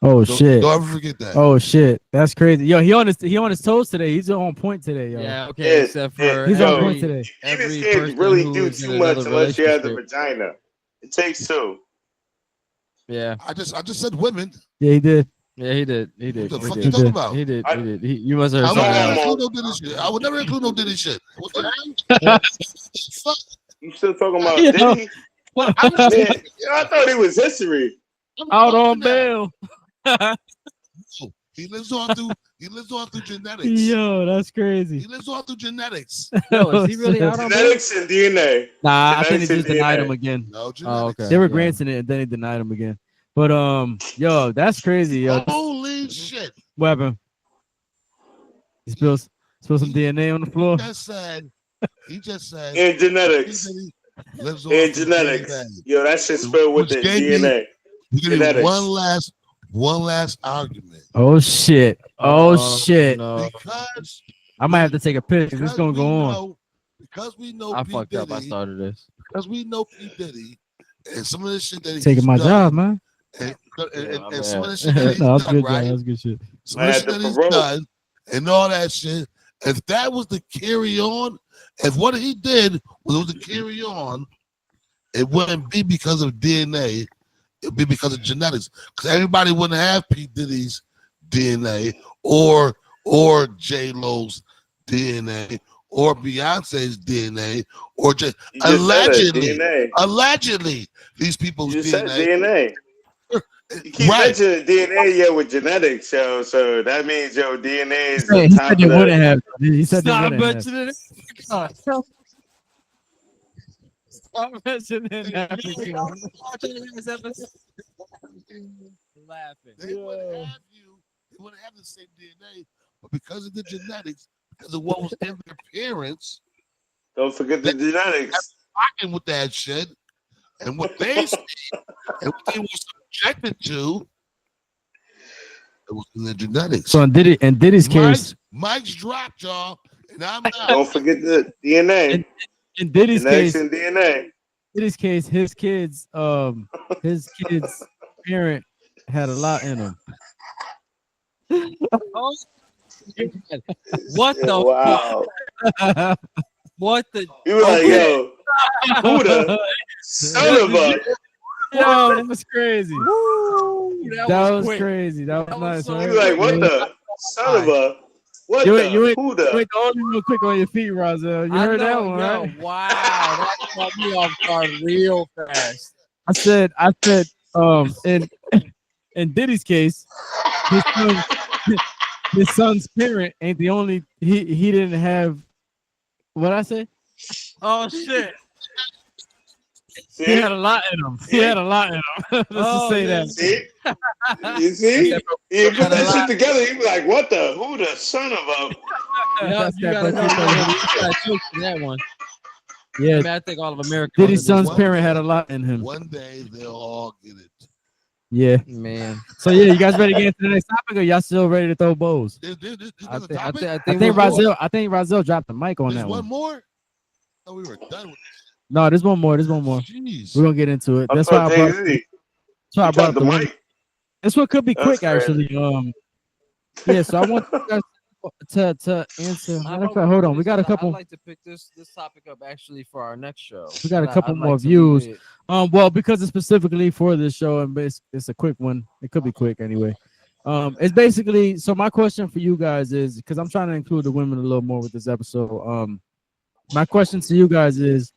Oh Don't, shit. Don't ever forget that. Oh shit. That's crazy. Yo, he on his toes today. He's on point today, yo. Yeah, okay, Yeah, except yeah. for He's on Yo, point today. every Penis can't person really who do is in too much another unless you have the relationship. vagina. It takes two. Yeah, I just said women. Yeah, he did. yeah, he did. He did. What the He fuck did. you talking about? He did. I- He did. You must have I heard would something never else. include no Diddy shit. I would never include no Diddy shit. What the hell? Fuck. You still talking about Yo. Diddy? Well, I'm just Man, I thought it was history. Out on now. bail. He lives on through genetics. Yo, that's crazy. He lives on through genetics. Yo, is he really out on bail? Genetics and DNA. Nah, I think they Genetics just and denied DNA. him again. No genetics. okay. They were Yeah. granting it and then he denied him again. But yo, that's crazy, yo. Holy shit. Weapon. He spills some DNA on the floor. He just said And genetics. he lives on And through genetics. DNA. Yo, that shit spelled with the Which gave me- DNA. We give you Genetics. one last argument. Oh shit. Oh shit. No. Because I might have to take a pic because it's gonna go on. Because we know I P. fucked up. I Diddy, started this. because we know P. Diddy and some of the shit that he's Taking my done, job, man. and Yeah, some of man. the shit that he's No, that's done, good, right? John. That's good shit. Some of the I shit had that to he's promote. done and all that shit. If that was the carry on, if what he did was the carry on, it wouldn't be because of DNA. It'd be because of genetics. Because everybody wouldn't have P. Diddy's DNA or J. Lo's DNA or Beyonce's DNA or just You just said it, allegedly. DNA. Allegedly, these people's You just said DNA. DNA. You keep Right. mentioning DNA with genetics, so that means DNA is He the top said of they the. wouldn't have. He said they Stop wouldn't have. mentioning it. Stop mentioning that. Laughing. They wouldn't have you. They wouldn't have the same DNA, but because of the genetics, because of what was in their parents, Don't forget the genetics. rocking with that shit, and what they see, and what they were subjected to, it was in the genetics. So in Diddy's case, Mike's dropped, y'all, and I'm out. Don't forget the DNA. in Diddy's Genetics case, and DNA. his kids parent had a lot in him. What Yeah, the wow. fuck? What the? You were like, yo, Buddha, son of a. Yo, that was crazy. Woo, That was quick. crazy. That was That was nice. so right? You like, what the son of a what You the ain't, you ain't, who you the? ain't the only real quick on your feet, Rozelle. You I heard that know, one, yo, right? wow, that caught me off guard real fast. I said, in Diddy's case, his son, his son's parent ain't the only. He didn't have. What I say? Oh shit! See? He had a lot in him. He had a lot in him. Let's just say yeah. that. See? You see? You put that shit together, you be like, what the who the son of a Yeah, That's you that gotta know. birthday You gotta choke for that one. Yeah, I mean, I think all of America. Diddy's knows son's this parent had a lot in him. One day they'll all get it. Yeah. one. Man, So yeah, you guys ready to get into the next topic, or y'all still ready to throw bows? This I another think topic? I I think think we're good. Razell dropped the mic on There's that one one. more? Oh, we were done with No, there's one more. There's one more. Jeez. We're gonna get into it. I That's why thought I brought. Jay-Z. That's why I You brought got up the the one. mic. This one could be That's quick, crazy. actually. Yeah. So I want you guys to answer. Matter of fact, hold on. We got a I'd couple. like to pick this topic up actually for our next show. We got a I'd couple like more to leave views. it- Well, because it's specifically for this show, and it's a quick one. It could be quick anyway. It's basically. So my question for you guys is, because I'm trying to include the women a little more with this episode. My question to you guys is,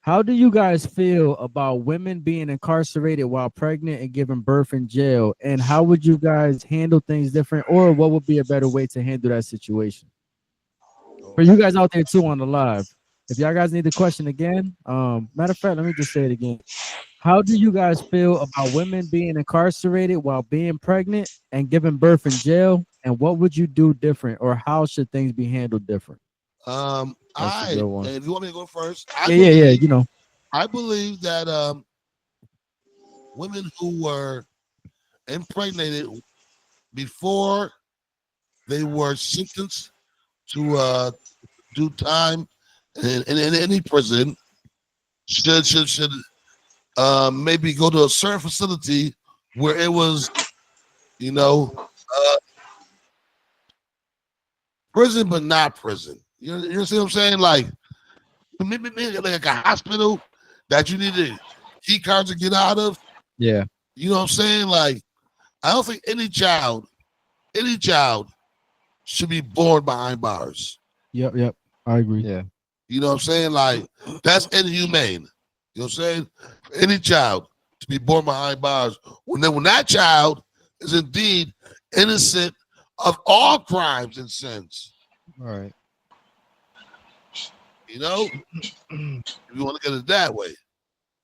how do you guys feel about women being incarcerated while pregnant and giving birth in jail? And how would you guys handle things different, or what would be a better way to handle that situation? For you guys out there too on the live, if y'all guys need the question again, matter of fact, let me just say it again. How do you guys feel about women being incarcerated while being pregnant and giving birth in jail? And what would you do different, or how should things be handled different? That's a good one. If you want me to go first, Yeah. You know, I believe that women who were impregnated before they were sentenced to do time in any prison should maybe go to a certain facility where it was, prison but not prison. You see what I'm saying? Like maybe like a hospital that you need a key card to get out of. Yeah. You know what I'm saying? Like, I don't think any child should be born behind bars. Yep. I agree. Yeah. You know what I'm saying? Like, that's inhumane. You know what I'm saying? Any child to be born behind bars when that child is indeed innocent of all crimes and sins. All right. You know, if you want to look at it that way.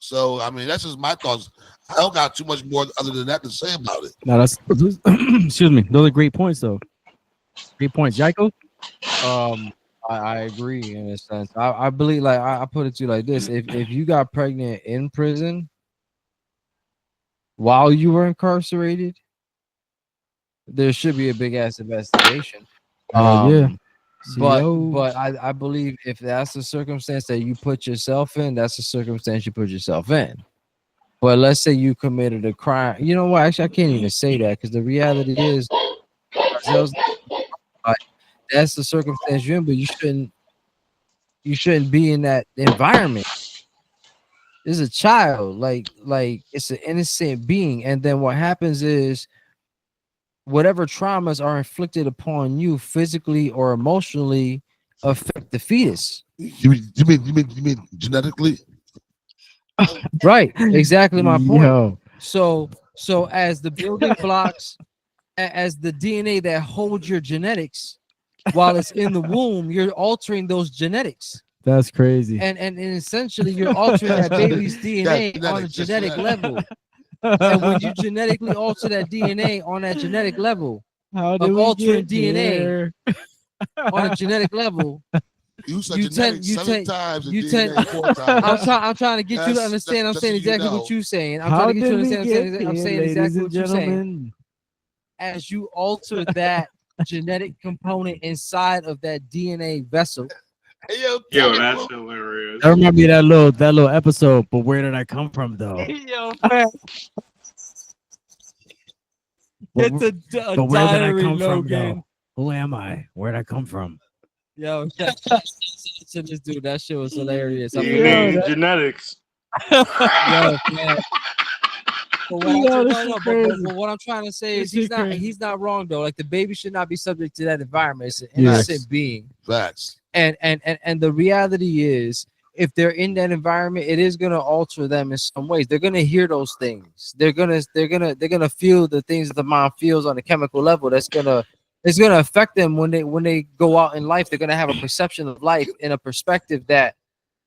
So, I mean, that's just my thoughts. I don't got too much more other than that to say about it. No, that's excuse me. Those are great points, though. Great points, Jaiko. I agree in a sense. I believe, like I put it to you like this: if you got pregnant in prison while you were incarcerated, there should be a big ass investigation. Yeah. But I believe if that's the circumstance that you put yourself in, that's the circumstance you put yourself in. But let's say you committed a crime. You know what? Actually, I can't even say that because the reality is, that's the circumstance you're in. But you shouldn't be in that environment. It's a child, like it's an innocent being, and then what happens is, whatever traumas are inflicted upon you physically or emotionally affect the fetus. You mean genetically? Right. Exactly my point. Yo. So as the building blocks, as the DNA that holds your genetics while it's in the womb, you're altering those genetics. That's crazy. And essentially you're altering that baby's DNA on a genetic level. And when you genetically alter that DNA on that genetic level, How of did we altering get DNA here? on a genetic level, You said You genetics tend- 7 times and you DNA tend- 4 times. I'm trying to get you to That's- understand. I'm that's saying just so you exactly what know. you're saying. I'm How trying to get you to did we understand. get I'm here, saying ladies exactly and what you're saying. gentlemen? As you alter that genetic component inside of that DNA vessel, Hey, Yo, that's hilarious. That reminds me of that little episode. But where did I come from, though? yo, But, it's a but where did I diary, come from, Logan. though? Who am I? Where did I come from? Yo, to this dude, that shit was hilarious. I mean, DNA genetics. yo, man, But what, Yo, I'm, this no, is no, crazy. but what I'm trying to say This is he's is not crazy. he's not wrong though. Like the baby should not be subject to that environment. It's an Yes. innocent being. Facts. And the reality is, if they're in that environment, it is gonna alter them in some ways. They're gonna hear those things. They're gonna feel the things that the mind feels on a chemical level. It's gonna affect them when they go out in life. They're gonna have a perception of life in a perspective that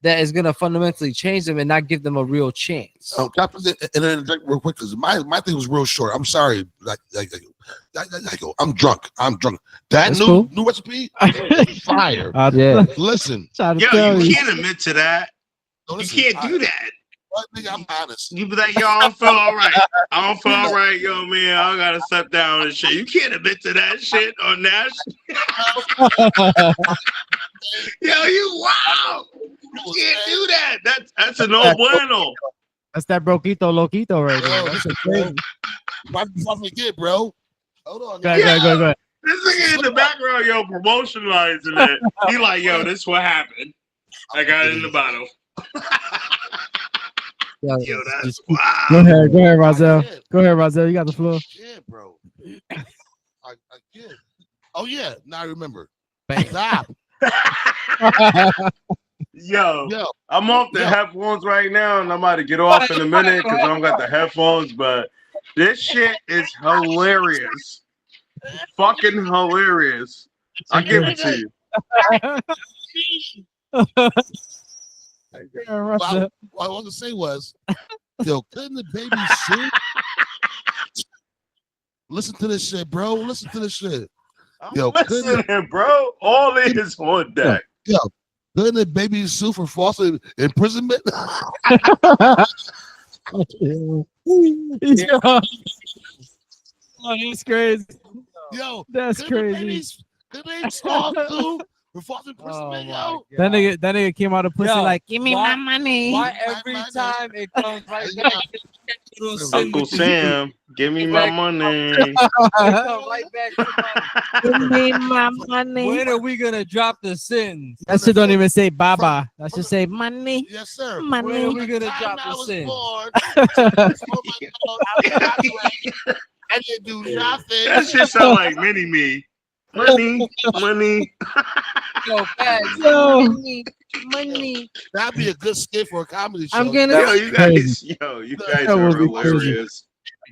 is gonna fundamentally change them and not give them a real chance. Can I put it in interject real quick? Because my thing was real short. I'm sorry. Like, I'm drunk. That That's new cool. new recipe, fire. Yeah. Listen, Try to Yo, tell you you. can't admit to that. no, You listen, can't do that. Nigga, I'm honest. You be like, yo, I don't feel all right. I don't feel all right, yo, man. I gotta step down and shit. You can't admit to that shit on that. Yo, you wow. You can't do that. That's a no bueno. That's that broquito loquito right Yo, there. That's listen, a crazy. Why forget, bro? Hold on. Go ahead, go ahead. This nigga in the background, yo, promotionalizing it. He like, yo, this what happened. I got it in the bottle. Yo, that's wow. Go ahead, Rozelle. Yeah, Go ahead, Rozelle. You got the floor. yeah, bro. I get. Oh yeah, now I remember. Bam. Stop. Yo, Yo, I'm off the Yo. headphones right now, and I'm about to get off in a minute because I don't got the headphones. But this shit is hilarious, fucking hilarious. I give it to you. Yeah, Rozelle. what I wanted to say was, yo, couldn't the baby sue? Listen to this shit, bro. Listen to this shit. I'm Yo, listening, bro. All is on deck. Couldn't the baby sue for false imprisonment? Yo. Oh, that's crazy. Yo, That's couldn't the crazy. babies- couldn't they sue for false imprisonment, yo? That nigga came out of pussy Yo, like, give me why- my money. Why every time it comes right back? Little sin Uncle with the- Sam, give me my money. it come right back to Give me my money. when are we gonna drop the sins? That shit don't even say baba. That should say money. Yes, sir. When are Money. we gonna Time drop I the was sin? born, oh my God, I didn't do nothing. That shit sound like mini me. Money. Yo, fast. Yo. Money. That'd be a good skit for a comedy show. I'm gonna- Yo, you guys That are would be crazy. hilarious.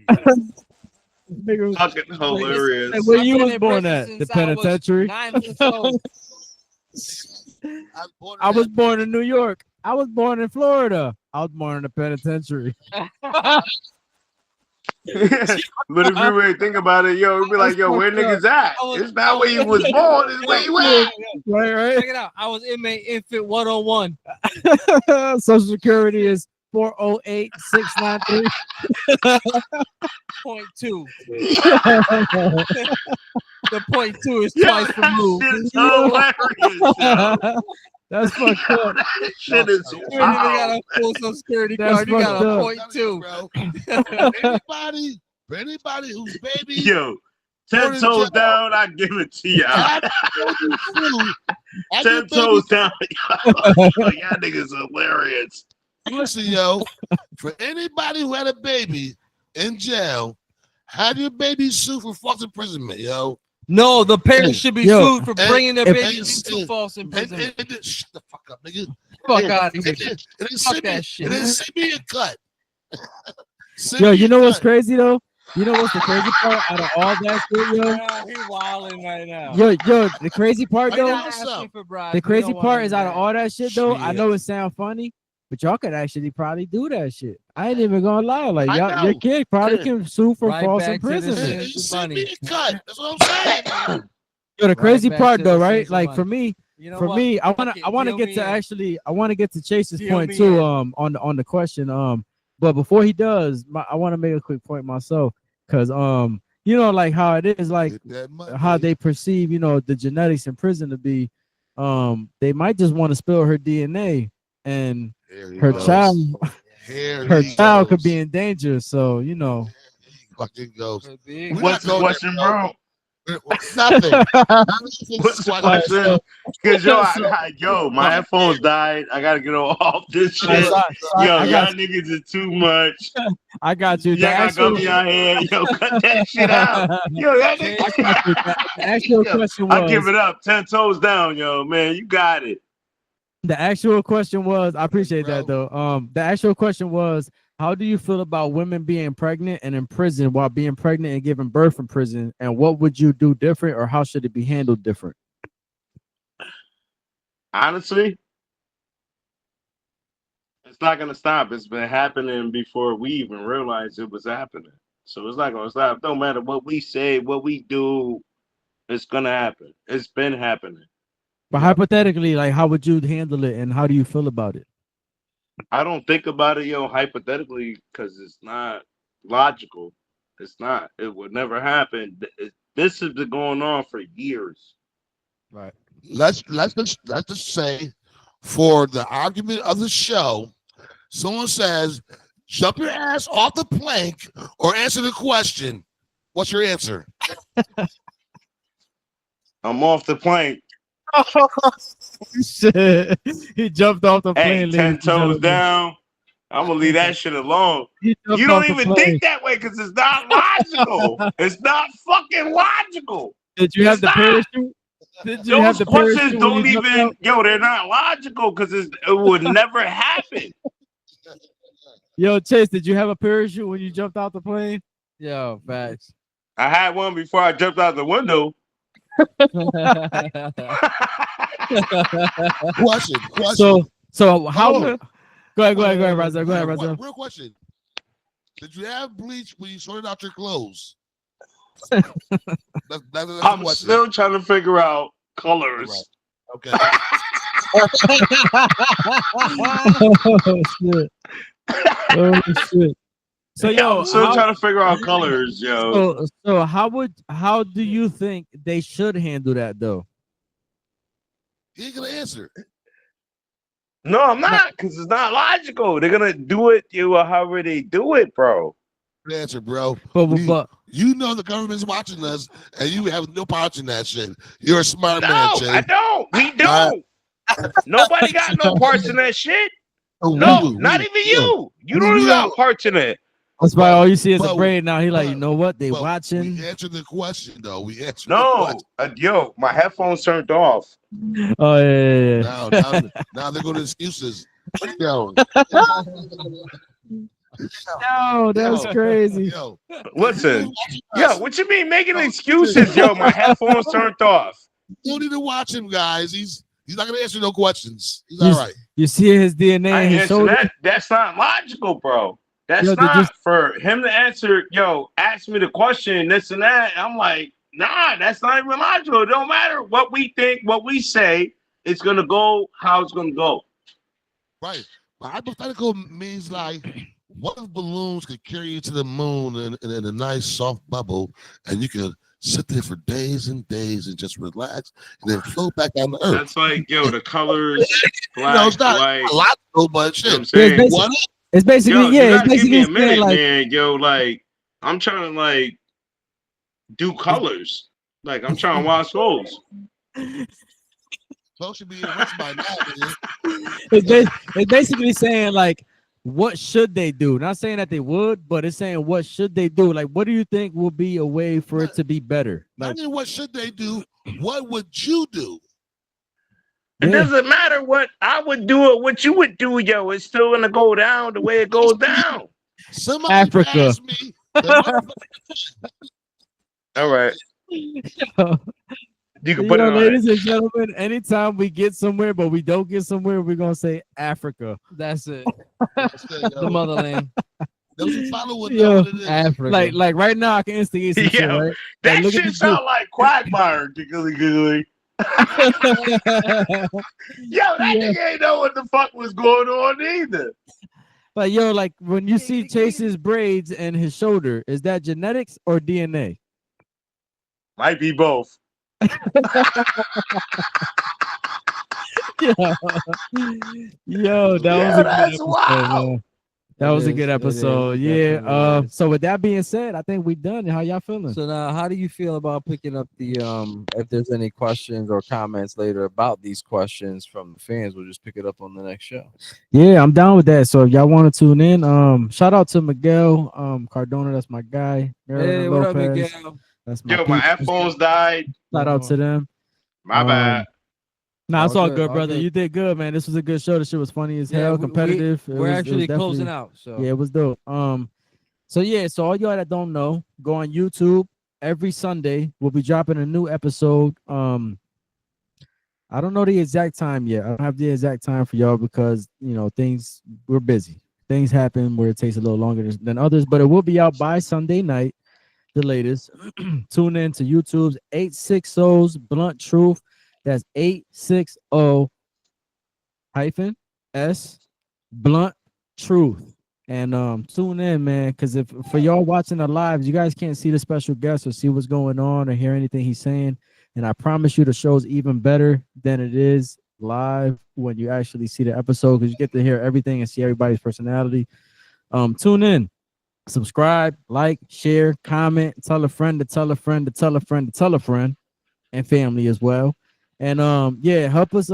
Nigga, Fucking hilarious. Hey, where I've you been was in born prison at? since The I was penitentiary? 9 months old. I was born in New York. I was born in Florida. I was born in the penitentiary. But if you really think about it, yo, it'd be like, yo, where niggas at? It's not where you was born, it's where you at. Right, Check it out. I was inmate infant 101. right. Social Security is 408-693. 0.2. The 0.2 is Yo, twice that removed. shit is hilarious, yo. That's fucked up. That shit is You ain't even got wild. a full Social Security That's card. You got fucked a up. 0.2. For anybody whose baby Yo, 10 toes down, I give it to y'all. had children too, and your 10 toes baby- down. Y'all niggas hilarious. Listen, yo, for anybody who had a baby in jail, have your baby sue for false imprisonment, yo. No, the parents should be Yo, sued for and- bringing their and- baby and- into false imprisonment. Shut the fuck up, nigga. Fuck out of It here. didn't Fuck send me- that shit. It didn't send me a cut. Send Yo, me you a know what's cut. crazy though? You know what's the crazy part out of all that shit, yo? He wilding right now. Yo, the crazy part Are you though, not asking for bribes. the We crazy don't want part none is out of that. all that shit though, I Shit. know it sound funny, but y'all could actually probably do that shit. I ain't even gonna lie. Like I y'all, know. your kid probably Yeah. can sue for Right false back to the imprisonment. shit. It It's sent me funny. a cut. That's what I'm saying. Yo, the crazy back part to though, the right? sins of Like money. for me, You know for what? me, I wanna Fuck it. I wanna Deal get me to in. actually I wanna get to Chase's Deal point me too, in. on the question. But before he does, I wanna make a quick point myself. Cause you know, like how it is, like Get that money. how they perceive, you know, the genetics in prison to be, they might just want to spill her DNA and Here he her goes. child Here he could goes. be in danger. So, you know, He fucking goes. Big. We What's not the going question, there, bro? Nothing. What's the question? Because yo, my headphones died. I gotta get off this shit. Yo, y'all niggas is too much. I got you. Y'all got me out here. Yo, cut that shit out. Yo, that nigga. The actual question was, I give it up. 10 toes down, yo, man. You got it. the actual question was, I appreciate that though. The actual question was, how do you feel about women being pregnant and in prison while being pregnant and giving birth in prison? And what would you do different, or how should it be handled different? Honestly, it's not gonna stop. It's been happening before we even realized it was happening. So it's not gonna stop. No matter what we say, what we do, it's gonna happen. It's been happening. But hypothetically, like, how would you handle it, and how do you feel about it? I don't think about it, yo, hypothetically, because it's not logical. It's not. It would never happen. This has been going on for years. Right. Let's just say, for the argument of the show, someone says, "Jump your ass off the plank or answer the question." What's your answer? I'm off the plank. Shit. He jumped off the Hey, plane. 10 toes down. I'm gonna leave that shit alone. You don't even think that way because it's not logical. It's not fucking logical. Did you have the parachute? Did you have Those the questions parachute when don't you jumped even, out? yo, they're not logical because it would never happen. Yo, Chase, did you have a parachute when you jumped out the plane? Yo, facts. I had one before I jumped out the window. Question. So how? Hold on. Go ahead, Razzo. Go ahead, Razzo. Real question. Did you have bleach when you sorted out your clothes? That's I'm still trying to figure out colors. Okay. Oh shit! Oh shit! So yo, I'm still trying to figure out colors, yo. So how do you think they should handle that though? He ain't gonna answer. No, I'm not, because it's not logical. They're gonna do it, however they do it, bro. Good answer, bro. But You know the government's watching us, and you have no part in that shit. You're a smart man, No, Jay. I don't. We don't. Nobody got no parts in that shit. Oh, No, not even you. You don't even have parts in it. that's why all you see is a But- braid now. He like, you know what? They But watching. We answered the question, though. We answered the No, question. yo, my headphones turned off. Oh yeah. Now they go to excuses. Yo, No, that's crazy. yo. Listen, yo, what you mean making excuses? Yo, my headphones turned off. You don't need to watch him, guys. He's not gonna answer no questions. He's You- all right. You see his DNA I in his answer shoulder. that. That's not logical, bro. That's Yo, did not you- for him to answer. Yo, ask me the question, this and that. I'm like, nah, that's not even logical. It don't matter what we think, what we say. It's gonna go how it's gonna go. Right. But hypothetical means like, what if balloons could carry you to the moon in a nice soft bubble, and you could sit there for days and days and just relax, and then float back down to Earth? That's like, yo, the colors, black, No, it's not white. logical, but You know what I'm shit. saying? It's What if? It's basically Yo, you it's gotta give me basically a minute, saying, like, man. Yo, like, I'm trying to like do colors. Like, I'm trying to watch those. Folks should be arrested by now, man. it's basically saying like, what should they do? Not saying that they would, but it's saying what should they do? Like, what do you think will be a way for it to be better? I Like, mean, what should they do? What would you do? It yeah. doesn't matter what I would do or what you would do, yo. It's still gonna go down the way it goes down. Somebody Africa. asked me. All right. You can You put it know, on. ladies and gentlemen, anytime we get somewhere, but we don't get somewhere, we're gonna say Africa. That's it. The The motherland. Those who follow would Yo, know what it is. Africa. Like right now, I can instigate some shit, Yo, right? That look at shit this sound like Quagmire. Giggly giggly. Yo, that nigga ain't know what the fuck was going on either. But yo, like when you see Chase's braids and his shoulder, is that genetics or DNA? Might be both. Yo, that was a good that's episode, wild. man. That It was a is, good it episode. is, it Yeah. definitely is. So with that being said, I think we done. How y'all feeling? So now, how do you feel about picking up the if there's any questions or comments later about these questions from the fans, we'll just pick it up on the next show. Yeah, I'm down with that. So if y'all want to tune in, shout out to Miguel Cardona, that's my guy. Marilyn Hey, what up, Lopez, Miguel? that's my Yo, my people. headphones died. Shout out to them. My bad. Nah, it's All all good, good, all brother. good. You did good, man. This was a good show. The shit was funny as Yeah, hell, competitive. We're actually closing definitely- out. So Yeah, it was dope. So yeah, so all y'all that don't know, go on YouTube every Sunday. We'll be dropping a new episode. I don't know the exact time yet. I don't have the exact time for y'all because we're busy. Things happen where it takes a little longer than others, but it will be out by Sunday night, the latest. Tune in to YouTube's 860's Blunt Truth. That's 860 -S Blunt Truth. And tune in, man, because if for y'all watching the lives, you guys can't see the special guest or see what's going on or hear anything he's saying. And I promise you the show's even better than it is live when you actually see the episode, because you get to hear everything and see everybody's personality. Tune in, subscribe, like, share, comment, tell a friend to tell a friend to tell a friend to tell a friend, and family as well. And yeah, help us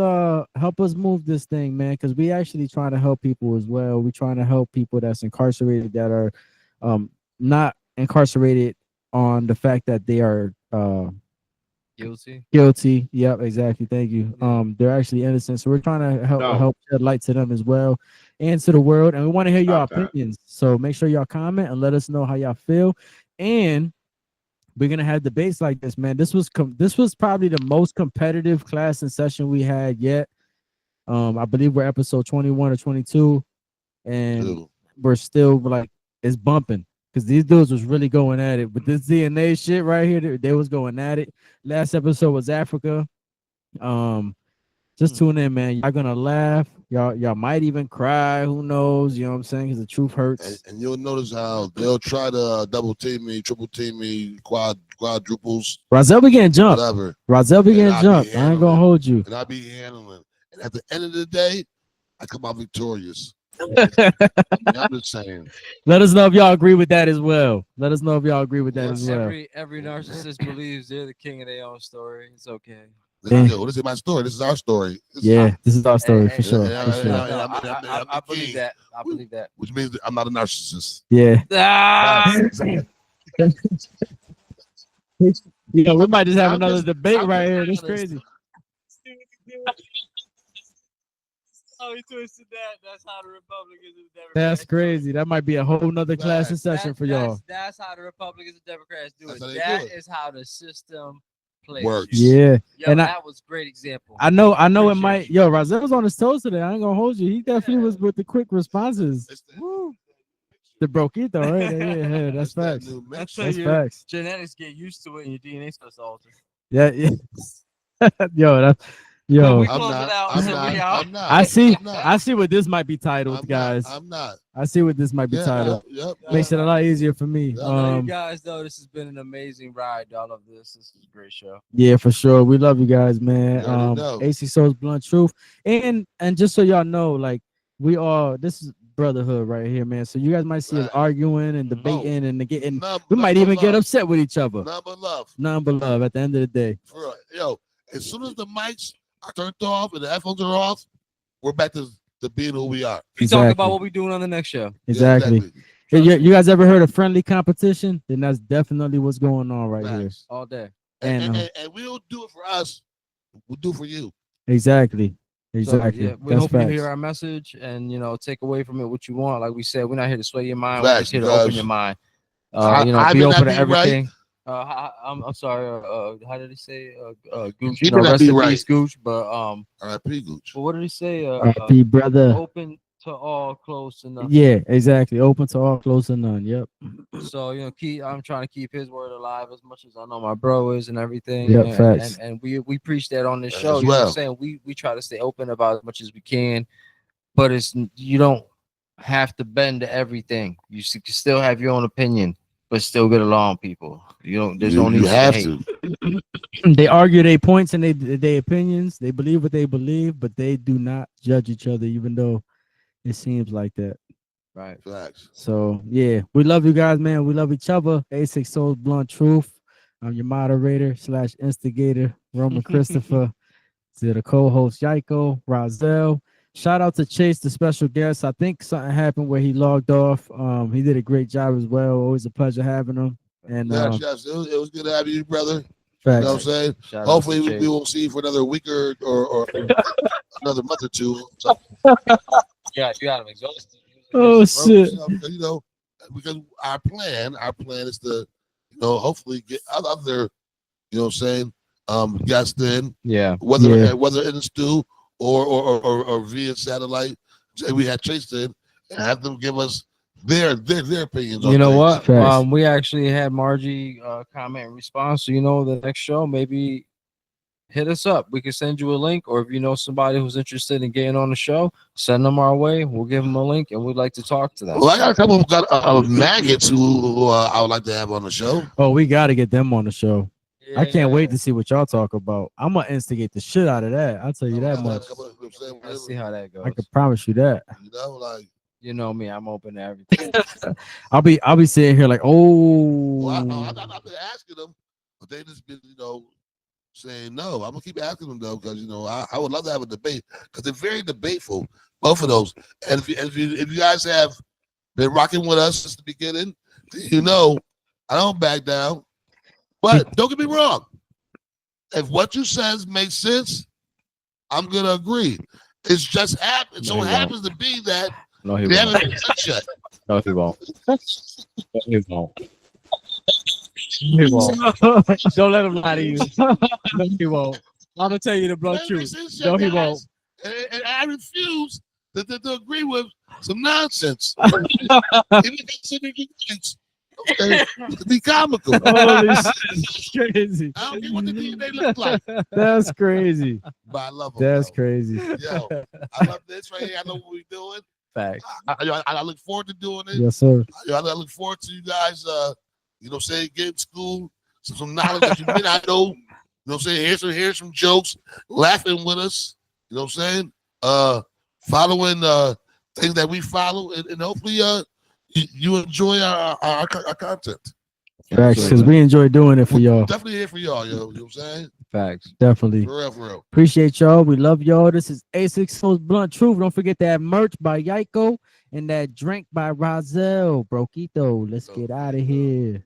move this thing, man, because we actually trying to help people as well. We're trying to help people that's incarcerated that are not incarcerated on the fact that they are guilty. Yep, exactly. Thank you. They're actually innocent. So we're trying to help shed light to them as well and to the world. And we want to hear your opinions. So make sure y'all comment and let us know how y'all feel. And we're gonna have debates like this, man. This was probably the most competitive class and session we had yet. I believe we're episode 21 or 22, and we're still like it's bumping because these dudes was really going at it. But this DNA shit right here, they was going at it. Last episode was Africa. Just tune in, man. Y'all gonna laugh. Y'all might even cry. Who knows? You know what I'm saying? Because the truth hurts. And you'll notice how they'll try to double team me, triple team me, quadruples. Razel be getting jumped. Whatever. Razel be getting jumped. I ain't gonna hold you. And I be handling. And at the end of the day, I come out victorious. I'm just saying. Let us know if y'all agree with that as well. Let us know if y'all agree with that as well. Every narcissist believes they're the king of their own story. It's okay. Yo, this is my story. This is our story. This is our story for sure. I believe that. I believe that. Which means that I'm not a narcissist. Yeah. You know, we might just have another debate right here. That's crazy. Oh, he twisted that. That's how the Republicans and Democrats. That's crazy. That might be a whole nother class and session for y'all. That's how the Republicans and Democrats do it. That That is how the system plays. Works. Yeah. Yo, And that was a great example. I know it might. Yo, Razel was on his toes today. I ain't gonna hold you. He definitely was with the quick responses. The broquito, right? Yeah, that's facts. That's facts. Genetics get used to it, and your DNA starts to alter. Yeah. Yo, I'm not. I see what this might be titled, guys. I'm not. I see what this might be titled. Makes it a lot easier for me. You guys, though, this has been an amazing ride. All of this is a great show. Yeah, for sure. We love you guys, man. AC Soul's Blunt Truth. And just so y'all know, like this is brotherhood right here, man. So you guys might see us arguing and debating and getting we might even get upset with each other. Nothing but love. Nothing but love at the end of the day. For real. Yo, as soon as the mics are turned off and the headphones are off, we're back to being who we are. We talk about what we're doing on the next show. Exactly. You guys ever heard of friendly competition? Then that's definitely what's going on right here. All day. And we'll do it for us. We'll do it for you. Exactly. So, yeah, we hope you hear our message and take away from it what you want. Like we said, we're not here to sway your mind. We're just here to open your mind. Be open to everything. Right. I'm sorry. How did he say? Gooch. Rest in peace, Gooch. But R.I.P. Gooch. But what did he say? R.I.P. brother. Open to all, close to none. Yeah, exactly. Open to all, close to none. Yep. So I'm trying to keep his word alive as much as I know my bro is and everything. Yep, facts. And we preach that on this show. As You know well. what I'm saying? We try to stay open about as much as we can, but you don't have to bend to everything. You can still have your own opinion, but still get along, people. There's no need to hate. They argue their points and their opinions. They believe what they believe, but they do not judge each other, even though it seems like that. Right. Facts. So yeah, we love you guys, man. We love each other. A6 Souls Blunt Truth. I'm your moderator / instigator, Roman Christopher. To the co-host Yaiko, Rozelle. Shout out to Chase, the special guest. I think something happened where he logged off. He did a great job as well. Always a pleasure having him. And Yes. It was good to have you, brother. facts. You know what I'm saying? Shout out Hopefully, to we Chase. won't see you for another week or another month or two. So, Yeah, you got him exhausted. Oh shit. you know, because our plan is to, you know, hopefully get other, you know what I'm saying, guests in, Yeah. whether Yeah. in the stew or via satellite. We had Chase in and have them give us their opinions. You know on what? things. Facts. We actually had Margie comment and response. So you know, the next show, maybe hit us up. We can send you a link, or if you know somebody who's interested in getting on the show, send them our way. We'll give them a link, and we'd like to talk to them. Well, I got a couple of maggots who I would like to have on the show. Oh, we gotta get them on the show. I can't wait Yeah. to see what y'all talk about. I'm gonna instigate the shit out of that. I'll tell you that I got a much. couple of- you know what I'm saying? Let's see how that goes. I can promise you that. You know, like, You know me, I'm open to everything. I'll be sitting here like, well, oh, I've been asking them, but they just been, you know, saying no. I'm gonna keep asking them though, because you know, I would love to have a debate because they're very debateful, both of those. And if you guys have been rocking with us since the beginning, you know, I don't back down. But don't get me wrong. If what you says makes sense, I'm gonna agree. It's just happens. No, So he happens to be that No, he we won't. haven't been touched yet. No, he won't. He won't. He won't. Don't let him lie to you. No, he won't. I'm gonna tell you the blunt That truth. makes sense, No, he guys. won't. And I refuse to agree with some nonsense. Even considering it's to be comical. holy shit, that's crazy. I don't care what the DNA look like, That's crazy. but I love them. That's though. crazy. Yo, I love this right here. I know what we're doing. Facts. I look forward to doing it. Yes, sir. I look forward to you guys, you know, say getting school, some knowledge that you may not know. You know what I'm saying? Here's some jokes, laughing with us. You know what I'm saying? Following things that we follow, and hopefully you enjoy our content. Facts, because we enjoy doing it for y'all. Definitely here for y'all, yo. You know what I'm saying? Facts. Definitely. For real. Appreciate y'all. We love y'all. This is A6 Souls Blunt Truth. Don't forget that merch by Yaiko and that drink by Rozelle. Broquito. Let's get out of here.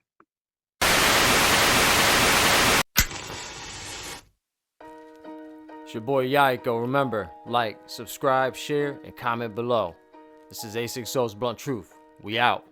It's your boy Yaiko. Remember, like, subscribe, share, and comment below. This is A6 Souls Blunt Truth. We out.